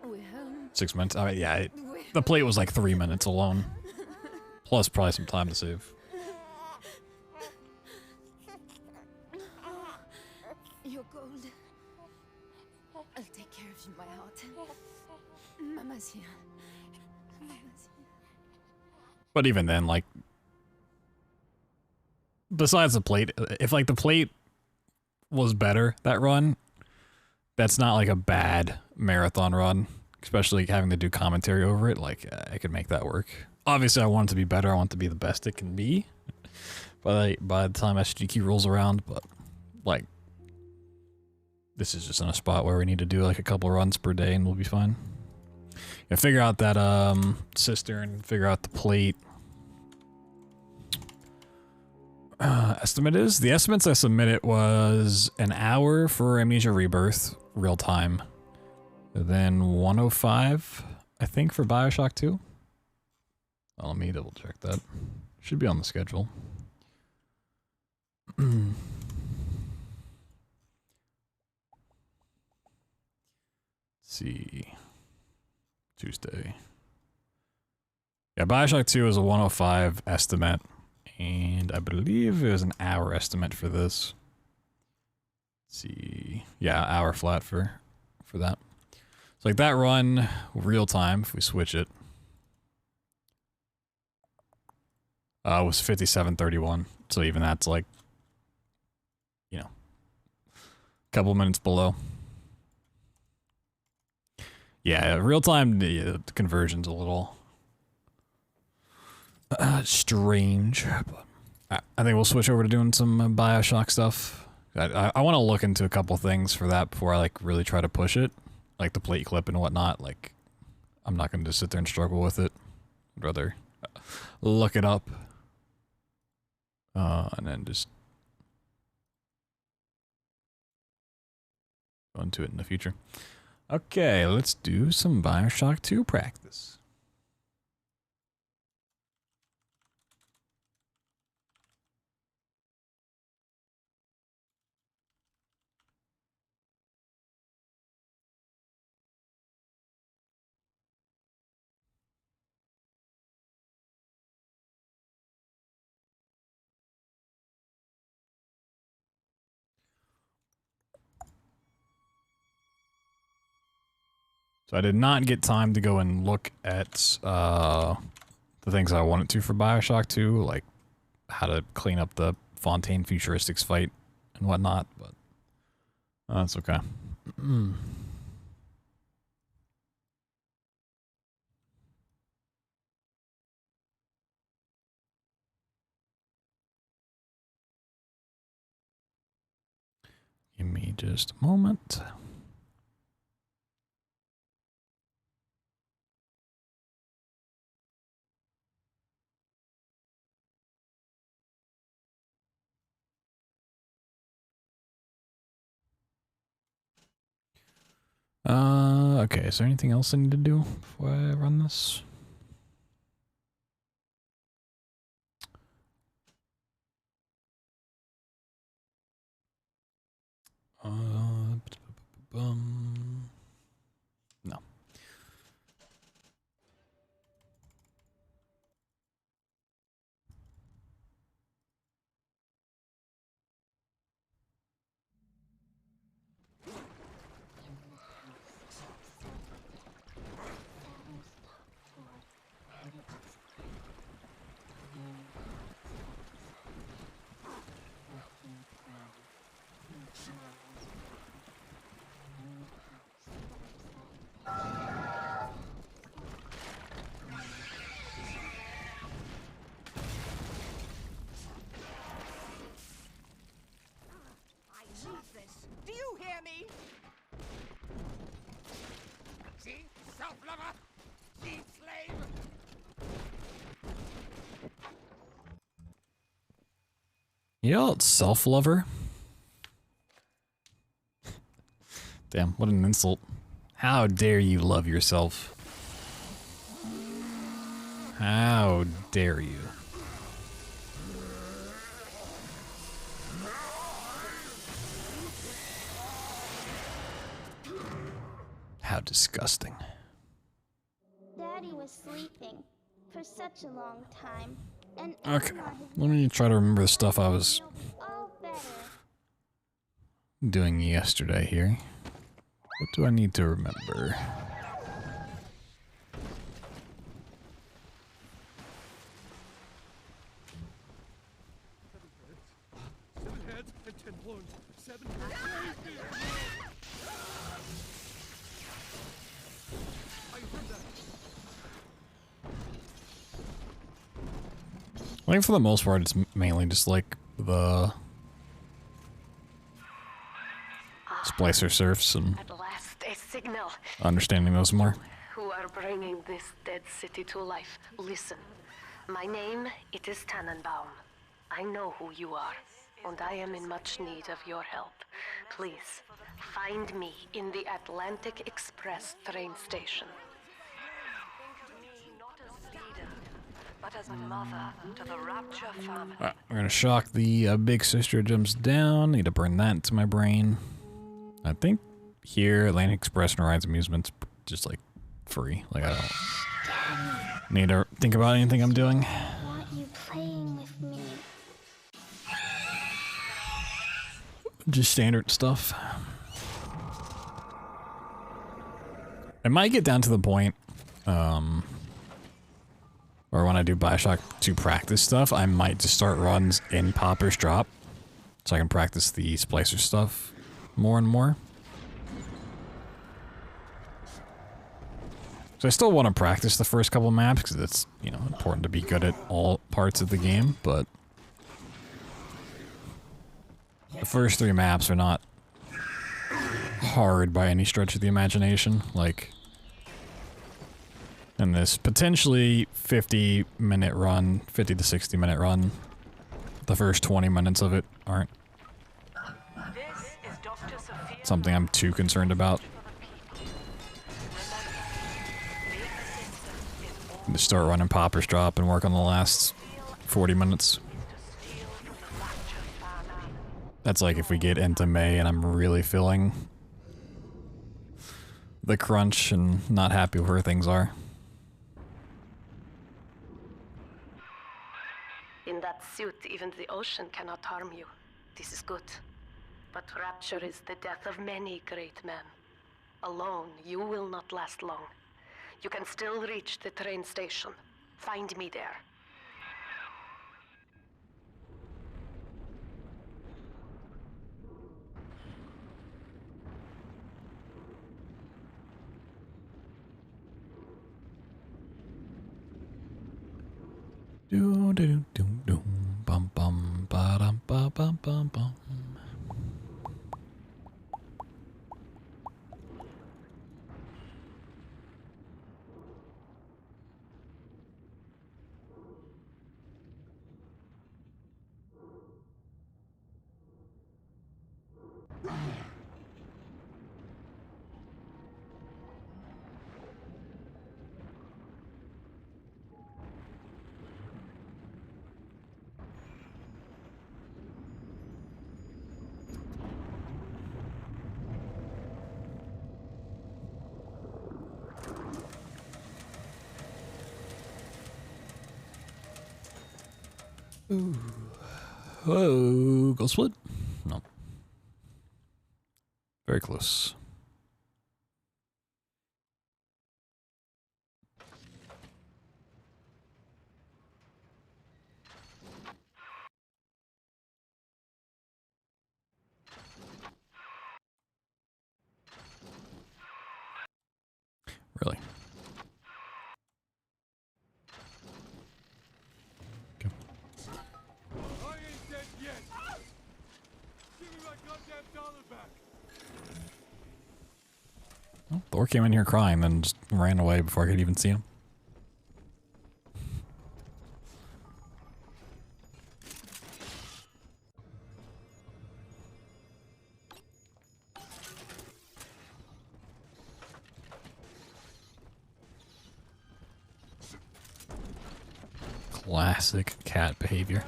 We're home. 6 minutes. I mean, yeah, the plate was like 3 minutes alone, plus probably some time to save. You're gold. I'll take care of you, my heart. Mama's here. Mama's here. But even then, like, besides the plate, if like the plate was better that run, that's not like a bad marathon run, especially having to do commentary over it. Like, I could make that work. Obviously, I want it to be better. I want it to be the best it can be by the time SGDQ rolls around, but like, this is just in a spot where we need to do like a couple runs per day and we'll be fine. Yeah, figure out that cistern, figure out the plate. Estimate is? The estimates I submitted was an hour for Amnesia Rebirth, real time. Then 105, I think, for Bioshock 2. Oh, let me double check that. Should be on the schedule. See. Tuesday. Yeah, Bioshock 2 is a 105 estimate. And I believe it was an hour estimate for this. Let's see. Yeah, hour flat for that. So like that run, real time, if we switch it. Was 57:31. So even that's like, you know, a couple minutes below. Yeah, real time, the conversion's a little strange. But I think we'll switch over to doing some Bioshock stuff. I want to look into a couple things for that before I like really try to push it, like the plate clip and whatnot. Like, I'm not going to just sit there and struggle with it. I'd rather look it up and then just go into it in the future. Okay, let's do some Bioshock 2 practice. So I did not get time to go and look at the things I wanted to for Bioshock 2, like how to clean up the Fontaine Futuristics fight and whatnot, but that's okay. Give me just a moment. Okay, is there anything else I need to do before I run this? No. Do you hear me? See, self-lover? See, slave? Yeah, it's self-lover. Damn, what an insult. How dare you love yourself? How dare you? How disgusting. Daddy was sleeping for such a long time, and Okay, let me try to remember the stuff I was all better. doing yesterday here. What do I need to remember? I think for the most part, it's mainly just like the splicer surfs and At last, a signal. understanding those more. Who are bringing this dead city to life? Listen, my name, it is Tannenbaum. I know who you are, and I am in much need of your help. Please, find me in the Atlantic Express train station. Think of me not as leader, but as mother to the Rapture family. Alright, we're gonna shock the big sister jumps down. Need to burn that into my brain. I think here, Atlantic Express and Rides Amusements just like free. Like I don't need to think about anything I'm doing. I want you playing with me. Just standard stuff. It might get down to the point, or when I do Bioshock 2 practice stuff, I might just start runs in Popper's Drop, so I can practice the splicer stuff more and more. So I still want to practice the first couple maps, because it's, you know, important to be good at all parts of the game, but the first 3 maps are not hard by any stretch of the imagination. Like, in this potentially 50-minute run, 50 to 60-minute run, the first 20 minutes of it aren't. This is Dr. Sophia. It's something I'm too concerned about. Just start running Popper's Drop and work on the last 40 minutes. That's like if we get into May and I'm really feeling the crunch and not happy with where things are. In that suit, even the ocean cannot harm you. This is good. But rapture is the death of many great men. Alone, you will not last long. You can still reach the train station. Find me there. Do do do do bum bum ba dum ba bum bum bum. Ooh. Whoa, go split? No. Very close. Really? Okay. I ain't dead yet. Give me my goddamn dollar back. Well, Thor came in here crying, then just ran away before I could even see him. Classic cat behavior.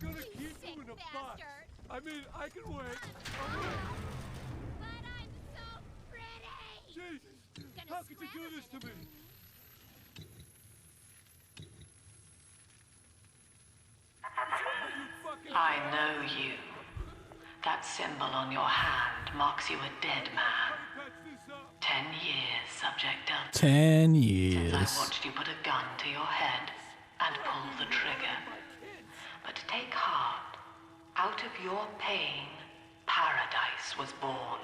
Gonna keep you in a box. I mean, I can wait. I'll wait. But I'm so pretty! Jesus, how could you do this to me? I know you. That symbol on your hand marks you a dead man. 10 years, Subject Delta. 10 Since years. I watched you put a gun to your head and pull the trigger. But take heart. Out of your pain, paradise was born.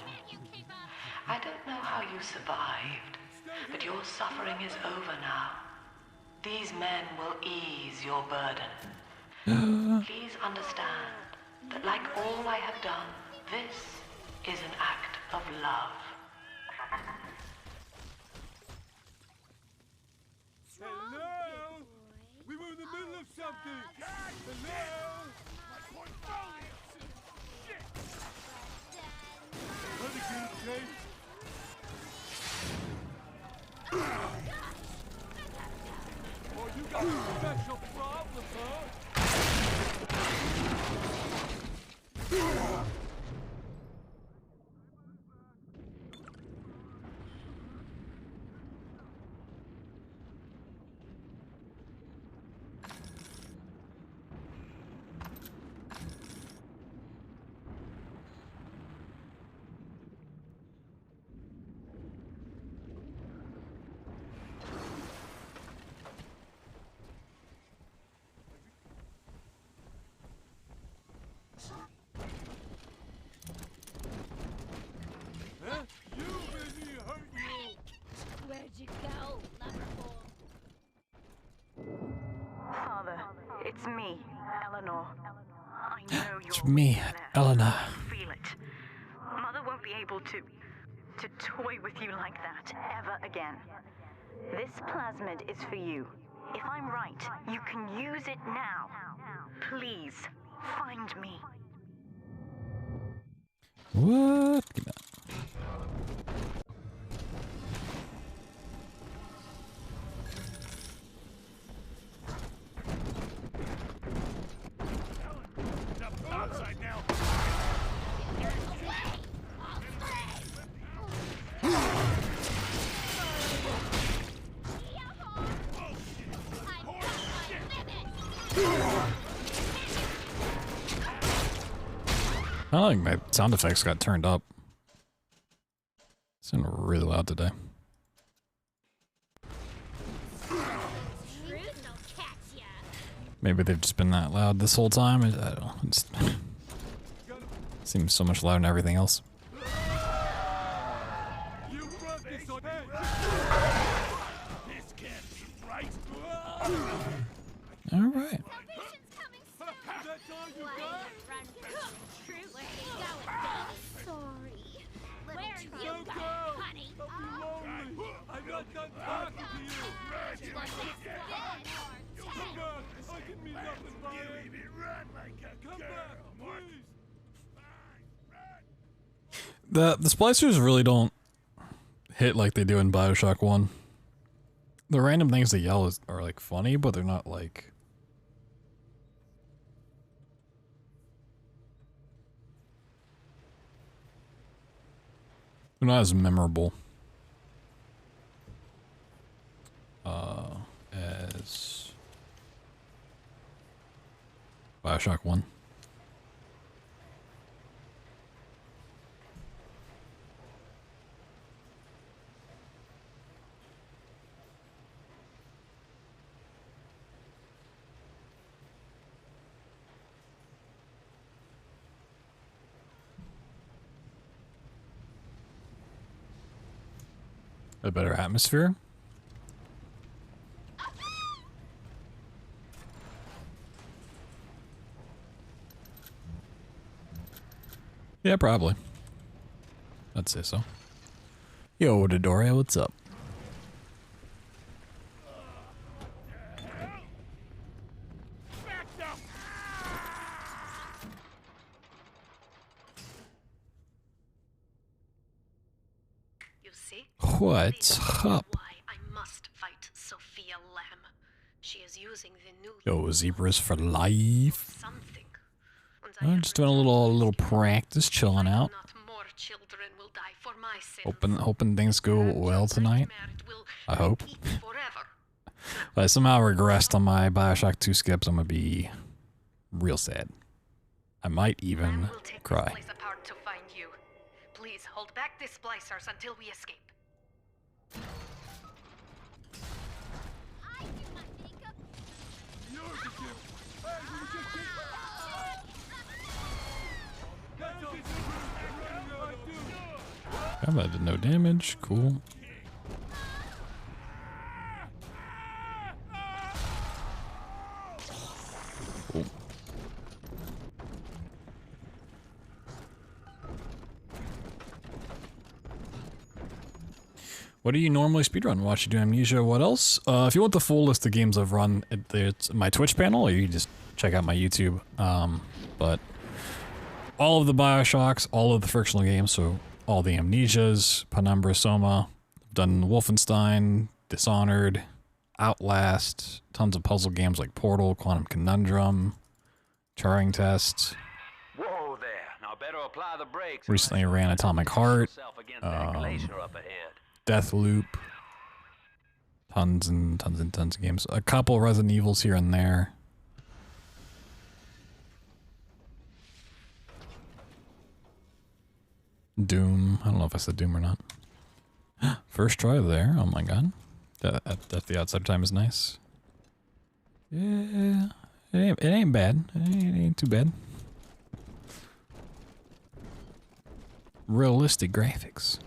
I don't know how you survived, but your suffering is over now. These men will ease your burden. Please understand that like all I have done, this is an act of love. Hello? We were in the middle of something. Hello? My portfolio. Shit. Renegade James. Oh, you got a special problem, huh? Huh? You made me hurt you. Where'd you go, Loverboy? Father, it's me, Eleanor. I know you're It's me, there. Eleanor. Feel it. Mother won't be able to toy with you like that ever again. This plasmid is for you. If I'm right, you can use it now. Please, find me. What? Give me that. Outside now. I like my sound effects got turned up. It's been really loud today. Maybe they've just been that loud this whole time. I don't know. It just seems so much louder than everything else. All right. The splicers really don't hit like they do in BioShock 1. The random things they yell are like funny, but they're not like... They're not as memorable as BioShock 1. A better atmosphere? Yeah, probably. I'd say so. Yo, Dodoria, what's up? You see? What's up? Why I must fight Sophia Lamb. She is using the new Yo, zebras for life. something. I'm just doing a little practice, chilling out. Not more children will die for my sins. Hoping things go well tonight. I hope. Forever. If I somehow regressed on my BioShock 2 skips, I'm gonna be real sad. I might even cry. Place apart to find you. Please hold back the splicers until we escape. I did no damage. Cool. Cool. What do you normally speedrun? Watch you do Amnesia. What else? If you want the full list of games I've run, it's my Twitch panel, or you can just check out my YouTube. But all of the BioShocks, all of the frictional games, so all the Amnesias, Penumbra, Soma, I've done Wolfenstein, Dishonored, Outlast, tons of puzzle games like Portal, Quantum Conundrum, Turing Test. Whoa there! Now better apply the brakes. Recently ran Atomic Heart, Deathloop, tons and tons of games. A couple Resident Evils here and there. Doom. I don't know if I said Doom or not. First try there. Oh my god. That the outside time is nice. Yeah. It ain't bad. It ain't too bad. Realistic graphics.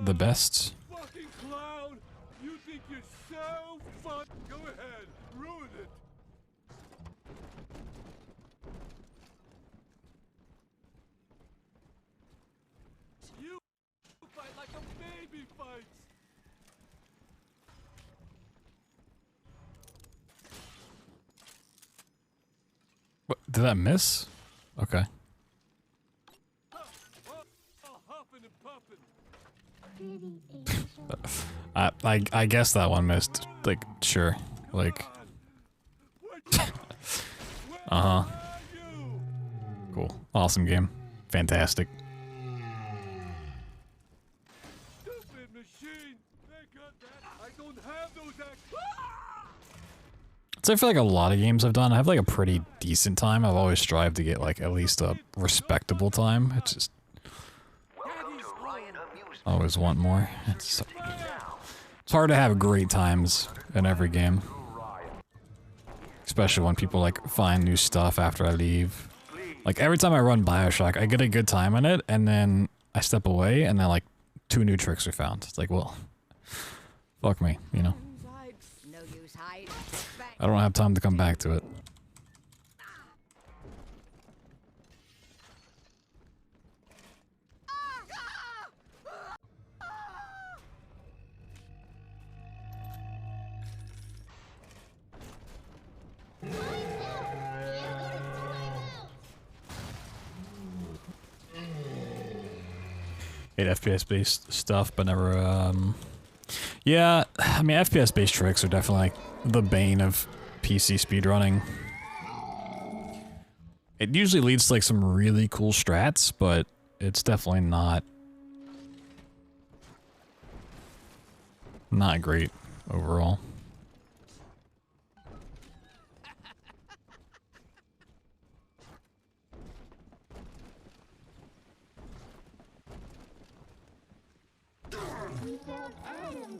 The best. Fucking clown! You think you're so fun? Go ahead, ruin it. You fight like a baby fights. did that miss? Okay. I guess that one missed. Like, sure. Like. Uh-huh. Cool. Awesome game. Fantastic. So for like a lot of games I've done, I have like a pretty decent time. I've always strived to get like at least a respectable time. It's just I always want more. It's hard to have great times in every game, especially when people like find new stuff after I leave. Like every time I run BioShock, I get a good time in it, and then I step away, and then like 2 new tricks are found. It's like, well, fuck me, you know. I don't have time to come back to it. Hate FPS based stuff, but never yeah, I mean FPS based tricks are definitely like the bane of PC speedrunning. It usually leads to like some really cool strats, but it's definitely not great overall.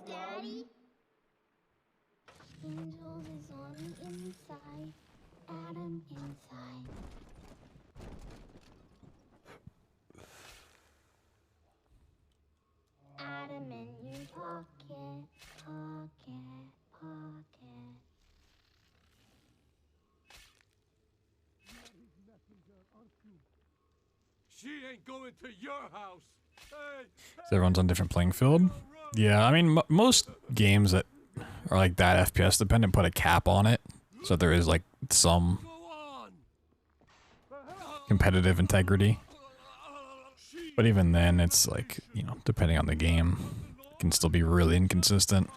Daddy. Angel is on the inside. Adam inside. Adam in your pocket, pocket, pocket. She ain't going to your house. Hey, So everyone's on different playing field. Yeah, I mean most games that are like that FPS dependent put a cap on it, so there is like some competitive integrity. But even then, it's like, you know, depending on the game, it can still be really inconsistent.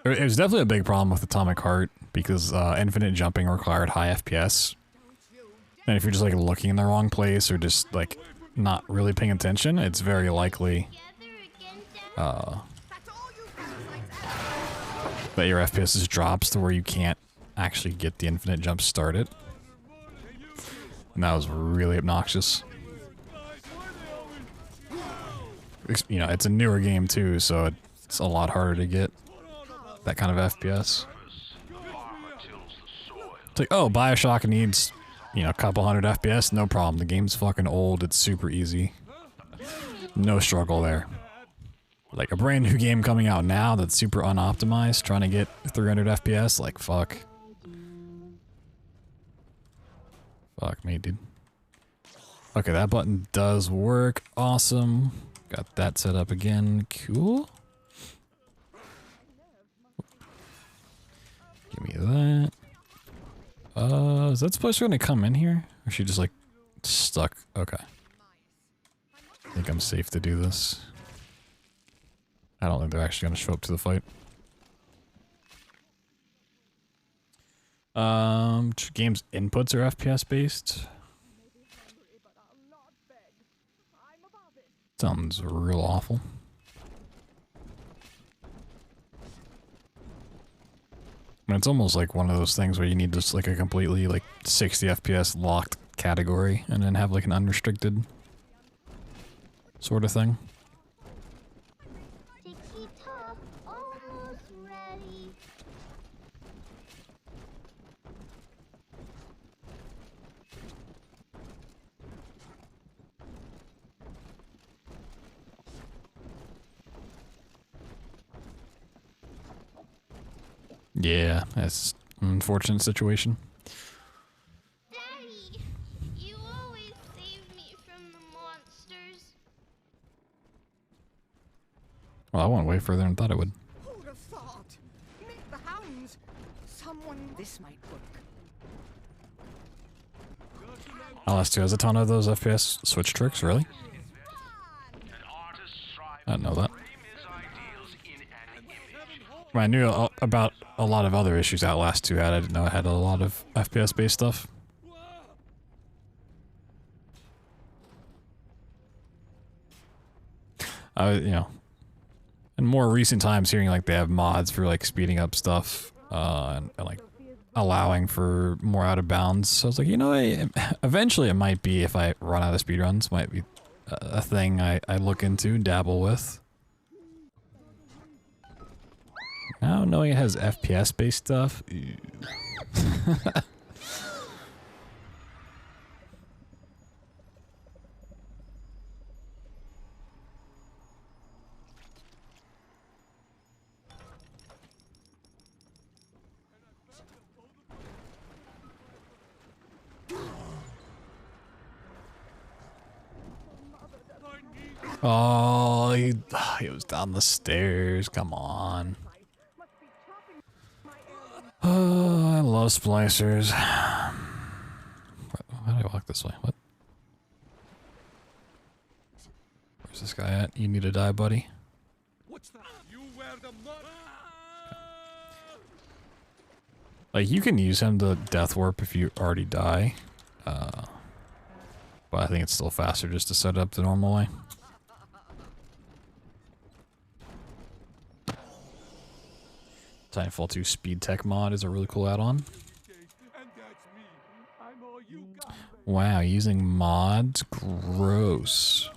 It was definitely a big problem with Atomic Heart because infinite jumping required high FPS. And if you're just like looking in the wrong place or just like not really paying attention, it's very likely that your FPS just drops to where you can't actually get the infinite jump started. And that was really obnoxious. You know, it's a newer game too, so it's a lot harder to get that kind of FPS. It's like, oh, BioShock needs, you know, a couple hundred FPS, no problem. The game's fucking old, it's super easy. No struggle there. Like a brand new game coming out now that's super unoptimized, trying to get 300 FPS, like fuck. Fuck me, dude. Okay, that button does work. Awesome. Got that set up again. Cool. Give me that. Is that supposed to come in here? Or is she just like stuck? Okay. I think I'm safe to do this. I don't think they're actually gonna show up to the fight. Game's inputs are FPS based. Sounds real awful. And it's almost like one of those things where you need just like a completely like 60 FPS locked category and then have like an unrestricted sort of thing. Tiki-top, almost ready. Yeah, that's an unfortunate situation. Daddy, Well, I went way further than I thought it would. Who'd have thought? Meet the hounds. Someone. This might work. LS2 has a ton of those FPS switch tricks, really? I didn't know that. I knew about a lot of other issues Outlast 2 had. I didn't know it had a lot of FPS based stuff. You know, in more recent times, hearing like they have mods for like speeding up stuff and like allowing for more out of bounds. So I was like, you know, eventually it might be, if I run out of speedruns, might be a thing I look into, dabble with. Now knowing it has FPS based stuff. Oh, he was down the stairs. Come on. Oh, I love splicers. How do I walk this way? What? Where's this guy at? You need to die, buddy. What's that? You wear the mud. Like, you can use him to death warp if you already die. But I think it's still faster just to set up the normal way. Titanfall 2 Speed Tech mod is a really cool add-on. Wow, using mods? Gross.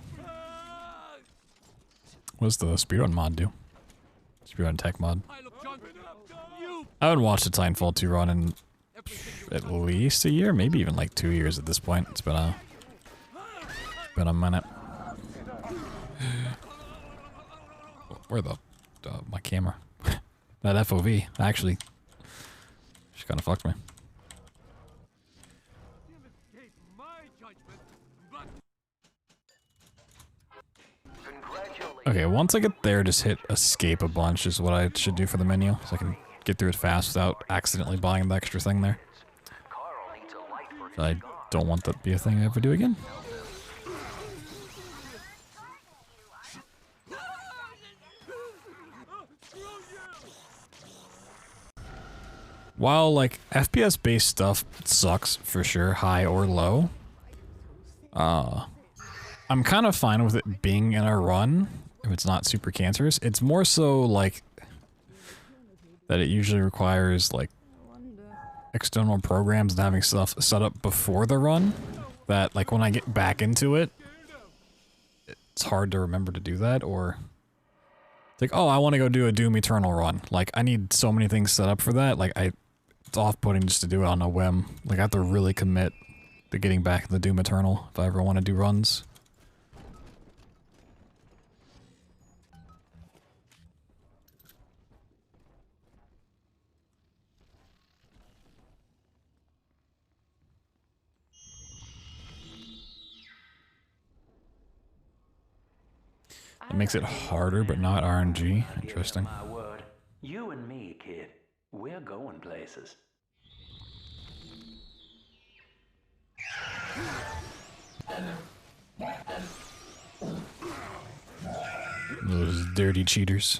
What does the Speedrun mod do? Speedrun Tech mod. I haven't watched the Titanfall 2 run in at least a year, maybe even like 2 years at this point. It's been a minute. Where the my camera? That FOV actually, she kind of fucked me. Okay, once I get there, just hit escape a bunch is what I should do for the menu, so I can get through it fast without accidentally buying the extra thing there. I don't want that to be a thing I ever do again. While, like, FPS-based stuff sucks, for sure, high or low, I'm kind of fine with it being in a run, if it's not super cancerous. It's more so, like, that it usually requires, like, external programs and having stuff set up before the run, that, like, when I get back into it, it's hard to remember to do that, or... It's like, oh, I want to go do a Doom Eternal run. Like, I need so many things set up for that, like, it's off-putting just to do it on a whim. Like, I have to really commit to getting back in the Doom Eternal if I ever want to do runs. It makes it harder, but not RNG. Interesting. My word. You and me, kid. We're going places. Those dirty cheaters.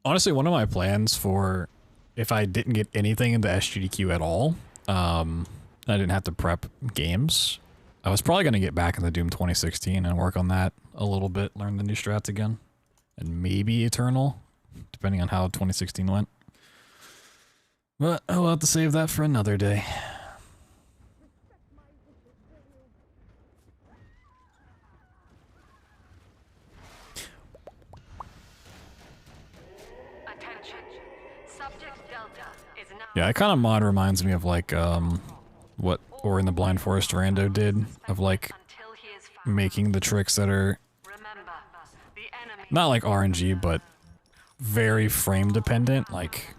Honestly, one of my plans for if I didn't get anything into SGDQ at all, I didn't have to prep games, I was probably going to get back into Doom 2016 and work on that a little bit, learn the new strats again, and maybe Eternal, depending on how 2016 went. But I'll have to save that for another day. Yeah, that kind of mod reminds me of like what Ori and the Blind Forest Rando did, of like making the tricks that are not like RNG, but very frame dependent. Like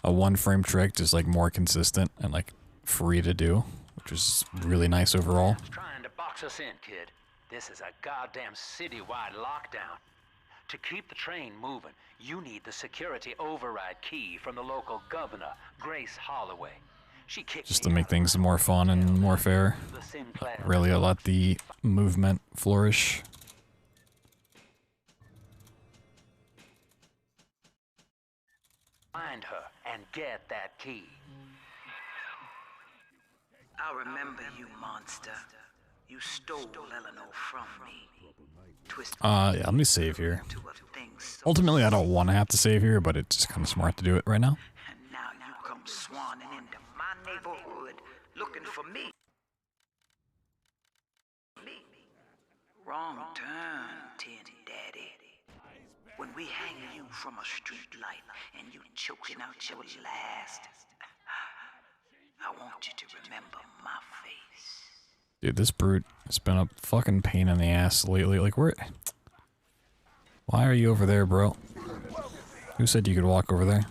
a one-frame trick, just like more consistent and like free to do, which is really nice overall. Trying to box us in, kid. This is a goddamn citywide lockdown. To keep the train moving, you need the security override key from the local governor, Grace Holloway. She kicked Just to make things more fun and more fair. Really, let the movement flourish. Find her and get that key. I remember you, monster. You stole Eleanor from me. Yeah, let me save here. Ultimately, I don't want to have to save here, but it's just kind of smart to do it right now. And now you come swanning into my neighborhood looking for me. Wrong turn, Tin Daddy. When we hang you from a street light and you choking out your last, I want you to remember my face. Dude, this brute has been a fucking pain in the ass lately. Like, where? Why are you over there, bro? Who said you could walk over there?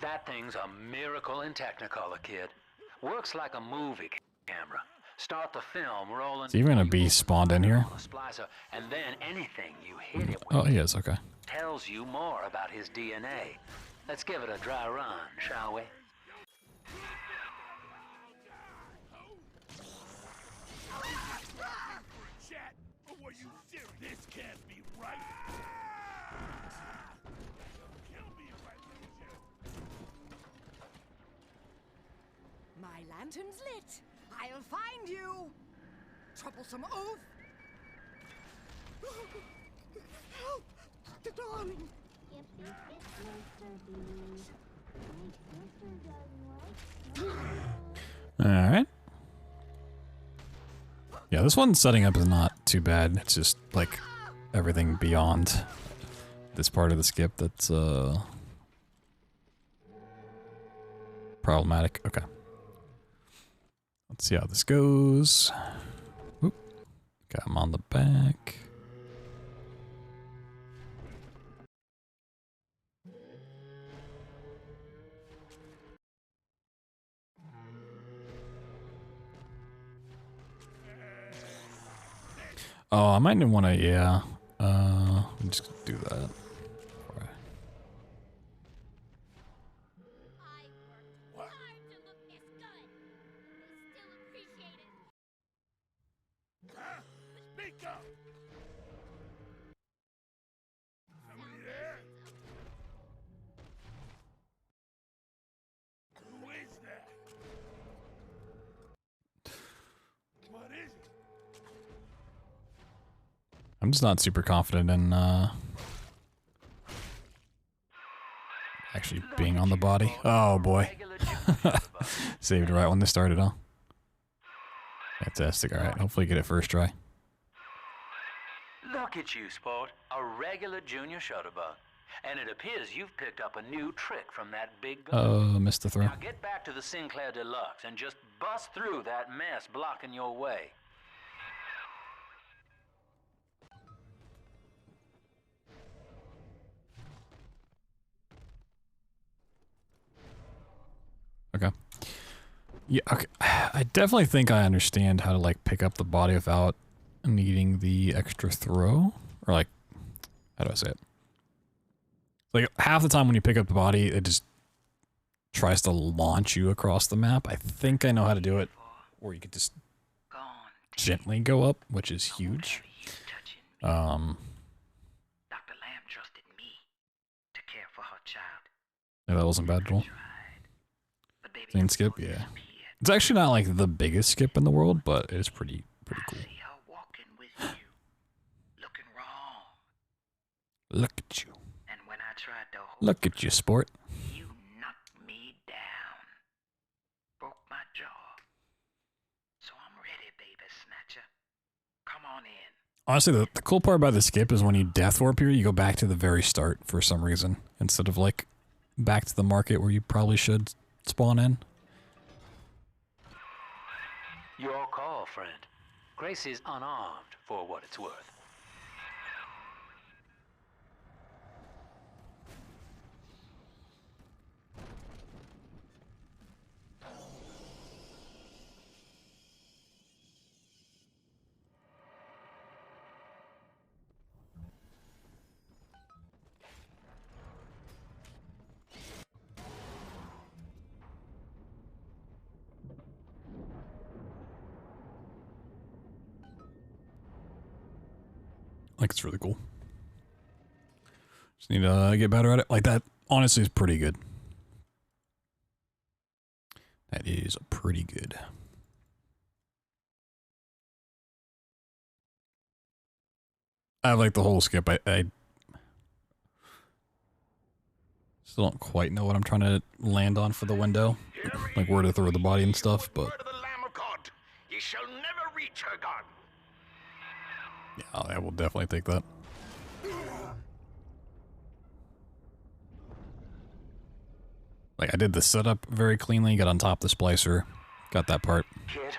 That thing's a miracle in Technicolor, kid. Works like a movie camera. Start the film rolling. Is he even gonna be spawned in here? And then anything you hit it with. Oh, he is, okay. Tells you more about his DNA. Let's give it a dry run, shall we? This can't be right. My lantern's lit. I'll find you. Troublesome oaf. Help, the darling. Alright. Yeah, this one setting up is not too bad. It's just like everything beyond this part of the skip that's problematic. Okay. Let's see how this goes. Oop. Got him on the back. Oh, I might want to, yeah. I'm just gonna do that. I'm just not super confident in actually being on the body. Oh boy. Saved right when this started, huh? Fantastic. Alright, hopefully get it first try. Look at you, sport. A regular junior shutterbug. And it appears you've picked up a new trick from that big gun. Missed the throw. Now get back to the Sinclair Deluxe and just bust through that mess blocking your way. Okay. Yeah, okay. I definitely think I understand how to like pick up the body without needing the extra throw. Or like, how do I say it? Like half the time when you pick up the body, it just tries to launch you across the map. I think I know how to do it. Or you could just gently go up, which is huge. Dr. Lamb trusted me to care for her child. Yeah, that wasn't bad at all. Same skip, yeah. It's actually not like the biggest skip in the world, but it is pretty cool. Look at you. And when I tried to Look at you, sport. You knocked me down. Broke my jaw. So I'm ready, baby snatcher. Come on in. Honestly, the cool part about the skip is when you death warp here, you go back to the very start for some reason, instead of like back to the market where you probably should spawn in. Your call, friend. Grace is unarmed for what it's worth. Like, it's really cool. Just need to get better at it. Like, that honestly is pretty good. That is pretty good. I like the whole skip. I still don't quite know what I'm trying to land on for the window. Like where to throw the body and stuff, but... You shall never reach her gun. Yeah, I will definitely take that. Like, I did the setup very cleanly, got on top of the splicer, got that part. Kid,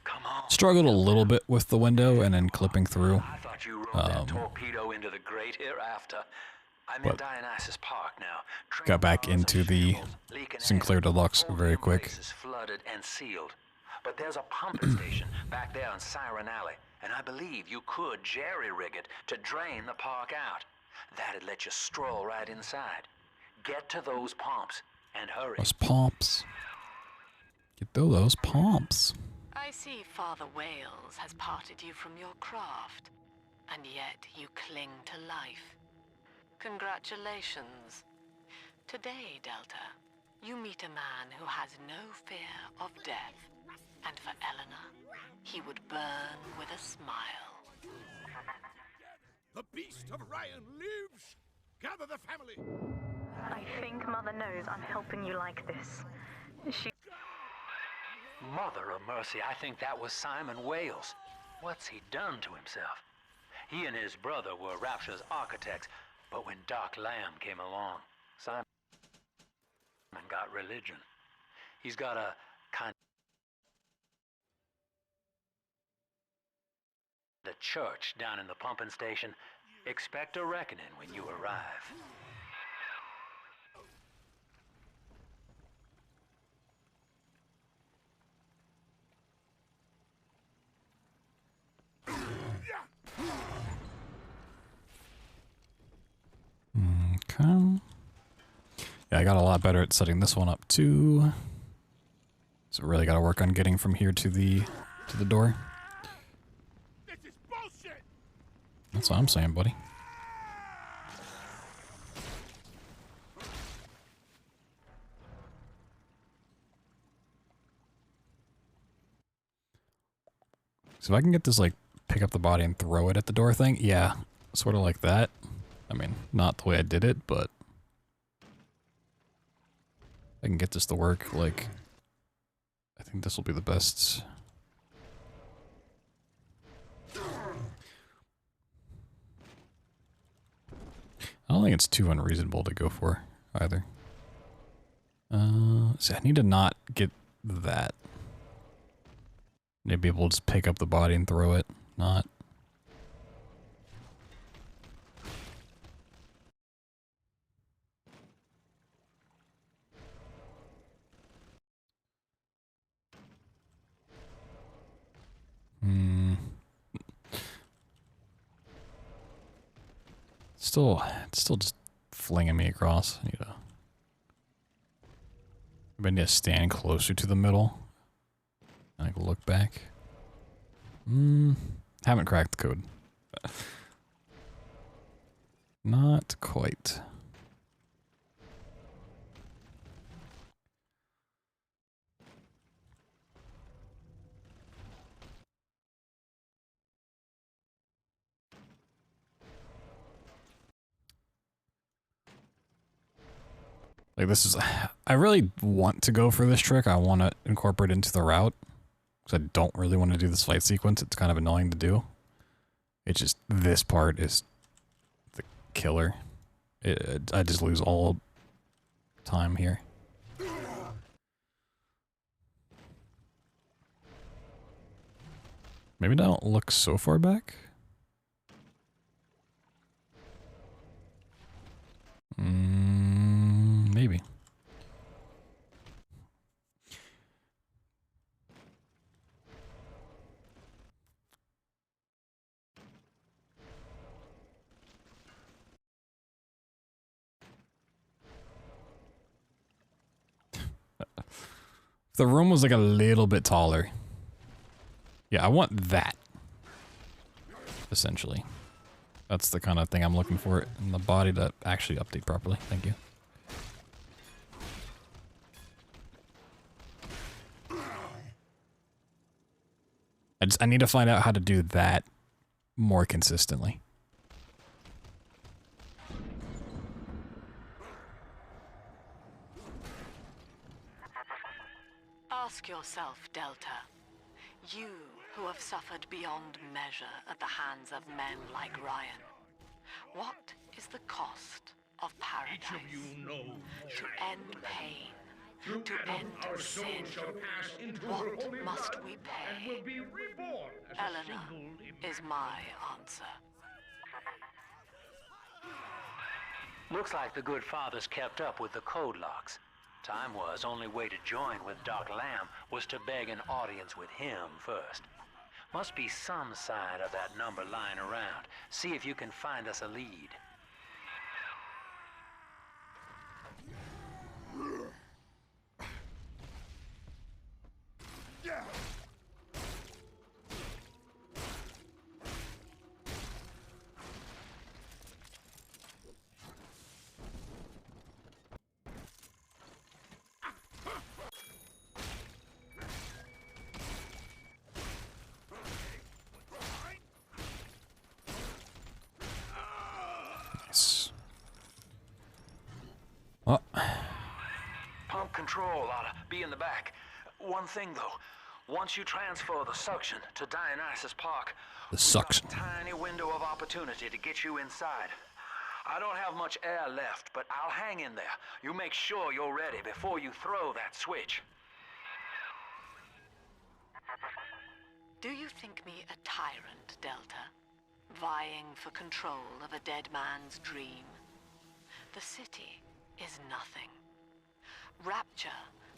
come on. Struggled a little bit with the window and then clipping through. I thought you rode that torpedo into the great hereafter. I'm in Dionysus Park now. Got back into the Sinclair Deluxe very quick. Flooded and sealed. But there's a pumping station back there on Siren Alley, and I believe you could jerry-rig it to drain the park out. That'd let you stroll right inside. Get to those pumps. And hurry. Those pumps. Get through those pumps. I see Father Wales has parted you from your craft, and yet you cling to life. Congratulations. Today, Delta, you meet a man who has no fear of death, and for Eleanor, he would burn with a smile. The beast of Ryan lives! Gather the family! I think Mother knows I'm helping you like this. She... Mother of mercy, I think that was Simon Wales. What's he done to himself? He and his brother were Rapture's architects, but when Doc Lamb came along, Simon got religion. He's got a kind of church down in the pumping station. Expect a reckoning when you arrive. Okay. Yeah, I got a lot better at setting this one up too. So really got to work on getting from here to the door. This is bullshit. That's what I'm saying, buddy. So if I can get this, like, pick up the body and throw it at the door thing, yeah, sort of like that. I mean, not the way I did it, but I can get this to work. Like, I think this will be the best. I don't think it's too unreasonable to go for either. So I need to not get that. Maybe we'll just pick up the body and throw it. Not. It's still just flinging me across. I need to stand closer to the middle. And I can look back. Haven't cracked the code. Not quite. Like, this is... I really want to go for this trick. I want to incorporate it into the route. Because I don't really want to do this fight sequence. It's kind of annoying to do. It's just... This part is the killer. I just lose all time here. Maybe I don't look so far back. Maybe. If the room was like a little bit taller. Yeah, I want that. Essentially. That's the kind of thing I'm looking for in the body to actually update properly. Thank you. I need to find out how to do that more consistently. Ask yourself, Delta. You who have suffered beyond measure at the hands of men like Ryan. What is the cost of paradise? Each of you know to end pain, to end sin. What must we pay? Eleanor is my answer. Looks like the good father's kept up with the code locks. Time was, only way to join with Doc Lamb was to beg an audience with him first. Must be some sign of that number lying around. See if you can find us a lead. Well. Pump control ought to be in the back. One thing though, once you transfer the suction to Dionysus Park, The suction. we've got a tiny window of opportunity to get you inside. I don't have much air left, but I'll hang in there. You make sure you're ready before you throw that switch. Do you think me a tyrant, Delta? Vying for control of a dead man's dream? The city is nothing. Rapture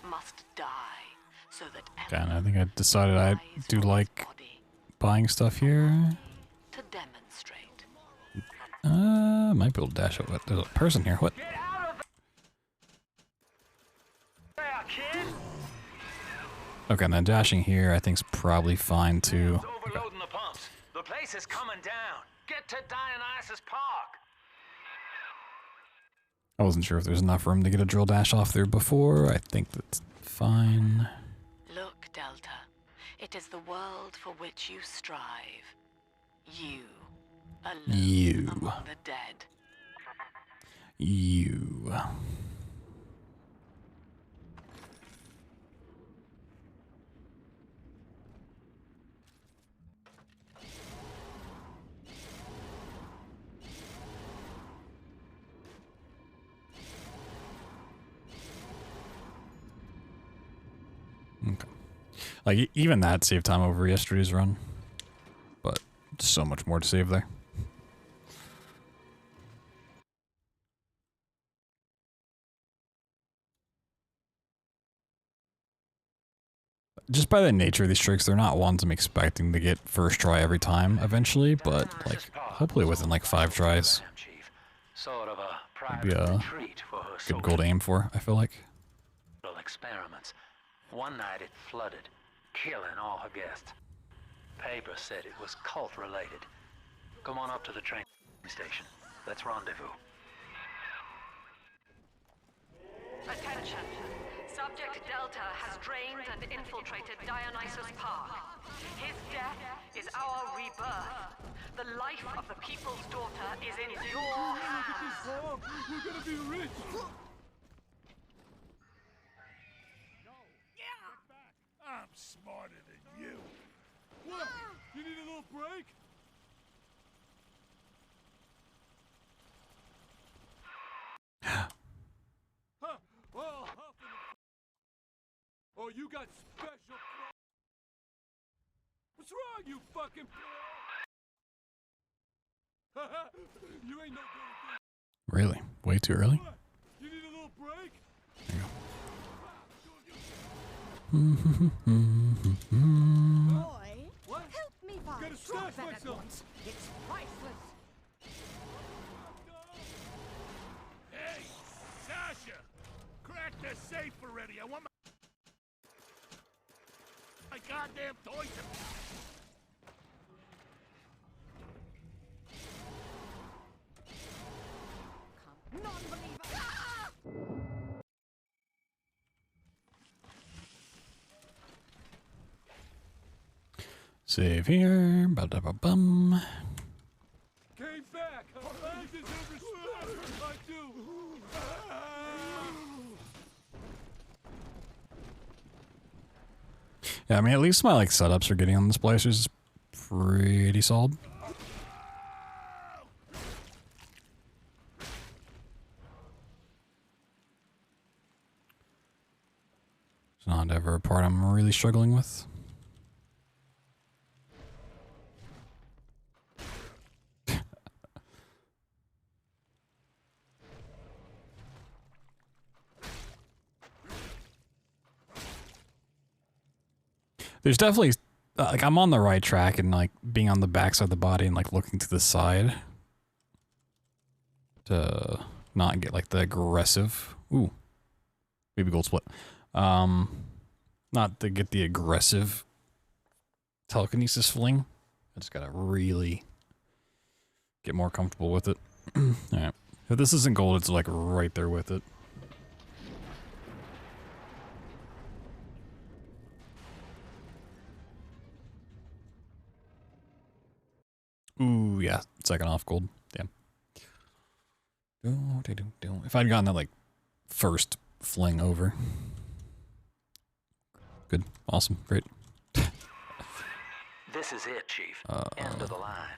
must die so that Okay, I think I decided I do like buying stuff here. to demonstrate. Might be able to dash over. There's a person here. What? Okay, now dashing here I think's probably fine too. Overloading the pumps. The place is coming down. Get to Dionysus Park. I wasn't sure if there's enough room to get a drill dash off there before. I think that's fine. Look, Delta. It is the world for which you strive. You, alone You. among the dead. You. Okay. Like, even that saved time over yesterday's run. But so much more to save there. Just by the nature of these tricks, they're not ones I'm expecting to get first try every time eventually, but like hopefully within like 5 tries. Sort of a Would be private a retreat for her good goal to aim for, I feel like. experiments. One night it flooded, killing all her guests. Paper said it was cult-related. Come on up to the train station. Let's rendezvous. Attention! Subject Delta has drained and infiltrated Dionysus Park. His death is our rebirth. The life of the People's Daughter is in your hands. We're gonna be rich! I'm smarter than you. What? You need a little break? Huh? Oh, you got special. What's wrong, you fucking? You ain't no good. Really? Way too early? You need a little break? There you Boy, what? Help me buy. Gotta Drop stash that at myself. once. It's priceless. Hey, Sasha! Crack the safe already. I want my goddamn toys. Save here. Ba-da-ba-bum. Came back. I deserve respect. I do. Yeah, I mean, at least my like setups for getting on the splicers is pretty solid. It's not ever a part I'm really struggling with. There's definitely, like, I'm on the right track and, like, being on the backside of the body and, like, looking to the side to not get, like, the aggressive, ooh, baby gold split, not to get the aggressive telekinesis fling. I just gotta really get more comfortable with it. Alright, if this isn't gold, it's, like, right there with it. Ooh, yeah, second off gold. Damn. If I'd gotten that, like, first fling over. Good. Awesome. Great. This is it, Chief. End of the line.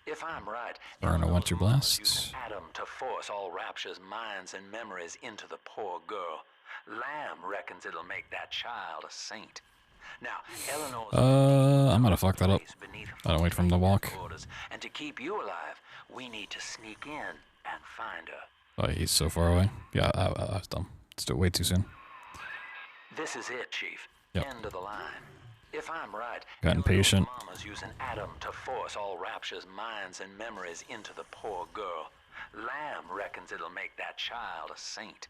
If I'm right, Burn a winter blast. use Adam to force all Rapture's minds and memories into the poor girl. Lamb reckons it'll make that child a saint. Now, Eleanor's I'm gonna fuck that up. I don't wait for him to walk. And to keep you alive, we need to sneak in and find her. Oh, he's so far away. Yeah, I was dumb. It's way too soon. This is it, Chief. Yep. End of the line. If I'm right, Got impatient. Mama's using Adam to force all Rapture's minds and memories into the poor girl. Lamb reckons it'll make that child a saint.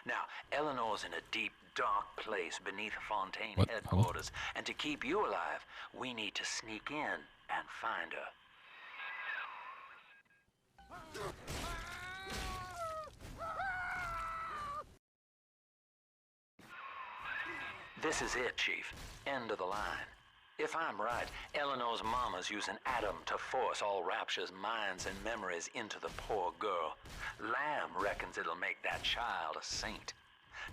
Now, Eleanor's in a deep, dark place beneath Fontaine headquarters, and to keep you alive, we need to sneak in and find her. This is it, Chief. End of the line. If I'm right, Eleanor's mama's using Adam to force all Rapture's minds and memories into the poor girl. Lamb reckons it'll make that child a saint.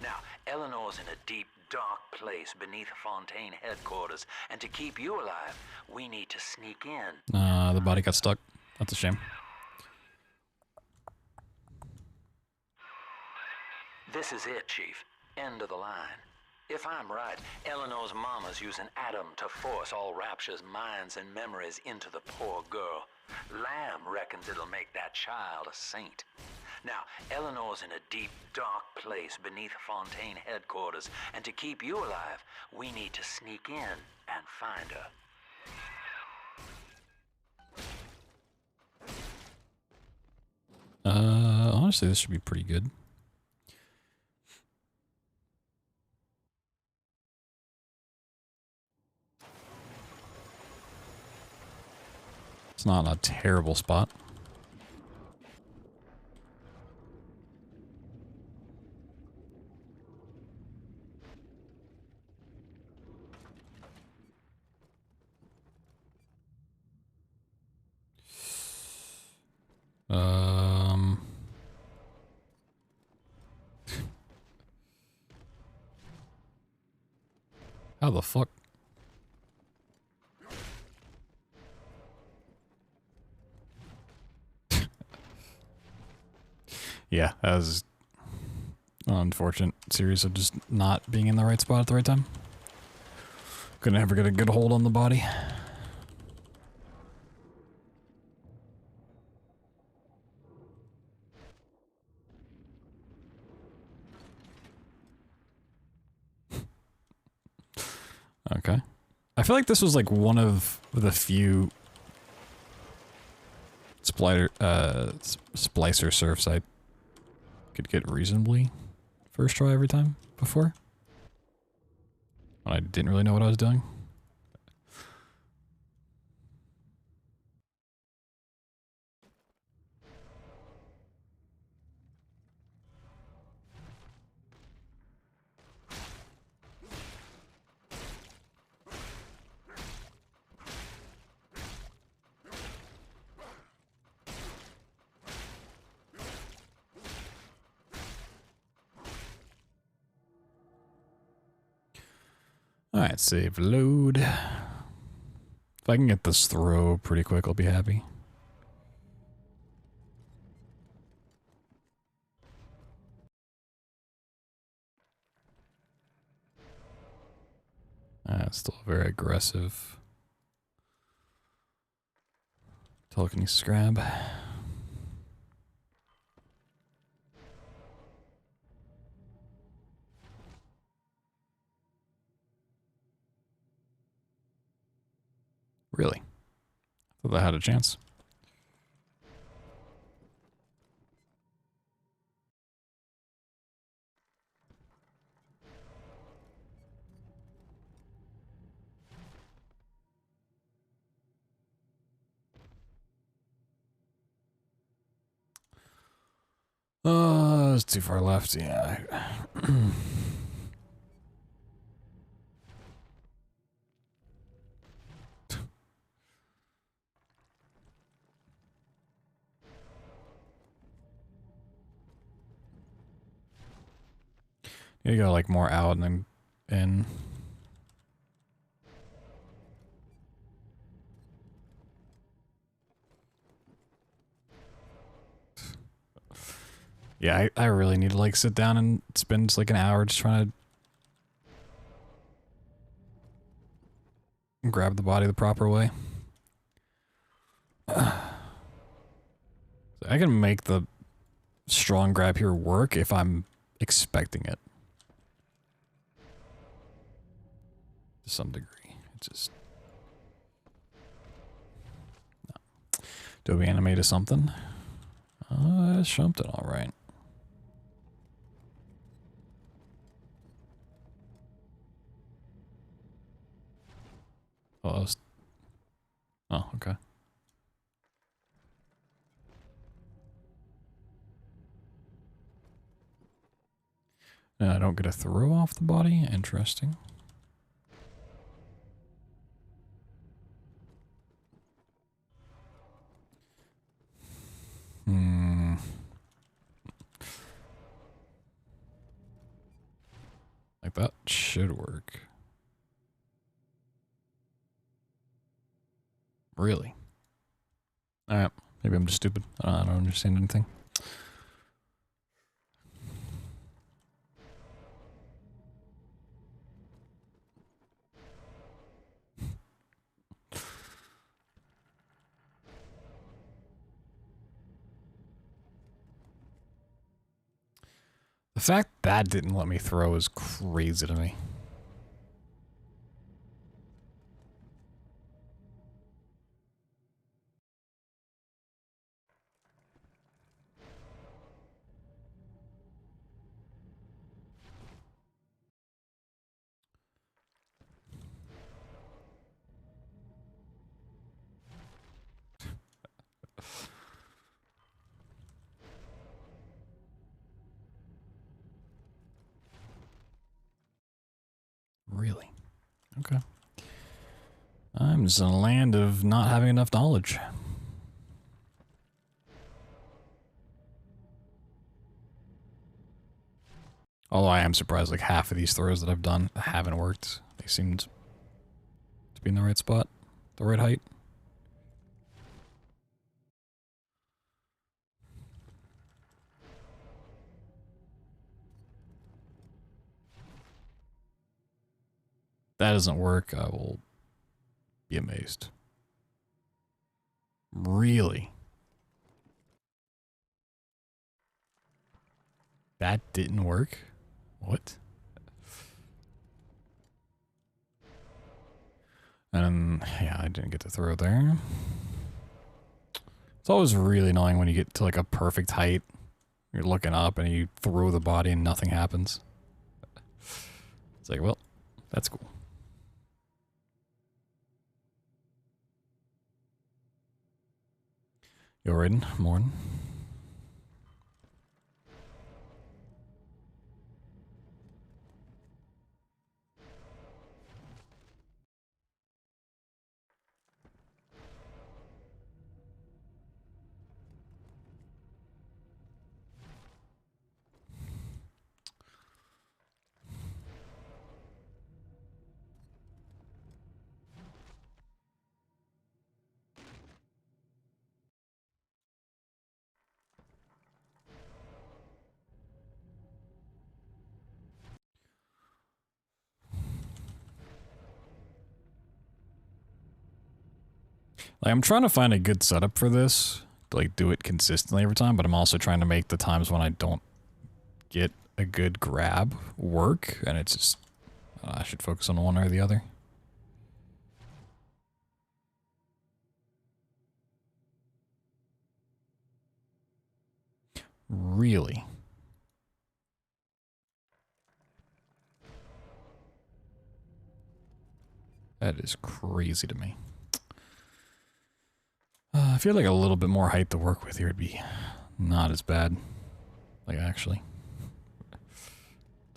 Now, Eleanor's in a deep, dark place beneath Fontaine headquarters, and to keep you alive, we need to sneak in. The body got stuck. That's a shame. This is it, Chief. End of the line. If I'm right, Eleanor's mama's using Adam to force all Rapture's minds and memories into the poor girl. Lamb reckons it'll make that child a saint. Now, Eleanor's in a deep, dark place beneath Fontaine headquarters, and to keep you alive, we need to sneak in and find her. Honestly, this should be pretty good. It's not a terrible spot. How the fuck? Yeah, that was an unfortunate series of just not being in the right spot at the right time. Couldn't ever get a good hold on the body. Okay. I feel like this was like one of the few splicer surfs I could get reasonably first try every time before. When I didn't really know what I was doing. Alright, save load. If I can get this throw pretty quick, I'll be happy. Still very aggressive. Telekinesis grab. Really? Thought I had a chance. It's too far left, yeah. You go like more out and then in. Yeah, I really need to like sit down and spend just like an hour just trying to grab the body the proper way. I can make the strong grab here work if I'm expecting it. To some degree. It's just... No. Do we animate to something? Something alright. Oh, oh, okay. And I don't get a throw off the body? Interesting. Like that should work. Really? Alright, maybe I'm just stupid. I don't understand anything. The fact that didn't let me throw is crazy to me. Really? Okay. I'm just in a land of not having enough knowledge. Although I am surprised like half of these throws that I've done haven't worked. They seemed to be in the right spot, the right height. If that doesn't work, I will be amazed. Really? That didn't work? What? And yeah, I didn't get to throw there. It's always really annoying when you get to like a perfect height. You're looking up and you throw the body and nothing happens. It's like, well, that's cool. Yo, Raiden, morning. Like, I'm trying to find a good setup for this, to, like, do it consistently every time, but I'm also trying to make the times when I don't get a good grab work, and it's just, I should focus on one or the other. Really? That is crazy to me. I feel like a little bit more height to work with here would be not as bad. Like, actually.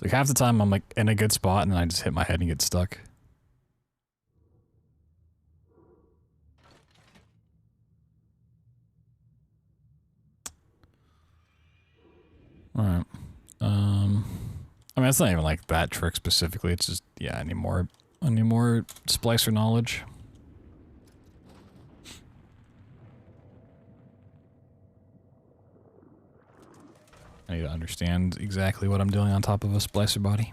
Like, half the time I'm, like, in a good spot, and then I just hit my head and get stuck. Alright. I mean, it's not even, like, that trick specifically. It's just, yeah, I need more splicer knowledge. I need to understand exactly what I'm doing on top of a splicer body.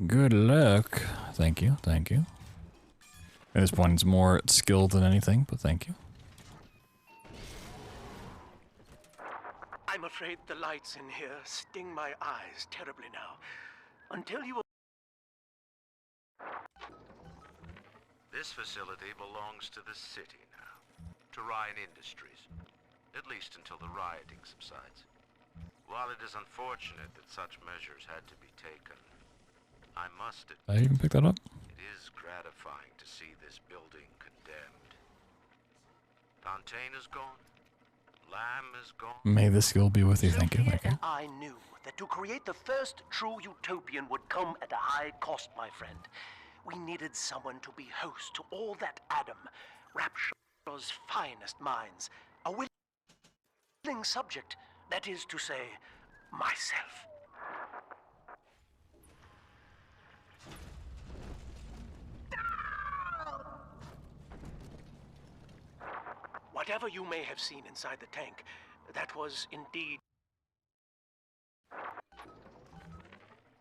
Good luck. Thank you, thank you. At this point, it's more skill than anything, but thank you. I'm afraid the lights in here sting my eyes terribly now. Until you... This facility belongs to the city now, to Ryan Industries, at least until the rioting subsides. While it is unfortunate that such measures had to be taken, I must admit, Did I even pick that up? it is gratifying to see this building condemned. Fontaine is gone. Lamb is gone. May the skill be with you. Thank you. Thank you. I knew that to create the first true utopian would come at a high cost, my friend. We needed someone to be host to all that Adam, Rapture's finest minds. A willing subject, that is to say, myself. Whatever you may have seen inside the tank, that was indeed...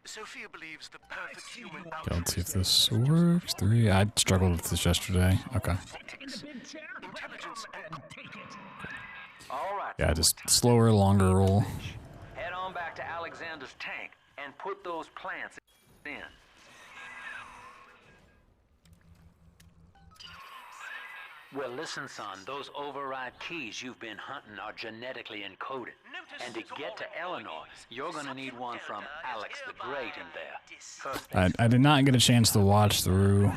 Sophia believes the perfect human Okay, let's see if this works. 3. I struggled with this yesterday. Okay. All right. Yeah, just slower, longer roll. Head on back to Alexander's tank and put those plants in. Well, listen, son, those override keys you've been hunting are genetically encoded. And to get to Eleanor, you're gonna need one from Alex the Great in there. First, I did not get a chance to watch through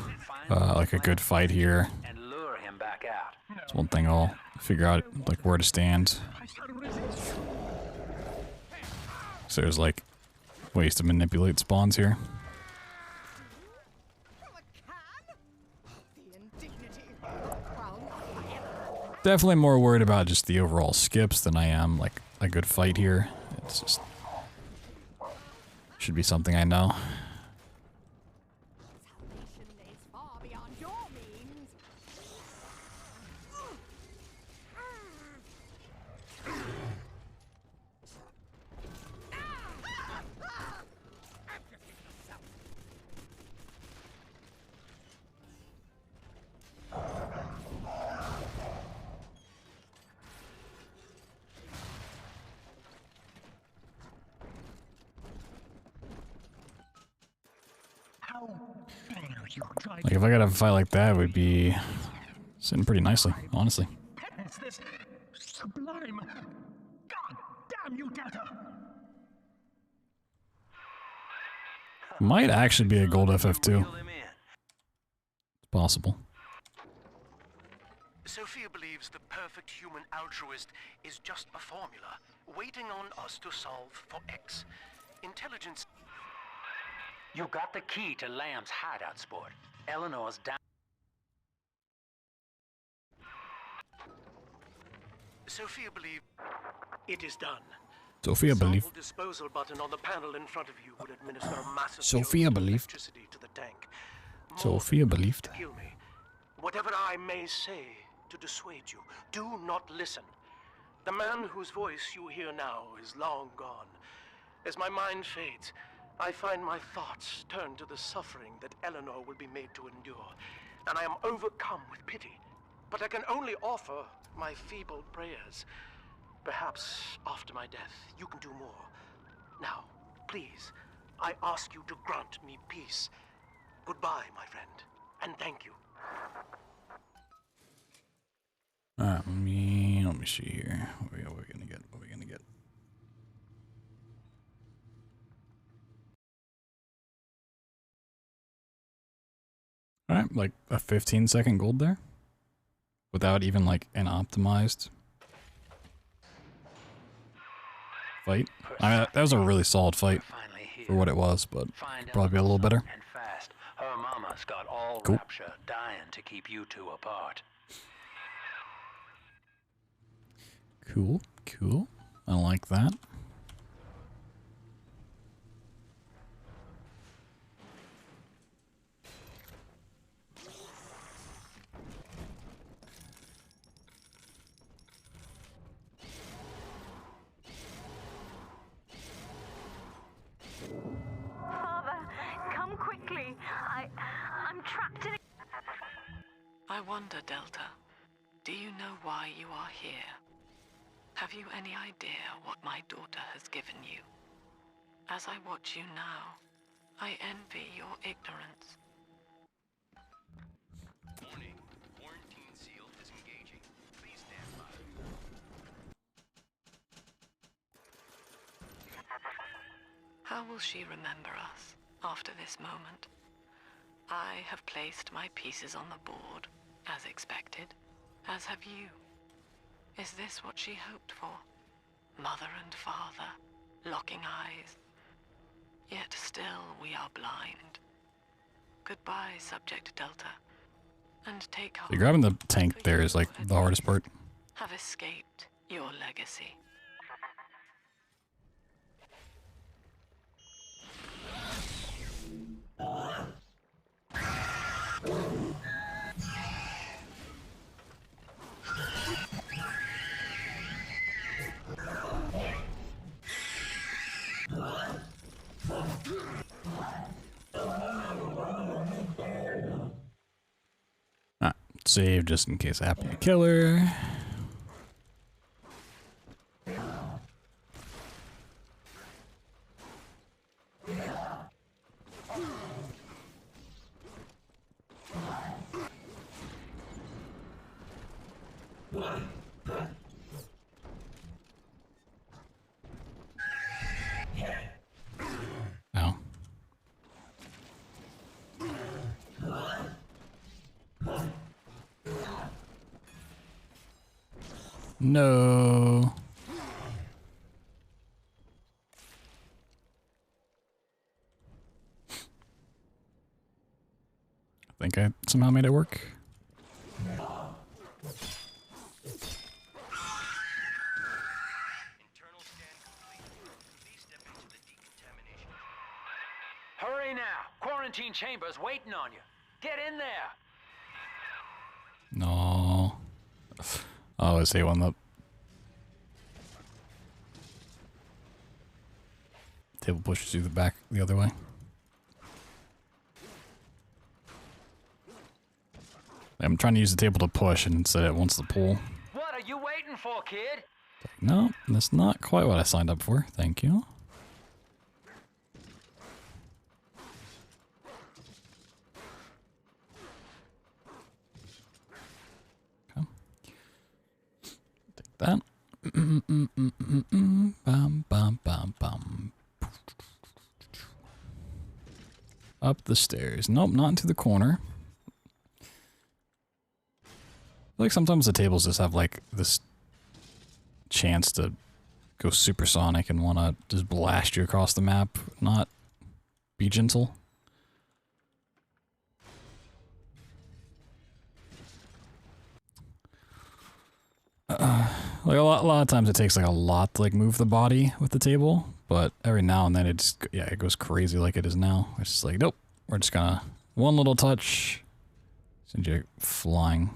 like a good fight here. and lure him back out. That's one thing I'll figure out, like, where to stand. So there's, like, ways to manipulate spawns here. Definitely more worried about just the overall skips than I am, like, a good fight here. It's just... should be something I know. Like, if I got a fight like that, it would be sitting pretty nicely, honestly. Penance, this sublime... God damn you, Delta! Might actually be a gold FF2. It's possible. Sophia believes the perfect human altruist is just a formula, waiting on us to solve for X. Intelligence... You got the key to Lamb's hideout, sport. Eleanor's down. Sophia believes it is done. Sophia believe. The disposal button on the panel in front of you would administer a massive Sophia believed. electricity to the tank. Sophia believed. To kill me. Whatever I may say to dissuade you, do not listen. The man whose voice you hear now is long gone. As my mind fades, I find my thoughts turn to the suffering that Eleanor will be made to endure, and I am overcome with pity but I can only offer my feeble prayers. Perhaps after my death, you can do more. Now, please, I ask you to grant me peace. Goodbye, my friend, and thank you. Alright, let me see here. What are we gonna get? What are we gonna get? Alright, like a 15-second gold there? Without even like an optimized fight. I mean, that was a really solid fight for what it was, but could probably be a little better. And fast. Her mama's got all Cool. Rapture dying to keep you two apart. Cool, cool. I like that. Father, come quickly. I'm trapped in a... I wonder, Delta, do you know why you are here? Have you any idea what my daughter has given you? As I watch you now, I envy your ignorance. Warning. Quarantine seal disengaging. Please stand by. How will she remember us after this moment? I have placed my pieces on the board, as expected, as have you. Is this what she hoped for? Mother and father, locking eyes. Yet still we are blind. Goodbye, Subject Delta. And take heart. So grabbing the tank there is like the hardest part. Have escaped your legacy. Save just in case I happen to kill her. Oh. No. I think I somehow made it work. Hurry now! Quarantine chamber's waiting on you. Get in there! No. I always hate when the table pushes you the other way. I'm trying to use the table to push, and instead it wants to pull. What are you waiting for, kid? No, that's not quite what I signed up for. Thank you. Okay. Take that. Bum, bum, bum, bum. Up the stairs. Nope, not into the corner. Like sometimes the tables just have like this chance to go supersonic and want to just blast you across the map, not be gentle. Like a lot of times it takes like a lot to like move the body with the table, but every now and then it just, yeah, it goes crazy like it is now. It's just like, nope, we're just gonna one little touch, send you flying.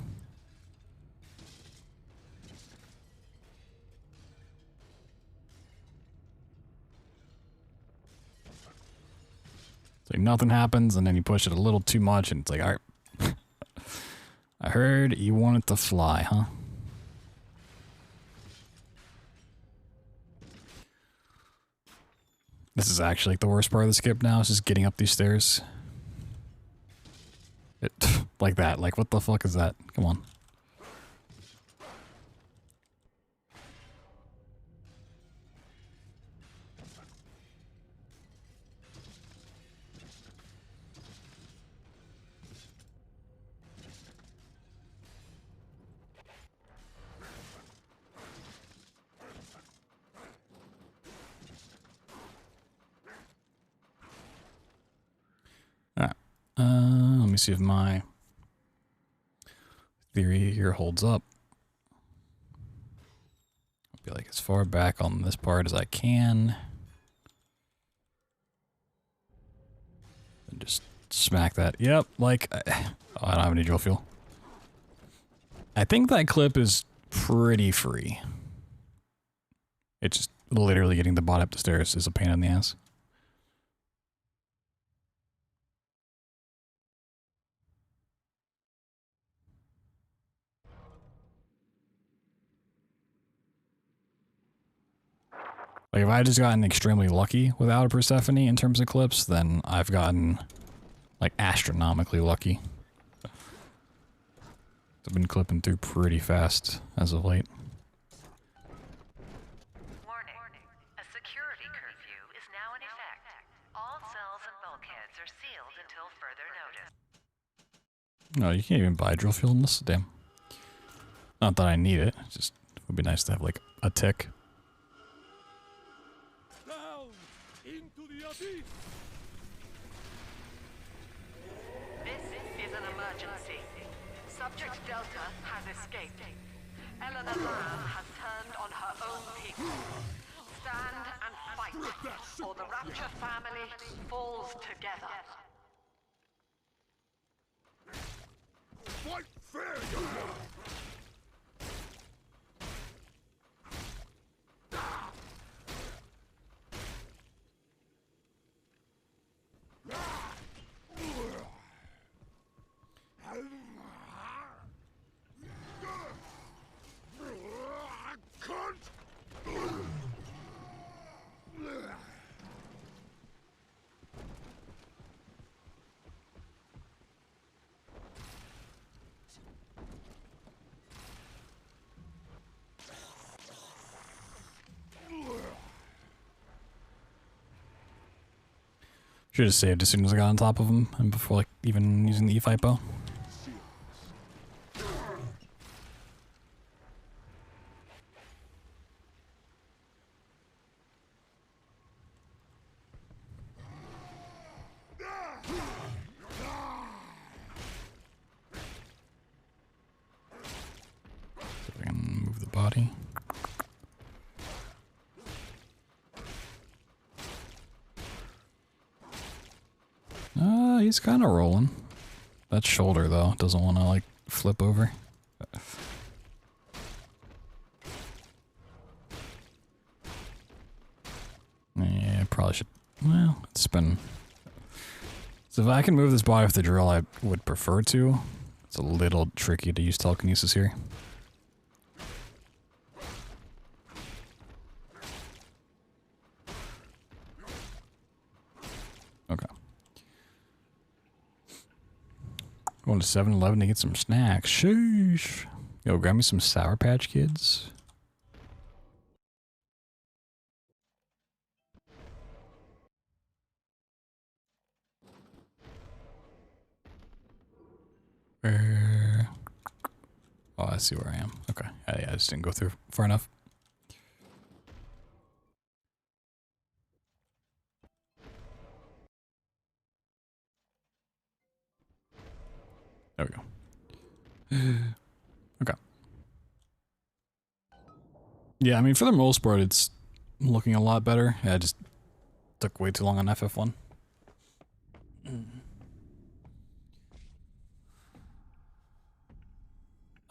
Like nothing happens, and then you push it a little too much, and it's like, all right, I heard you wanted to fly, huh? This is actually like the worst part of the skip now, is just getting up these stairs. Like that, like what the fuck is that? Come on. Let me see if my theory here holds up. I'll be like as far back on this part as I can. And just smack that. Yep, like, oh, I don't have any drill fuel. I think that clip is pretty free. It's just literally getting the bot up the stairs is a pain in the ass. Like, if I had just gotten extremely lucky without a Persephone in terms of clips, then I've gotten, like, astronomically lucky. I've been clipping through pretty fast as of late. Warning. A security curfew is now in effect. All cells and bulkheads are sealed until further notice. No, you can't even buy drill fuel in this, damn. Not that I need it, it just would be nice to have, like, a tick. This is an emergency. Subject Delta has escaped. Eleanor Lamb has turned on her own people. Stand and fight, or the Rapture family falls together. Fight fair, young man! Should have saved as soon as I got on top of him and before like even using the E-Fight bow. So I can move the body. He's kind of rolling. That shoulder, though, doesn't want to, like, flip over. Yeah, probably should. Well, it's been. So if I can move this body with the drill, I would prefer to. It's a little tricky to use telekinesis here. Okay. Going to 7-Eleven to get some snacks. Sheesh. Yo, grab me some Sour Patch Kids. Where? Oh, I see where I am. Okay. Yeah, I just didn't go through far enough. There we go. Okay. Yeah, I mean, for the most part, it's looking a lot better. Yeah, I just took way too long on FF1.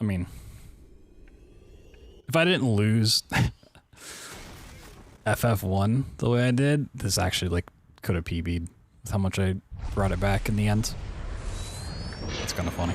I mean, if I didn't lose FF1 the way I did, this actually, like, could have PB'd with how much I brought it back in the end. It's kind of funny.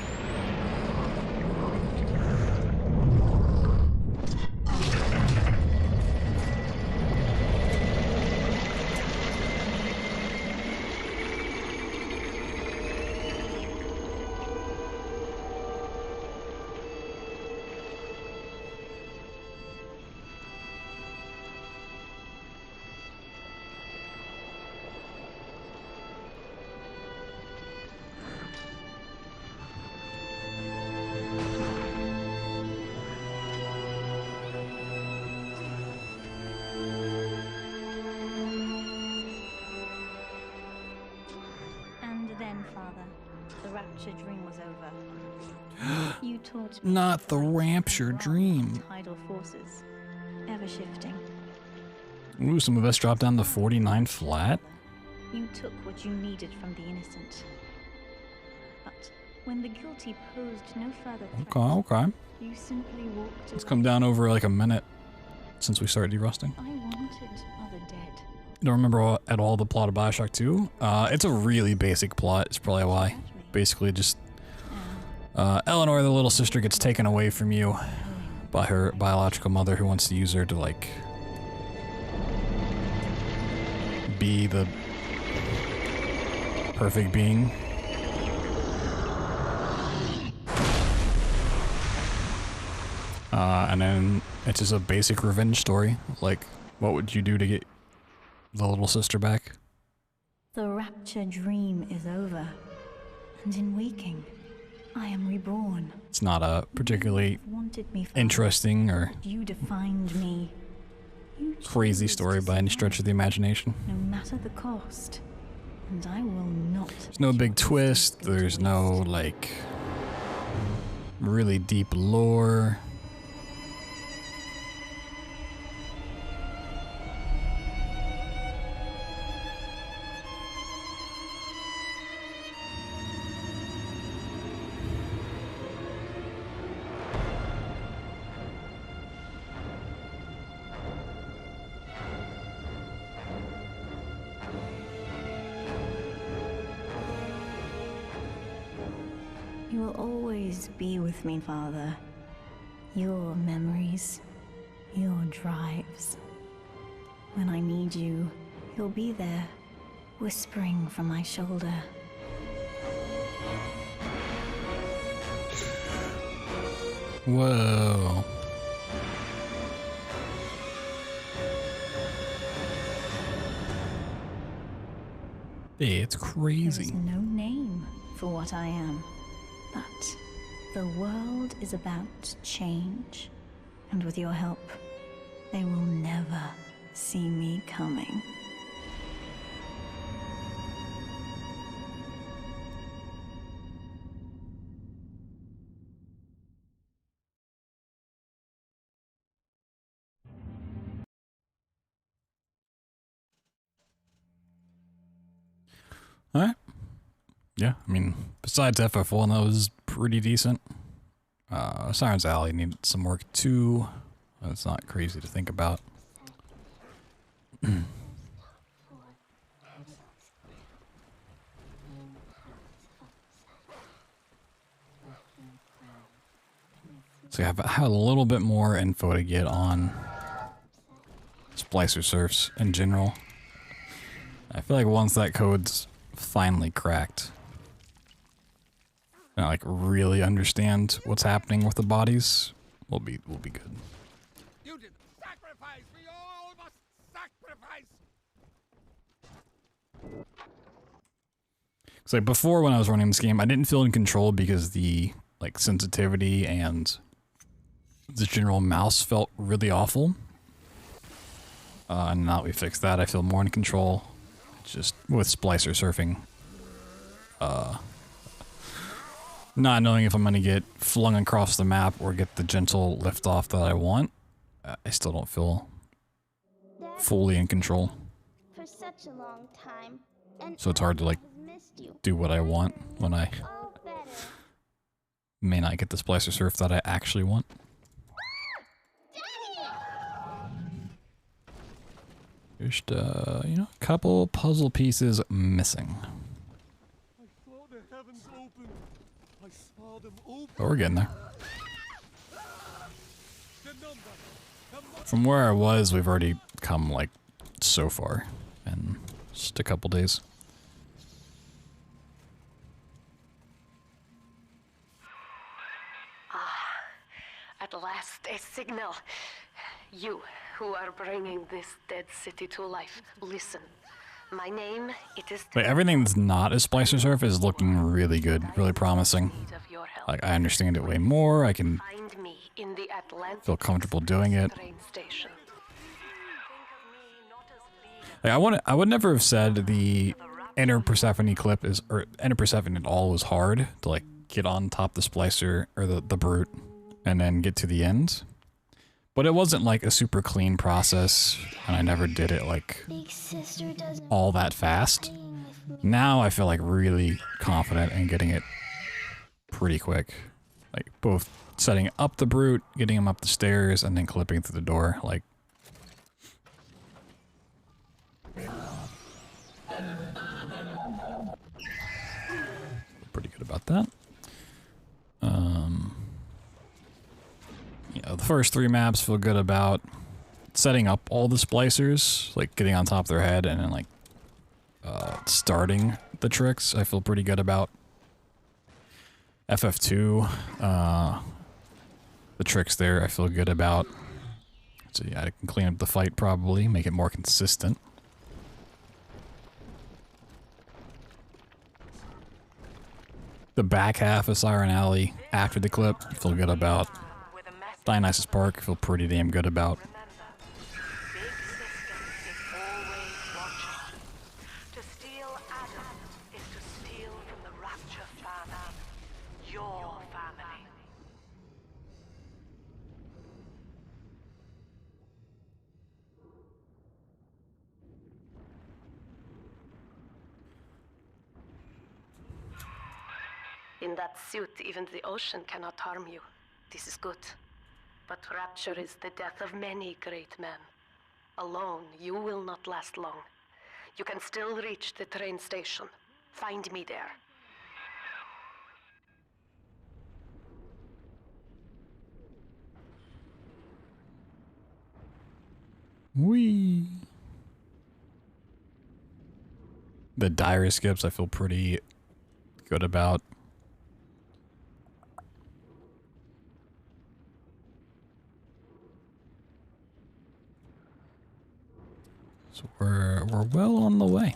rapture dream was over. You taught me Not the rapture dream. tidal forces, ever shifting. Ooh, some of us dropped down to 49 flat. You took what you needed from the innocent. But when the guilty posed no further threats, Okay. you simply walked Let's away. come down over like a minute since we started derusting. I wanted other dead. Don't remember at all the plot of Bioshock 2. It's a really basic plot. It's probably why. Basically, just Eleanor, the little sister, gets taken away from you by her biological mother, who wants to use her to like be the perfect being. And then it's just a basic revenge story. Like, what would you do to get the little sister back? The rapture dream is over, and in waking, I am reborn. It's not a particularly Wanted me for interesting or you defined me. You crazy story by any stretch of the imagination. no matter the cost, and I will not. There's no big twist. There's no, like, really deep lore. You will always be with me, Father. Your memories, your drives. When I need you, you'll be there, whispering from my shoulder. Whoa. It's crazy. There is no name for what I am, but the world is about to change, and with your help, they will never see me coming. Alright. Yeah, I mean, besides FF1, that was pretty decent. Siren's Alley needed some work too. That's not crazy to think about. So I have a little bit more info to get on Splicer Surfs in general. I feel like once that code's finally cracked, and I like really understand what's happening with the bodies, we'll be good. You did sacrifice. We all must sacrifice. Cause like before, when I was running this game, I didn't feel in control because the like sensitivity and the general mouse felt really awful. And now that we fixed that, I feel more in control. Just with Splicer Surfing, not knowing if I'm gonna get flung across the map or get the gentle lift off that I want, I still don't feel fully in control. For such a long time. And So it's hard to like do what I want when I may not get the Splicer Surf that I actually want. Just, you know, a couple puzzle pieces missing. But we're getting there. From where I was, we've already come, like, so far in just a couple days. At last, a signal. You, who are bringing this dead city to life, listen. My name, it is... But everything that's not a Splicer Surf is looking really good, really promising. Like, I understand it way more, I can feel comfortable doing it. Like, I would never have said the Enter Persephone clip is, or Enter Persephone at all was hard to like get on top the splicer or the brute and then get to the end. But it wasn't like a super clean process, and I never did it like all that fast. Now I feel like really confident in getting it pretty quick. Like both setting up the brute, getting him up the stairs, and then clipping through the door. Like pretty good about that. You know, the first 3 maps feel good about setting up all the splicers, like getting on top of their head and then like starting the tricks. I feel pretty good about. FF2, the tricks there I feel good about. So yeah, I can clean up the fight probably, make it more consistent. The back half of Siren Alley after the clip, I feel good about. Dionysus Park, I feel pretty damn good about. To steal Adam is to steal from the Rapture family. Your family. In that suit, even the ocean cannot harm you. This is good. But Rapture is the death of many great men. Alone, you will not last long. You can still reach the train station. Find me there. Whee! The diary skips I feel pretty good about. So we're well on the way.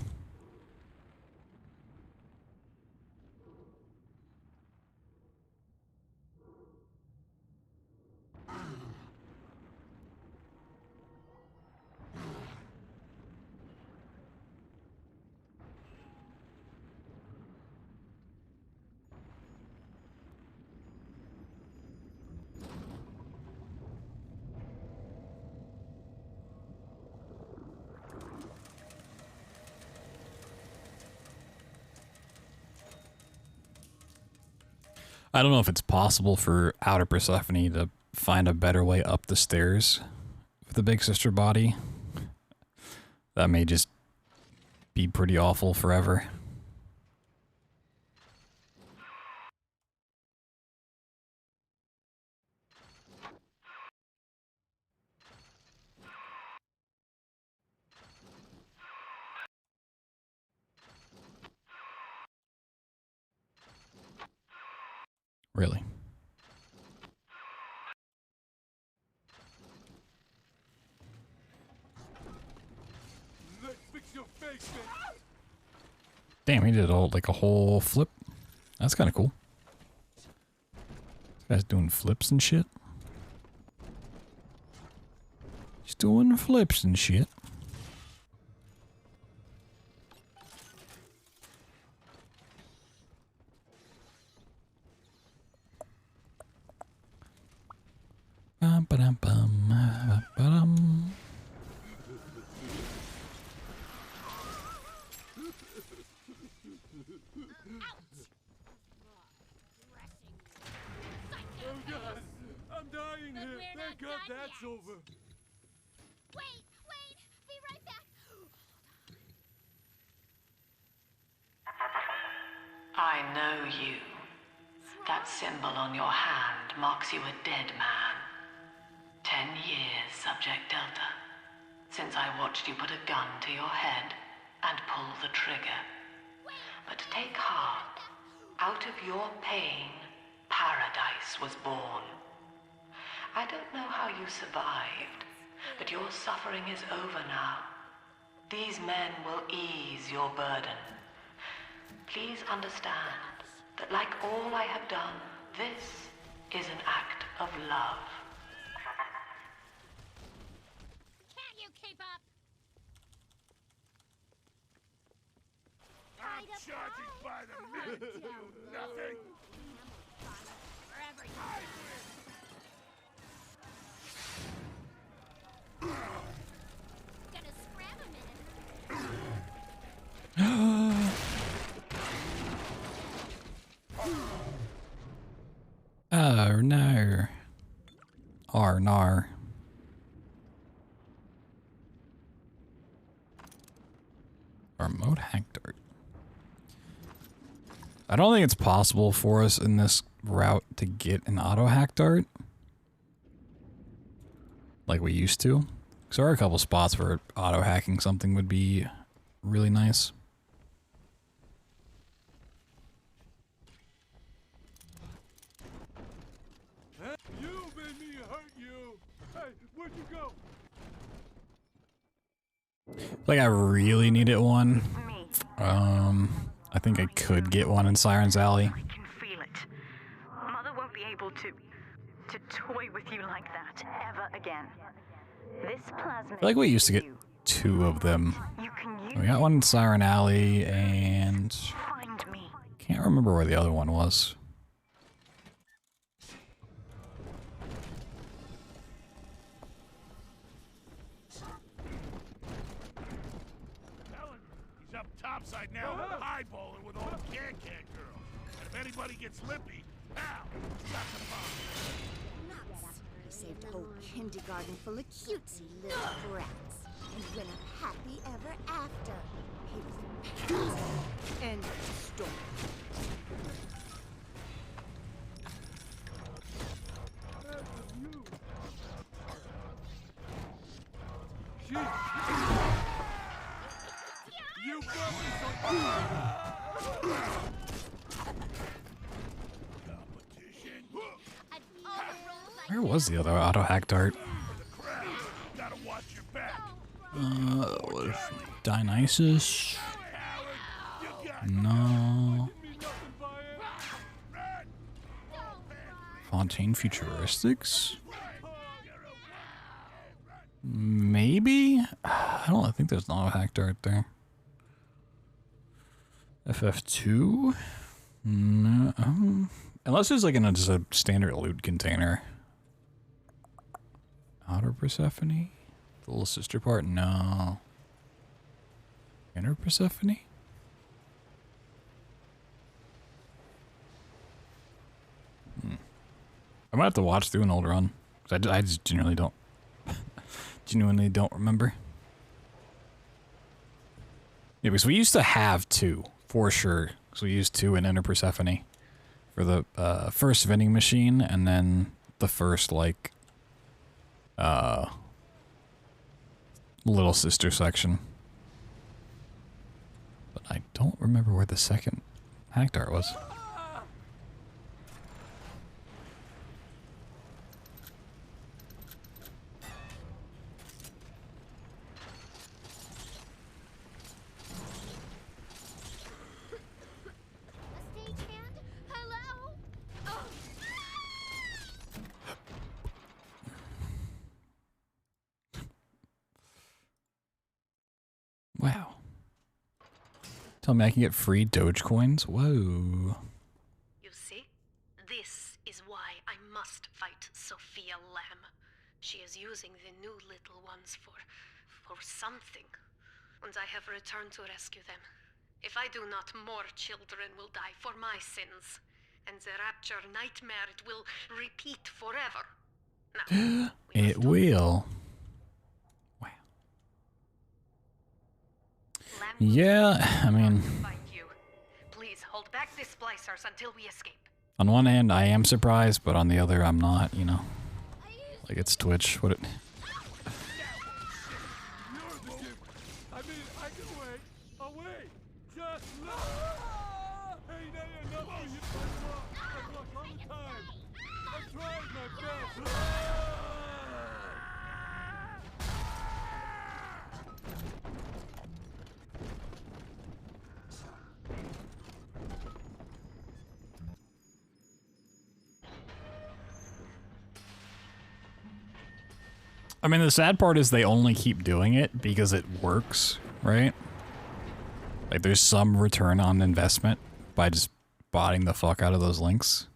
I don't know if it's possible for Outer Persephone to find a better way up the stairs with the Big Sister body. That may just be pretty awful forever. Really. Damn, he did like a whole flip. That's kind of cool. This guy's doing flips and shit. He's doing flips and shit. Bum, ba-dum, bum, ba-dum. Oh God, I'm dying here. Thank God that's over. Wait, be right back. I know you. That symbol on your hand marks you a dead man. 10 years, Subject Delta, since I watched you put a gun to your head and pull the trigger. But take heart. Out of your pain, paradise was born. I don't know how you survived, but your suffering is over now. These men will ease your burden. Please understand that like all I have done, this is an act of love. Can't you keep up? charging by the minute, you nothing. Gonna scram a minute. Oh no. Nar. Remote hack dart. I don't think it's possible for us in this route to get an auto hack dart like we used to. Because there are a couple spots where auto hacking something would be really nice. You made me hurt you. Hey, where'd you go? Like I really needed one. I think I could get one in Siren's Alley. I can feel it. Mother won't be able to toy with you like that ever again. This plasma. I feel like we used to get 2 of them. We got one in Siren Alley and can't remember where the other one was. He's up topside now, eyeballing with old Can-Can girl. And if anybody gets lippy, pow, got the bomb. Nuts. He saved a whole kindergarten full of cutesy little brats. And went up happy ever after. He was end of story. You got me so competition. Where was the other auto hack dart? Gotta watch your back. What if Dionysus? No. Fontaine Futuristics? Maybe? I don't think there's an auto hack dart there. FF2? No. Unless there's like just a standard loot container. Outer Persephone? The little sister part? No. Inner Persephone? I might have to watch through an old run. Cause I just genuinely don't remember. Yeah, because we used to have 2, for sure. So we used 2 in Inner Persephone for the first vending machine, and then the first like little sister section. But I don't remember where the second hack dart was. Wow. Tell me I can get free Dogecoins? Whoa. You see? This is why I must fight Sophia Lamb. She is using the new little ones for something. And I have returned to rescue them. If I do not, more children will die for my sins. And the rapture nightmare, it will repeat forever. Now, it will. Yeah, I mean, please hold back the splicers until we escape. on one hand, I am surprised, but on the other, I'm not, you know. Like, it's Twitch. What it... I mean, I can wait. I'll wait. Just look. Hey, that ain't enough for you. I've lost all the time. I tried my best. I mean, the sad part is they only keep doing it because it works, right? Like, there's some return on investment by just botting the fuck out of those links.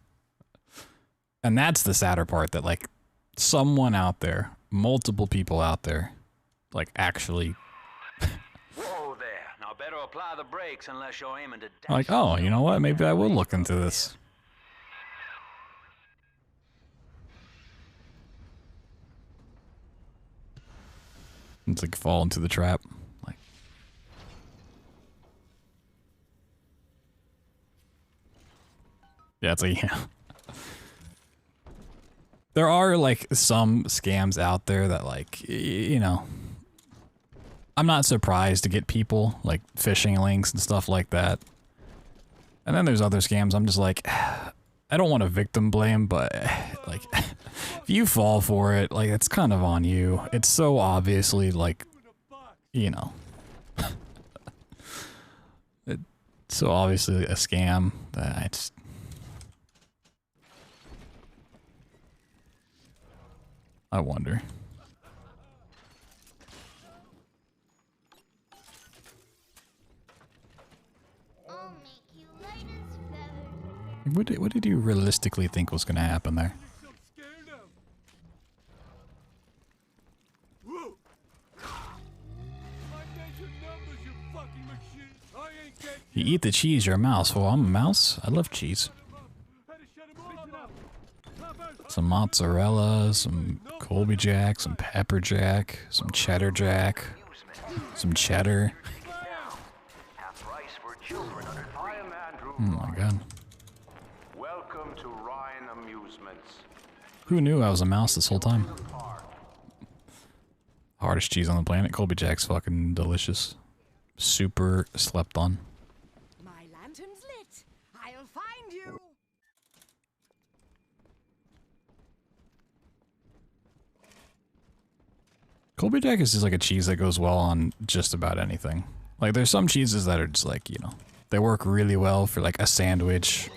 And that's the sadder part, that, like, someone out there, multiple people out there, like, actually... Whoa there. Now better apply the brakes unless you're aiming to dash. like, oh, you know what? Maybe I will look into this. It's like fall into the trap. Like, yeah, it's like, yeah. There are like some scams out there that, like, you know, I'm not surprised to get people like phishing links and stuff like that. And then there's other scams I'm just like, I don't want to victim blame, but like, if you fall for it, like, it's kind of on you. It's so obviously, like, you know, it's so obviously a scam that I just... I wonder. What did you realistically think was going to happen there? You eat the cheese, you're a mouse. Well, I'm a mouse. I love cheese. Some mozzarella, some Colby Jack, some pepper jack, some cheddar jack, some cheddar. Oh my god. Welcome to Rhine Amusements. Who knew I was a mouse this whole time? Hardest cheese on the planet. Colby Jack's fucking delicious. Super slept on. My lantern's lit. I'll find you. Colby Jack is just like a cheese that goes well on just about anything. Like, there's some cheeses that are just like, you know, they work really well for like a sandwich.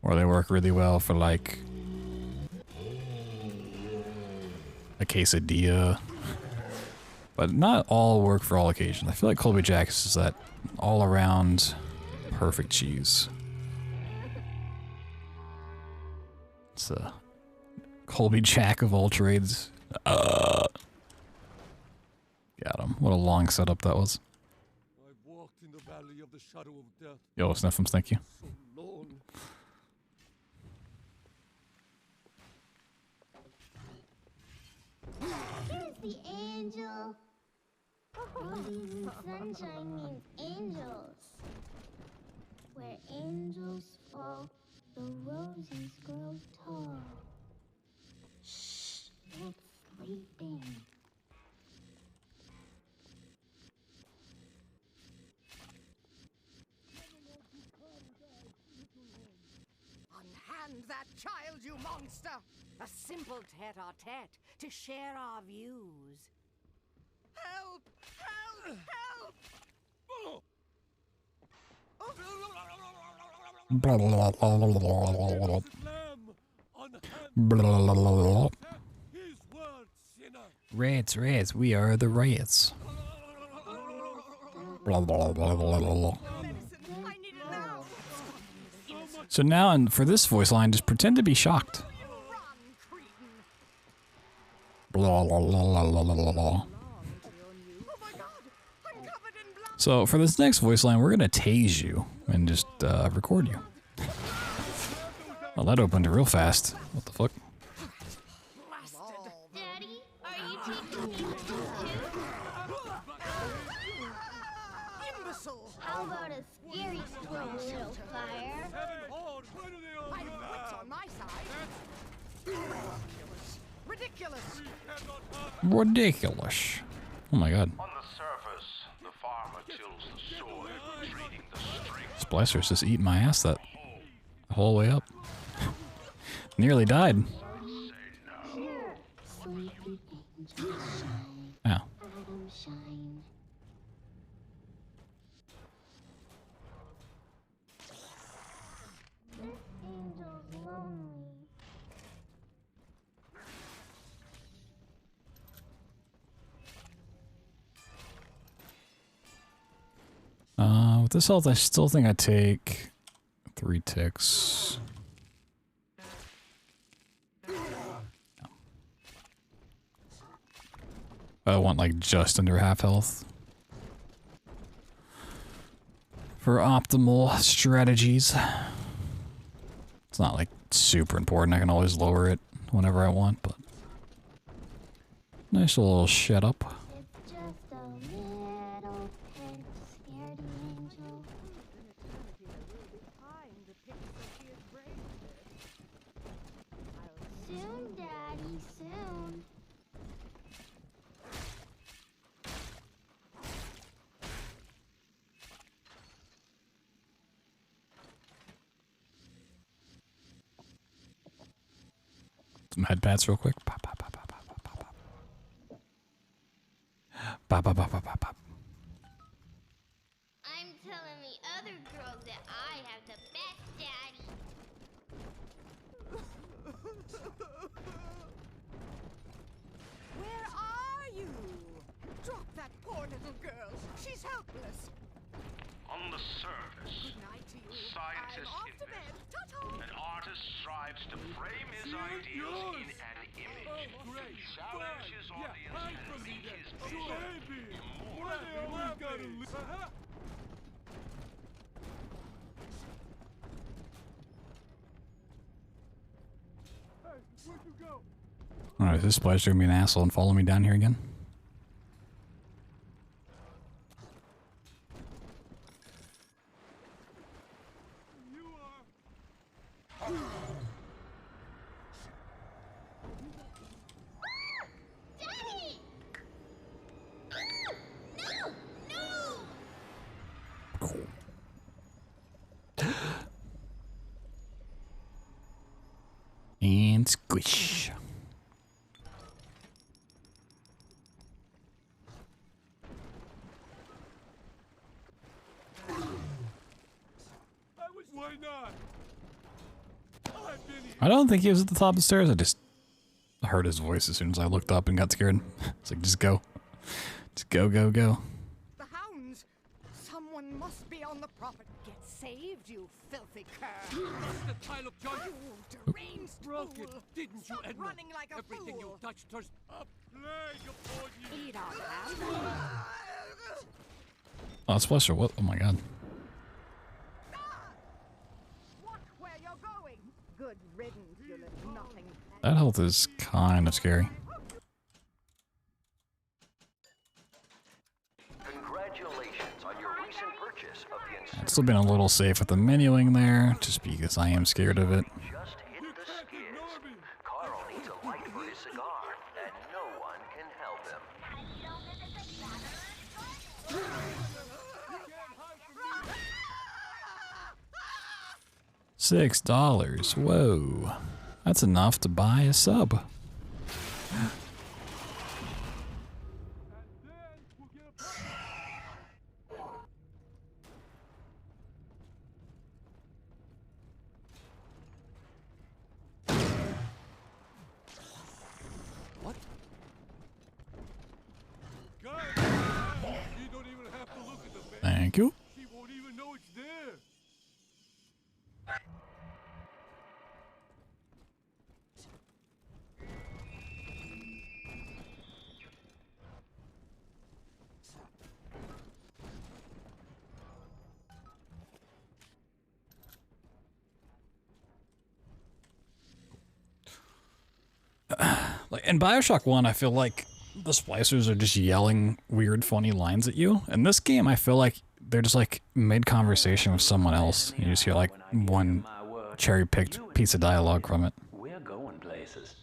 Or they work really well for like a quesadilla. But not all work for all occasions. I feel like Colby Jack is just that all around perfect cheese. It's a Colby Jack of all trades. Got him. What a long setup that was. I walked in the valley of the shadow of death. Yo, Sniffums, thank you. So long. Here's the angel. Roses and sunshine means angels. Where angels fall, the roses grow tall. Shh, it's sleeping. Unhand that child, you monster! A simple tete-a-tete to share our views. Help! Help! Help! Blah, blah, blah, blah, blah, blah, blah. Rats, we are the rats. Blah, blah, blah, blah, blah, blah. So now, and for this voice line, just pretend to be shocked. Blah, blah, blah, blah, blah, blah. So for this next voice line, we're gonna tase you and just record you. Well, that opened real fast. What the fuck? Daddy, are you taking me with you too? Imbecile! How about a scary squirrel, little fire? My wits on my side. Ridiculous! Ridiculous. Oh my god. On the surface, the farmer tills the soil, treating the strings. Splicer's just eating my ass that whole way up. Nearly died. Ow. With this health, I still think I take 3 ticks. I want like just under half health for optimal strategies. It's not like super important. I can always lower it whenever I want, but nice little shut up. It's just a little pink scaredy angel. Soon, Daddy, soon. Some head pats real quick. Pop, pop, pop, pop, pop, pop, pop, pop. Pop, pop, pop, pop, pop, pop. I'm telling the other girls that I have the best daddy. Where are you? Drop that poor little girl. She's helpless. On the surface, Good night to you. scientists I'm off to bed. Ta-ta. an artist strives to frame his ideals in an image, to challenge his audience and make his vision immortal. Alright, is this splash gonna be an asshole and follow me down here again? Daddy! No! No! And squish. Why not? I don't think he was at the top of the stairs. I just heard his voice as soon as I looked up and got scared. It's like, just go. Just go, go, go. The hounds! Someone must be on the property. Get saved, you filthy cur! The pile of junk. You deranged Broke it, fool! didn't Stop you, Edna? running like a Everything fool! you touched turns up. Plague upon you. Eat our hand. Oh, it's Fletcher. What? Oh my god. Watch where you're going. Good riddance, you little nothing. That health is kind of scary. Congratulations on your recent purchase of the I've still been a little safe with the menuing there, just because I am scared of it. just hit the skids. Carl needs a light for his cigar, and no one can help him. $6. Whoa. That's enough to buy a sub. What? Guys, you don't even have to look at the map. Thank you. She won't even know it's there. Like in BioShock 1, I feel like the splicers are just yelling weird, funny lines at you. In this game, I feel like they're just like mid-conversation with someone else. You just hear like one cherry-picked piece of dialogue from it. We're going places.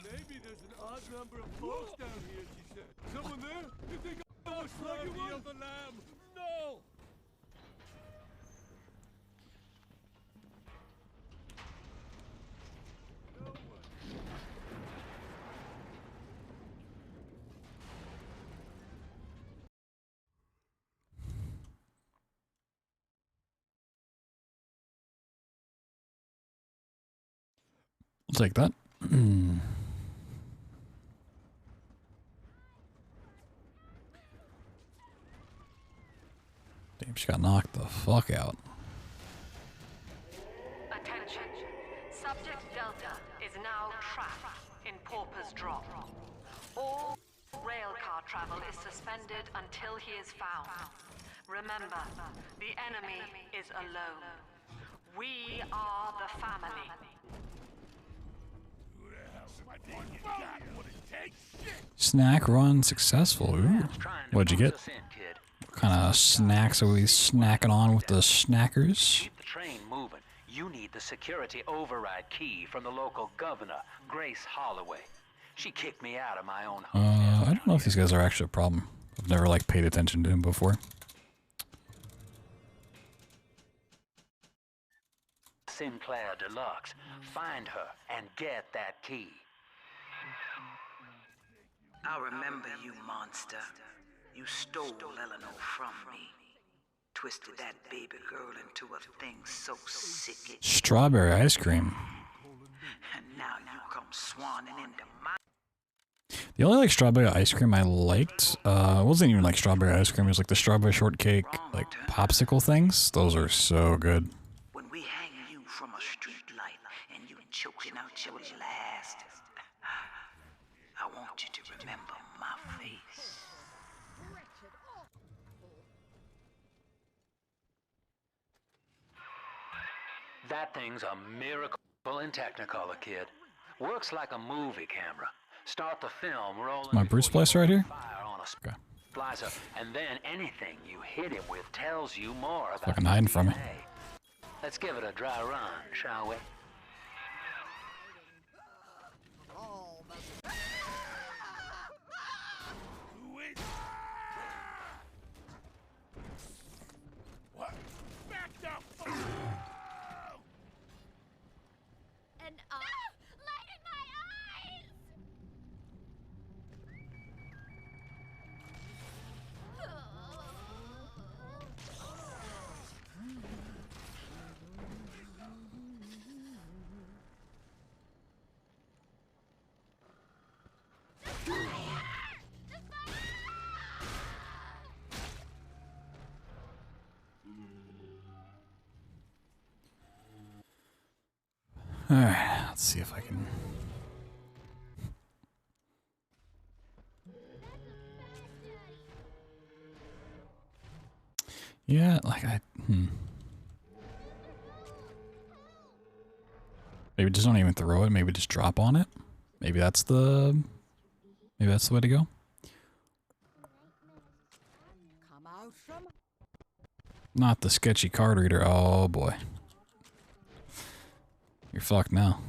Maybe there's an odd number of folks down here, she said. Someone there? You think I was slugging the other lamb? No! I'll take that. Damn, she got knocked the fuck out. Attention. Subject Delta is now trapped in Pauper's Drop. All railcar travel is suspended until he is found. Remember, the enemy is alone. We are the family. Snack run successful. Ooh. What'd you get? What kind of snacks are we snacking on with the snackers? Keep the train moving. You need the security override key from the local governor, Grace Holloway. She kicked me out of my own home. I don't know if these guys are actually a problem. I've never like paid attention to him before. Sinclair Deluxe. Find her and get that key. I remember you, monster. You stole Eleanor from me. Twisted that baby girl into a thing so sick it... Strawberry ice cream. And now you come swanning into my... The only like strawberry ice cream I liked, it wasn't even like strawberry ice cream, it was like the strawberry shortcake, like popsicle things. Those are so good. When we hang you from a street light and you choking out your last, I want you to remember my face. That thing's a miracle in Technicolor, kid. Works like a movie camera. Start the film rolling. My Bruce place right here? Okay. Splicer, and then anything you hit him with tells you more about Fucking hiding from me. Let's give it a dry run, shall we? What? Back up! And light in my eyes! Alright, let's see if I can... Yeah, like Maybe just don't even throw it, maybe just drop on it. Maybe that's the way to go. Come out from... Not the sketchy card reader. Oh boy. You're fucked now.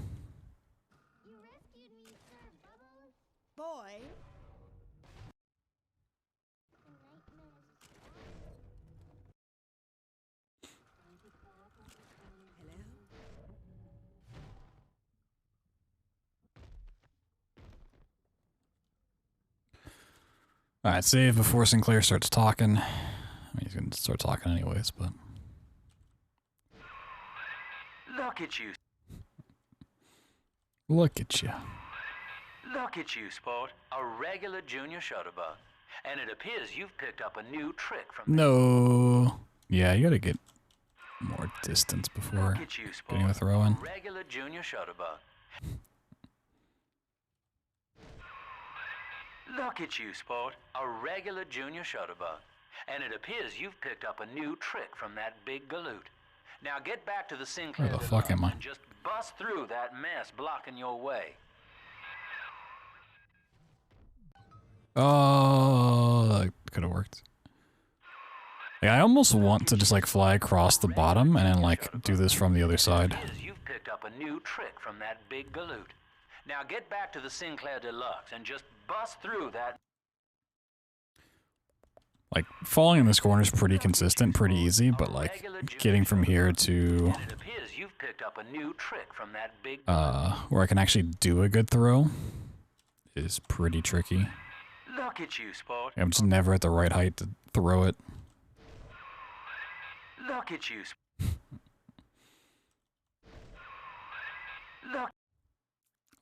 Boy. Alright, save before Sinclair starts talking. I mean, he's gonna start talking anyways, but... Look at you. Look at you. Look at you, sport. A regular junior shutterbug. And it appears you've picked up a new trick from... No. Yeah, you gotta get more distance before Look at you, sport. getting a throw in. A regular junior shutterbug. Look at you, sport. A regular junior shutterbug. And it appears you've picked up a new trick from that big galoot. Now get back to the Sinclair Where the fuck am I? and just bust through that mess blocking your way. Oh, that could have worked. Like, I almost want to just like fly across the bottom and then like do this from the other side. You've picked up a new trick from that big galoot. Now get back to the Sinclair Deluxe and just bust through that. Like, falling in this corner is pretty consistent, pretty easy, but like, getting from here to, It appears you've picked up a new trick from that big... where I can actually do a good throw is pretty tricky. Look at you, sport. I'm just never at the right height to throw it. Look at you, Look.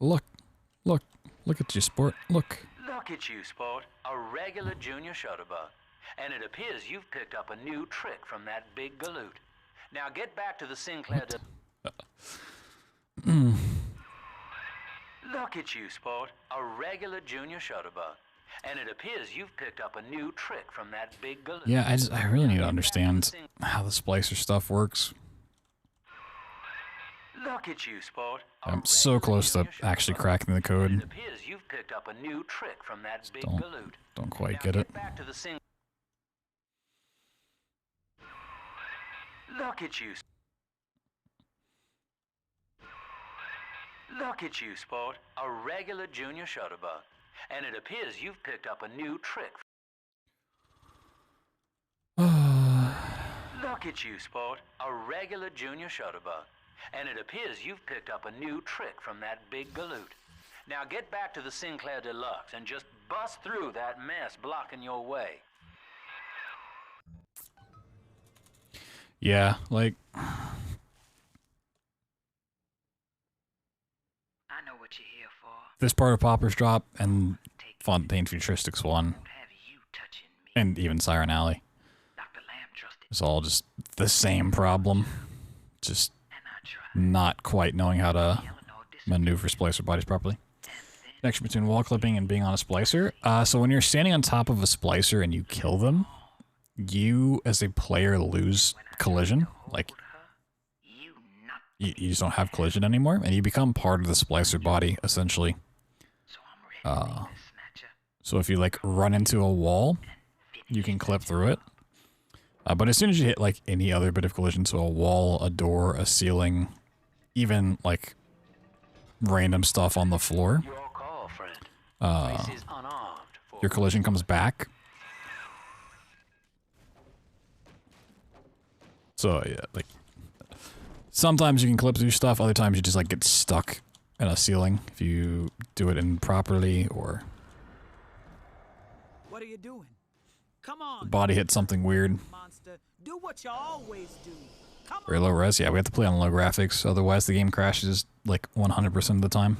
Look, look, look at you, sport. Look. Look at you, sport. A regular junior shutterbug. And it appears you've picked up a new trick from that big galoot. Now get back to the Sinclair. Look at you, sport. A regular junior shutterbug. And it appears you've picked up a new trick from that big galoot. Yeah, I really need to understand how the splicer stuff works. Look at you, sport. I'm so close to actually cracking the code. It appears you've picked up a new trick from that big galoot. Don't quite get it. Back to the Look at you. Look at you, sport. A regular junior shutterbug. And it appears you've picked up a new trick. Look at you, sport. A regular junior shutterbug. And it appears you've picked up a new trick from that big galoot. Now get back to the Sinclair Deluxe and just bust through that mess blocking your way. Yeah, like... I know what you're here for. This part of Pauper's Drop and Fontaine Futuristics 1, and even Siren Alley, it's all just the same problem. Just not quite knowing how to maneuver splicer bodies properly. Connection between wall clipping and being on a splicer. So when you're standing on top of a splicer and you kill them, you as a player lose collision. Like, you just don't have collision anymore, and you become part of the splicer body, essentially. So if you, like, run into a wall, you can clip through it. But as soon as you hit, like, any other bit of collision, so a wall, a door, a ceiling, even, like, random stuff on the floor, your collision comes back. So, yeah, like, sometimes you can clip through stuff, other times you just, like, get stuck in a ceiling if you do it improperly, or... What are you doing? Come on. The body hits something weird. Monster. Do what you always do. Very low res. Yeah, we have to play on low graphics, otherwise the game crashes like 100% of the time.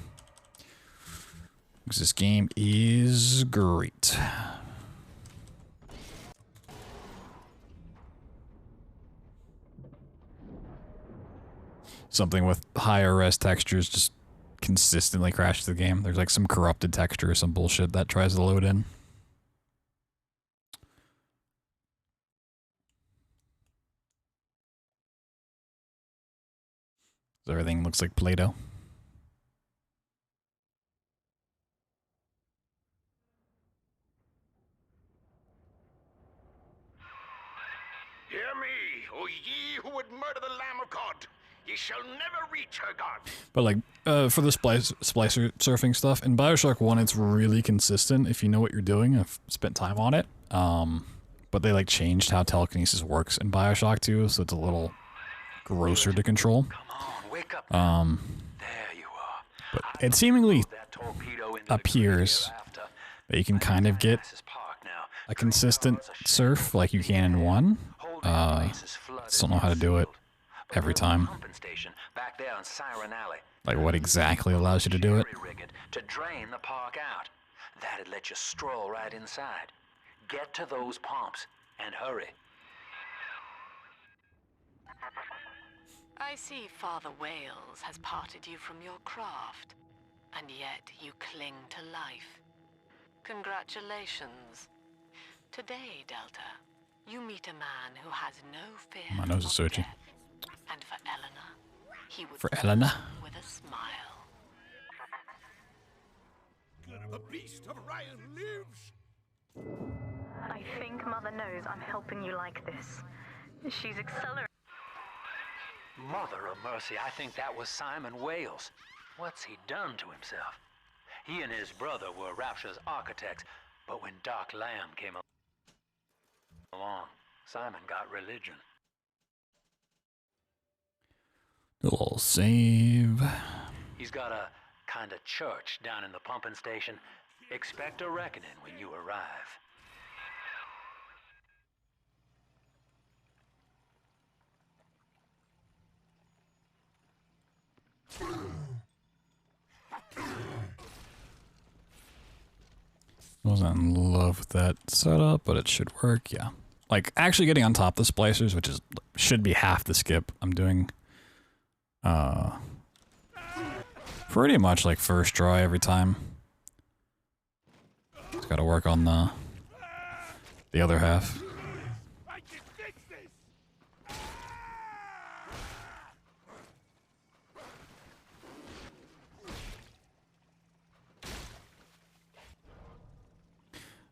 Because this game is great. Something with higher res textures just consistently crashes the game. There's like some corrupted texture or some bullshit that tries to load in. Everything looks like Play-Doh. Hear me, O ye who would murder the Lamb of God. Ye shall never reach her God. But like, for the splicer surfing stuff, in Bioshock 1 it's really consistent if you know what you're doing. I've spent time on it. But they like changed how telekinesis works in Bioshock 2, so it's a little grosser to control. But it seemingly appears that you can kind of get a consistent surf like you can in 1. Just don't know how to do it every time. Like what exactly allows you to do it? To drain the park out. That'd let you stroll right inside. Get to those pumps and hurry. I see Father Wales has parted you from your craft, and yet you cling to life. Congratulations. Today, Delta, you meet a man who has no fear. My nose is searching. And for Eleanor, he would For Eleanor? with a smile. The beast of Ryan lives. I think Mother knows I'm helping you like this. She's accelerating. Mother of mercy, I think that was Simon Wales. What's he done to himself? He and his brother were Rapture's architects, but when Dark Lamb came along, Simon got religion. A little save. He's got a kind of church down in the pumping station. Expect a reckoning when you arrive. Wasn't in love with that setup, but it should work, yeah. Like, actually getting on top of the splicers, which is should be half the skip, I'm doing pretty much like first try every time. Just gotta work on the other half.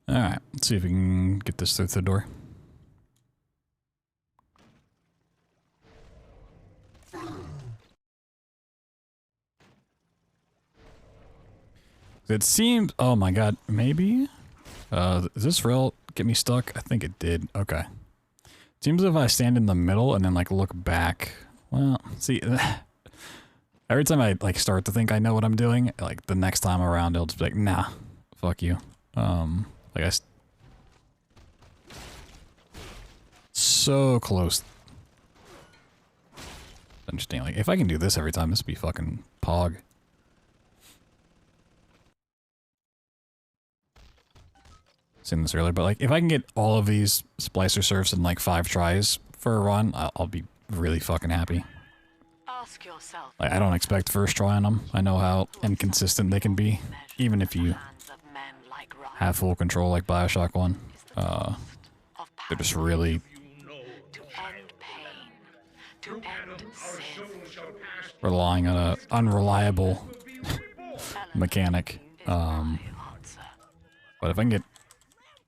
Alright, let's see if we can get this through the door. It seems, oh my god, maybe? Does this rail get me stuck? I think it did. Okay. Seems as if I stand in the middle and then like look back. Well, see, every time I like start to think I know what I'm doing, like the next time around it'll just be like, nah, fuck you. Like so close. Understand, like if I can do this every time, this would be fucking pog. Seen this earlier, but like if I can get all of these splicer surfs in like 5 tries for a run, I'll be really fucking happy. Ask yourself. Like I don't expect first try on them. I know how inconsistent they can be, even if you have full control like Bioshock 1. They're just really relying on an unreliable mechanic. But if I can get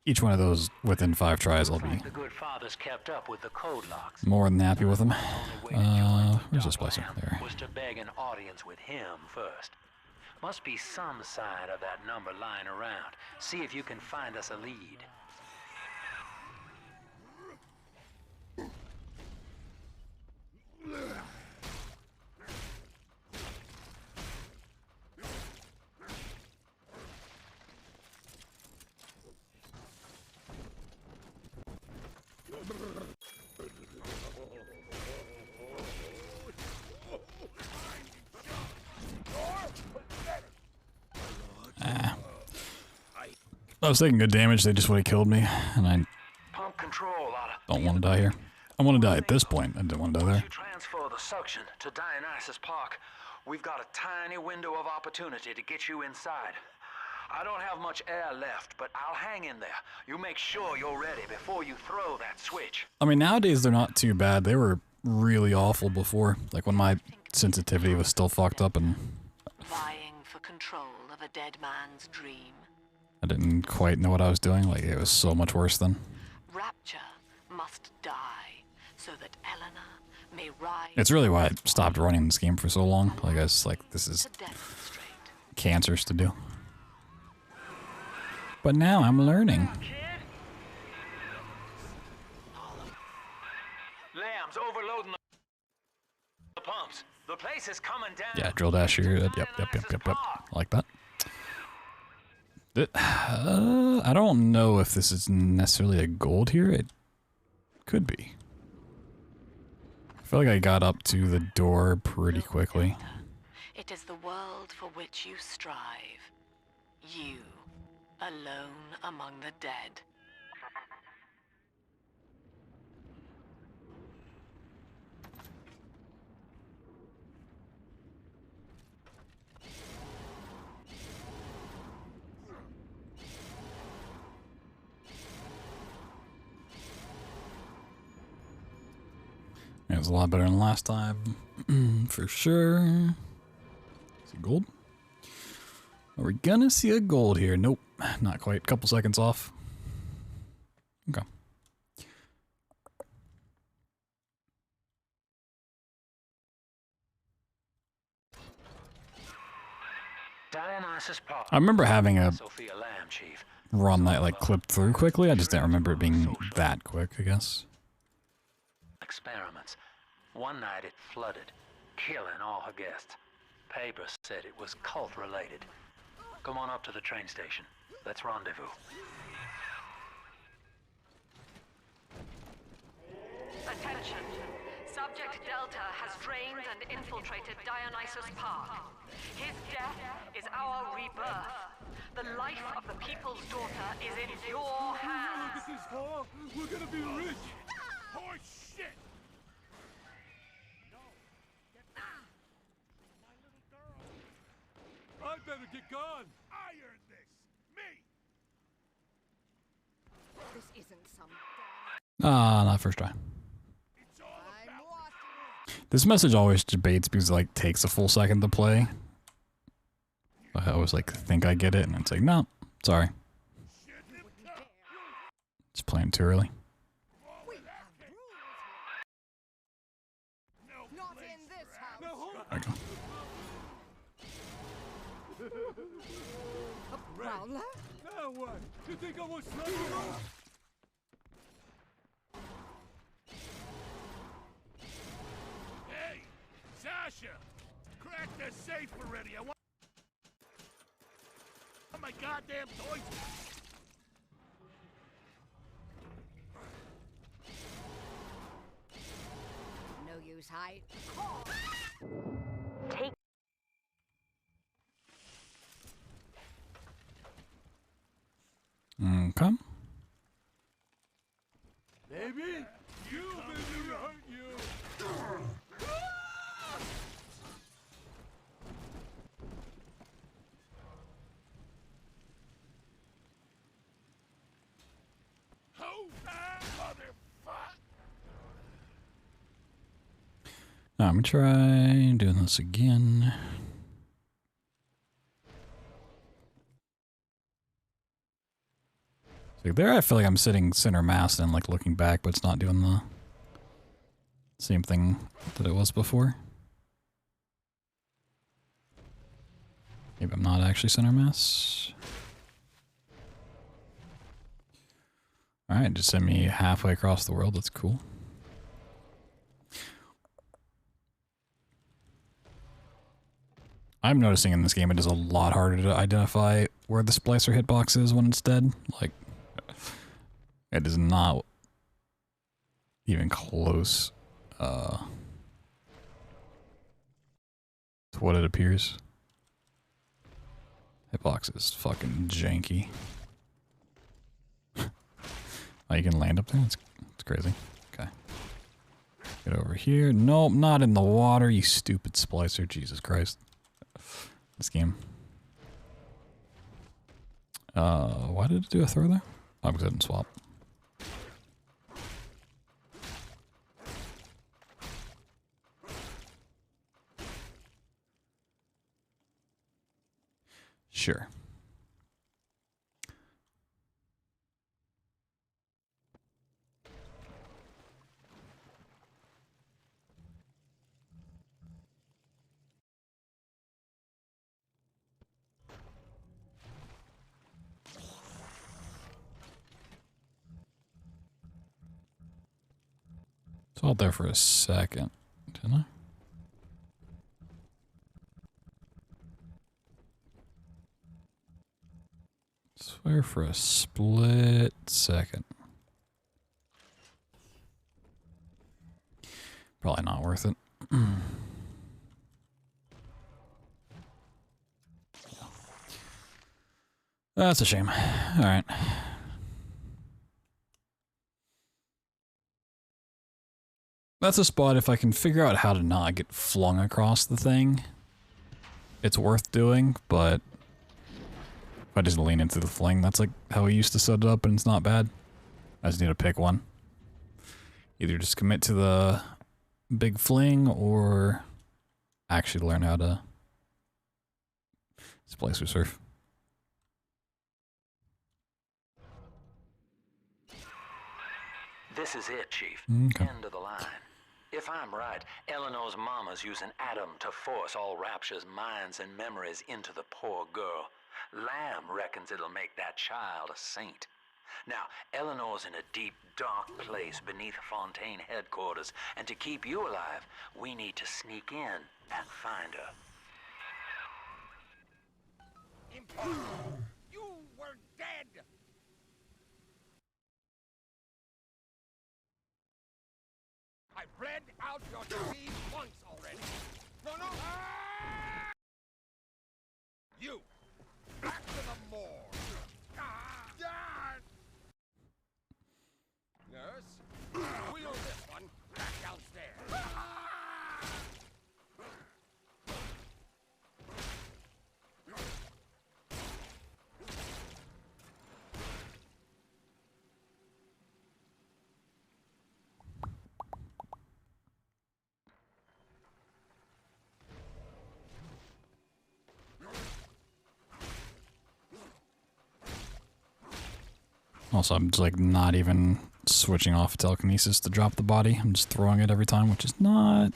each one of those within 5 tries, I'll be more than happy with them. Where's the splicer? There. Was to beg an audience with him first. Must be some sign of that number lying around. See if you can find us a lead. I was taking good damage, they just would have killed me, and I don't want to die here. I want to die at this point, I didn't want to die there. Transfer the suction to Dionysus Park. We've got a tiny window of opportunity to get you inside. I don't have much air left, but I'll hang in there. You make sure you're ready before you throw that switch. I mean, nowadays they're not too bad. They were really awful before, like when my sensitivity was still fucked up and Vying for control of a dead man's dream. I didn't quite know what I was doing. Like, it was so much worse then. Rapture must die so that Eleanor may rise. It's really why I stopped running this game for so long. Like, I was like, this is cancerous to do. But now I'm learning. Lamb's overloading the pumps. The place is coming down. Yeah, drill dash here. Yep. I like that. I don't know if this is necessarily a gold here. It could be. I feel like I got up to the door pretty quickly. It is the world for which you strive. You, alone among the dead. It was a lot better than last time, for sure. See gold? Are we gonna see a gold here? Nope, not quite. Couple seconds off. Okay. Dionysus Park. I remember having a run that like clipped through quickly. I just didn't remember it being that quick, I guess. Experiments. One night it flooded, killing all her guests. Papers said it was cult-related. Come on up to the train station. Let's rendezvous. Attention. Subject Delta has drained and infiltrated Dionysus Park. His death is our rebirth. The life of the people's daughter is in your hands. Look at this hall. We're gonna be rich. Horse shit. No. My little girl. I better get gone. I earned this. Me. This isn't some Not first try. This message always debates because it like takes a full second to play. I always like think I get it, and it's like, no, sorry. It's playing too early. Not in this house. There we go. A prowler? Now what? You think I was sleeping? Hey, Sasha! Crack the safe already. I want my goddamn toys. No use hide. Take. Okay. Baby, you baby hurt you. Now, I'm gonna try doing this again. So there I feel like I'm sitting center mass and like looking back, but it's not doing the same thing that it was before. Maybe I'm not actually center mass. Alright, just send me halfway across the world, that's cool. I'm noticing in this game it is a lot harder to identify where the splicer hitbox is when it's dead. Like, it is not even close to what it appears. Hitbox is fucking janky. Oh, you can land up there? It's crazy. Okay. Get over here. Nope, not in the water, you stupid splicer. Jesus Christ. This game. Why did it do a throw there? Oh, because I didn't swap. Sure. So out there for a second, didn't I? Swear for a split second. Probably not worth it. That's a shame. All right. That's a spot if I can figure out how to not get flung across the thing. It's worth doing, but if I just lean into the fling, that's like how we used to set it up and it's not bad. I just need to pick one. Either just commit to the big fling or actually learn how to splicer surf. This is it, Chief. Okay. End of the line. If I'm right, Eleanor's mama's using Adam to force all Rapture's minds and memories into the poor girl. Lamb reckons it'll make that child a saint. Now, Eleanor's in a deep, dark place beneath Fontaine headquarters, and to keep you alive, we need to sneak in and find her. Impossible! You were dead! I ran bled out your disease once already. No, no. You, back to the morgue. Nurse, wheel this one back downstairs. Also, I'm just like not even switching off telekinesis to drop the body. I'm just throwing it every time, which is not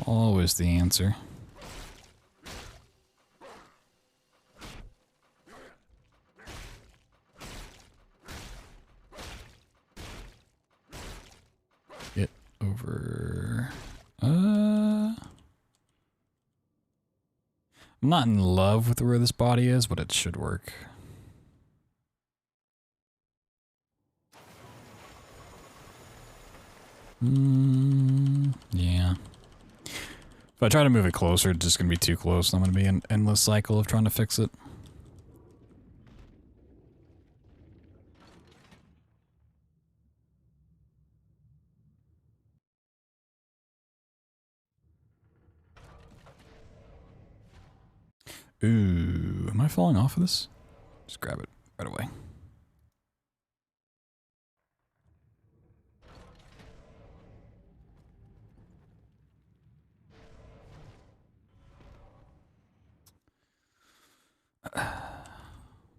always the answer. Get over. I'm not in love with where this body is, but it should work. Yeah. If I try to move it closer, it's just gonna be too close. I'm gonna be an endless cycle of trying to fix it. Ooh, am I falling off of this? Just grab it right away.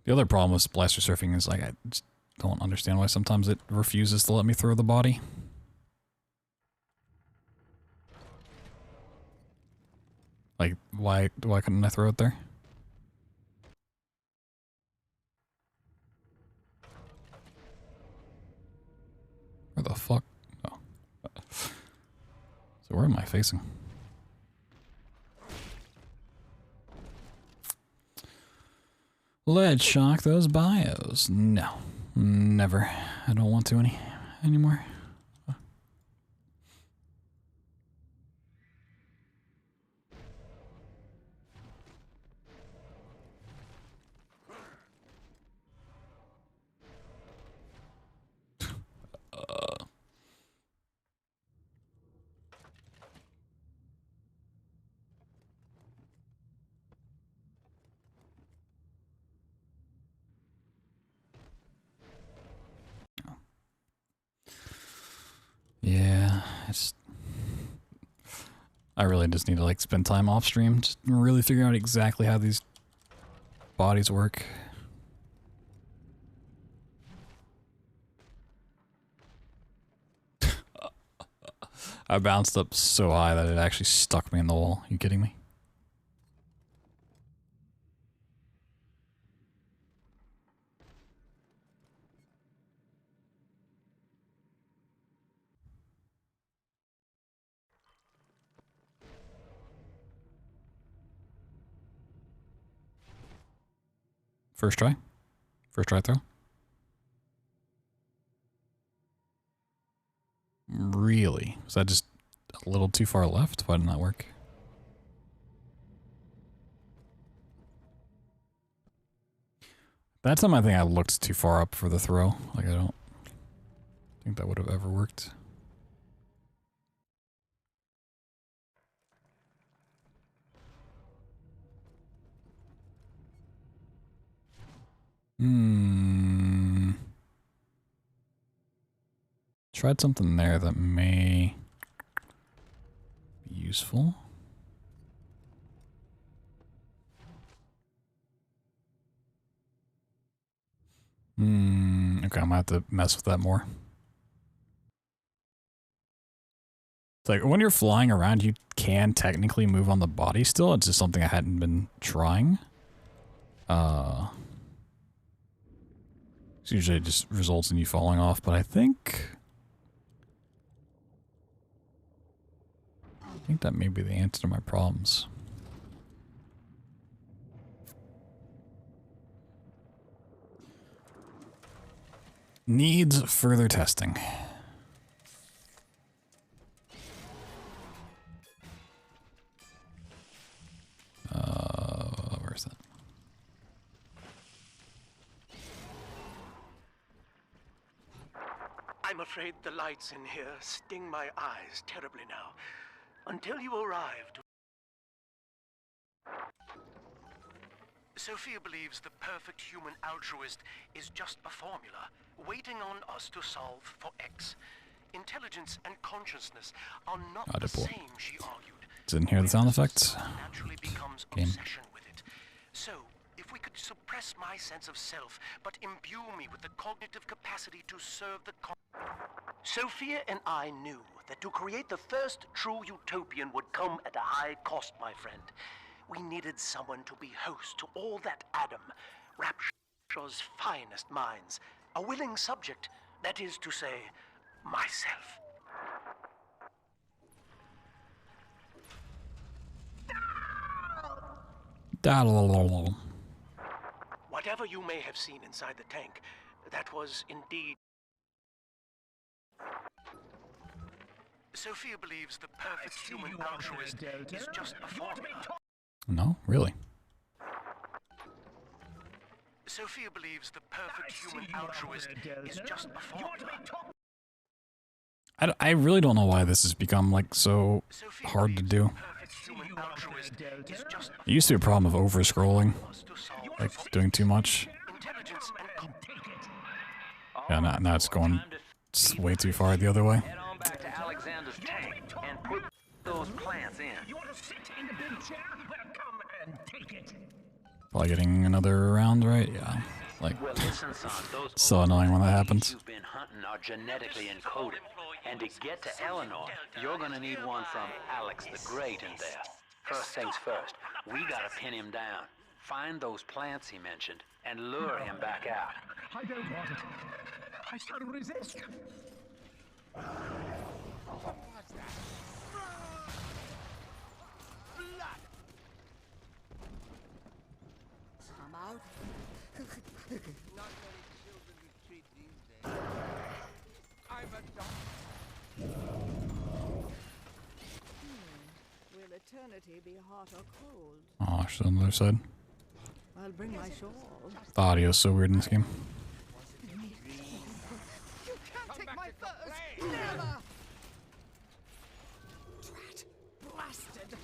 The other problem with blaster surfing is like I just don't understand why sometimes it refuses to let me throw the body. Like why couldn't I throw it there? Where the fuck? Oh. So where am I facing? Let's shock those bios. No. Never. I don't want to anymore. Yeah, I really just need to like spend time off stream, just really figure out exactly how these bodies work. I bounced up so high that it actually stuck me in the wall. Are you kidding me? First try? First try throw? Really? Was that just a little too far left? Why didn't that work? That time I think I looked too far up for the throw. Like I don't think that would have ever worked. Tried something there that may be useful. Okay, I'm gonna have to mess with that more. It's like when you're flying around, you can technically move on the body still. It's just something I hadn't been trying. So usually it just results in you falling off, but I think that may be the answer to my problems. Needs further testing. I'm afraid the lights in here sting my eyes terribly now. Until you arrive to... Sophia believes the perfect human altruist is just a formula, waiting on us to solve for X. Intelligence and consciousness are not the same, she argued. Didn't hear the sound effects. Naturally becomes Game. obsession with it. So, if we could suppress my sense of self, but imbue me with the cognitive capacity to serve the Sophia and I knew that to create the first true utopian would come at a high cost, my friend. We needed someone to be host to all that Adam, Rapture's finest minds. A willing subject, that is to say, myself. Whatever you may have seen inside the tank, that was indeed... Sophia believes the perfect human altruist is just a formula. No, really. Sophia believes the perfect human altruist is just a formula. I really don't know why this has become like so hard to do. It used to be a problem of over-scrolling, like doing too much. Yeah, now it's going way too far the other way. Head on back to Alexander's tank and put those plants in. You want to sit in the big chair? Well, come and take it. Probably getting another round, right? Yeah. Like, Well, listen, son, those so annoying when that happens. you've been hunting are genetically encoded. And to get to Eleanor, you're gonna need one from Alex the Great in there. First things first, we gotta pin him down. Find those plants he mentioned and lure him back out. I don't want it. I still resist. I'm out. Not many children retreat these days. I'm a doctor. Will eternity be hot or cold? Oh, she's on the other side. I'll bring my shawl. The audio is so weird in this game. You can't take my furs! Never! Drat! Blasted!